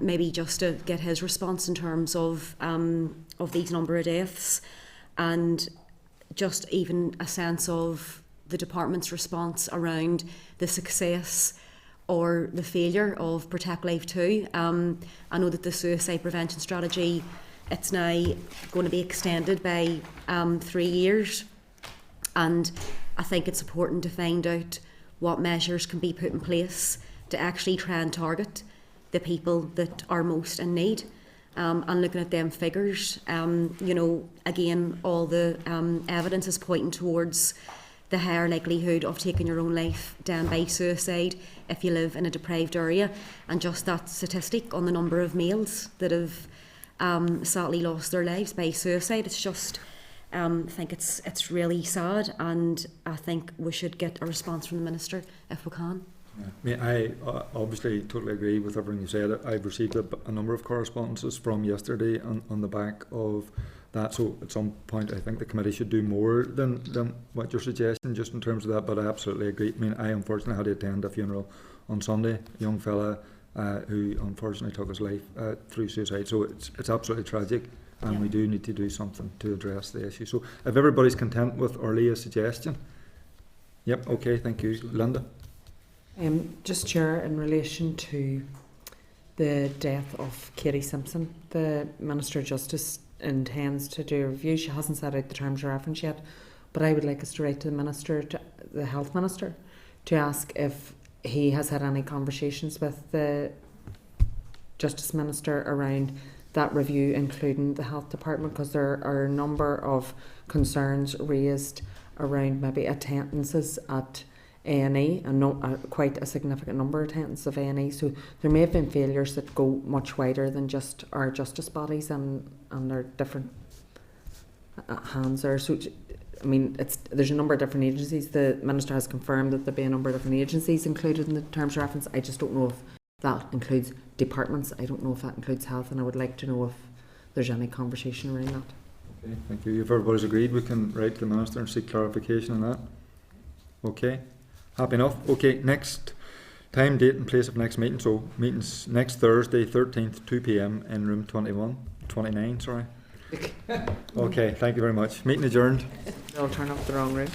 maybe just to get his response in terms of these number of deaths, and just even a sense of the department's response around the success or the failure of Protect Life 2. I know that the suicide prevention strategy, it's now going to be extended by 3 years, and I think it's important to find out what measures can be put in place to actually try and target the people that are most in need. And looking at them figures, again, all the evidence is pointing towards the higher likelihood of taking your own life down by suicide if you live in a deprived area. And just that statistic on the number of males that have sadly lost their lives by suicide, it's just I think it's really sad, and I think we should get a response from the Minister if we can. Yeah. I obviously totally agree with everything you said. I've received a number of correspondences from yesterday on the back of that. So at some point, I think the committee should do more than what you're suggesting, just in terms of that. But I absolutely agree. I mean, I unfortunately had to attend a funeral on Sunday, a young fella who unfortunately took his life through suicide. So it's absolutely tragic, and we do need to do something to address the issue. So if everybody's content with Orlea's suggestion, yep, okay, thank you, Linda. Just Chair, in relation to the death of Katie Simpson, the Minister of Justice intends to do a review. She hasn't set out the terms of reference yet, but I would like us to write to the Minister, to the Health Minister, to ask if he has had any conversations with the Justice Minister around that review, including the Health Department, because there are a number of concerns raised around maybe attendances at A&E, and quite a significant number of attendances of A&E. So there may have been failures that go much wider than just our justice bodies and their different hands there. So, I mean, there's a number of different agencies. The Minister has confirmed that there'll be a number of different agencies included in the terms of reference. I just don't know if that includes departments. I don't know if that includes health, and I would like to know if there's any conversation around that. Okay, thank you. If everybody's agreed, we can write to the Minister and seek clarification on that. Okay. Happy enough. Okay, next time, date and place of next meeting. So meetings next Thursday, 13th, 2 p.m. in room 29, sorry. Okay, thank you very much. Meeting adjourned. They'll turn up the wrong room.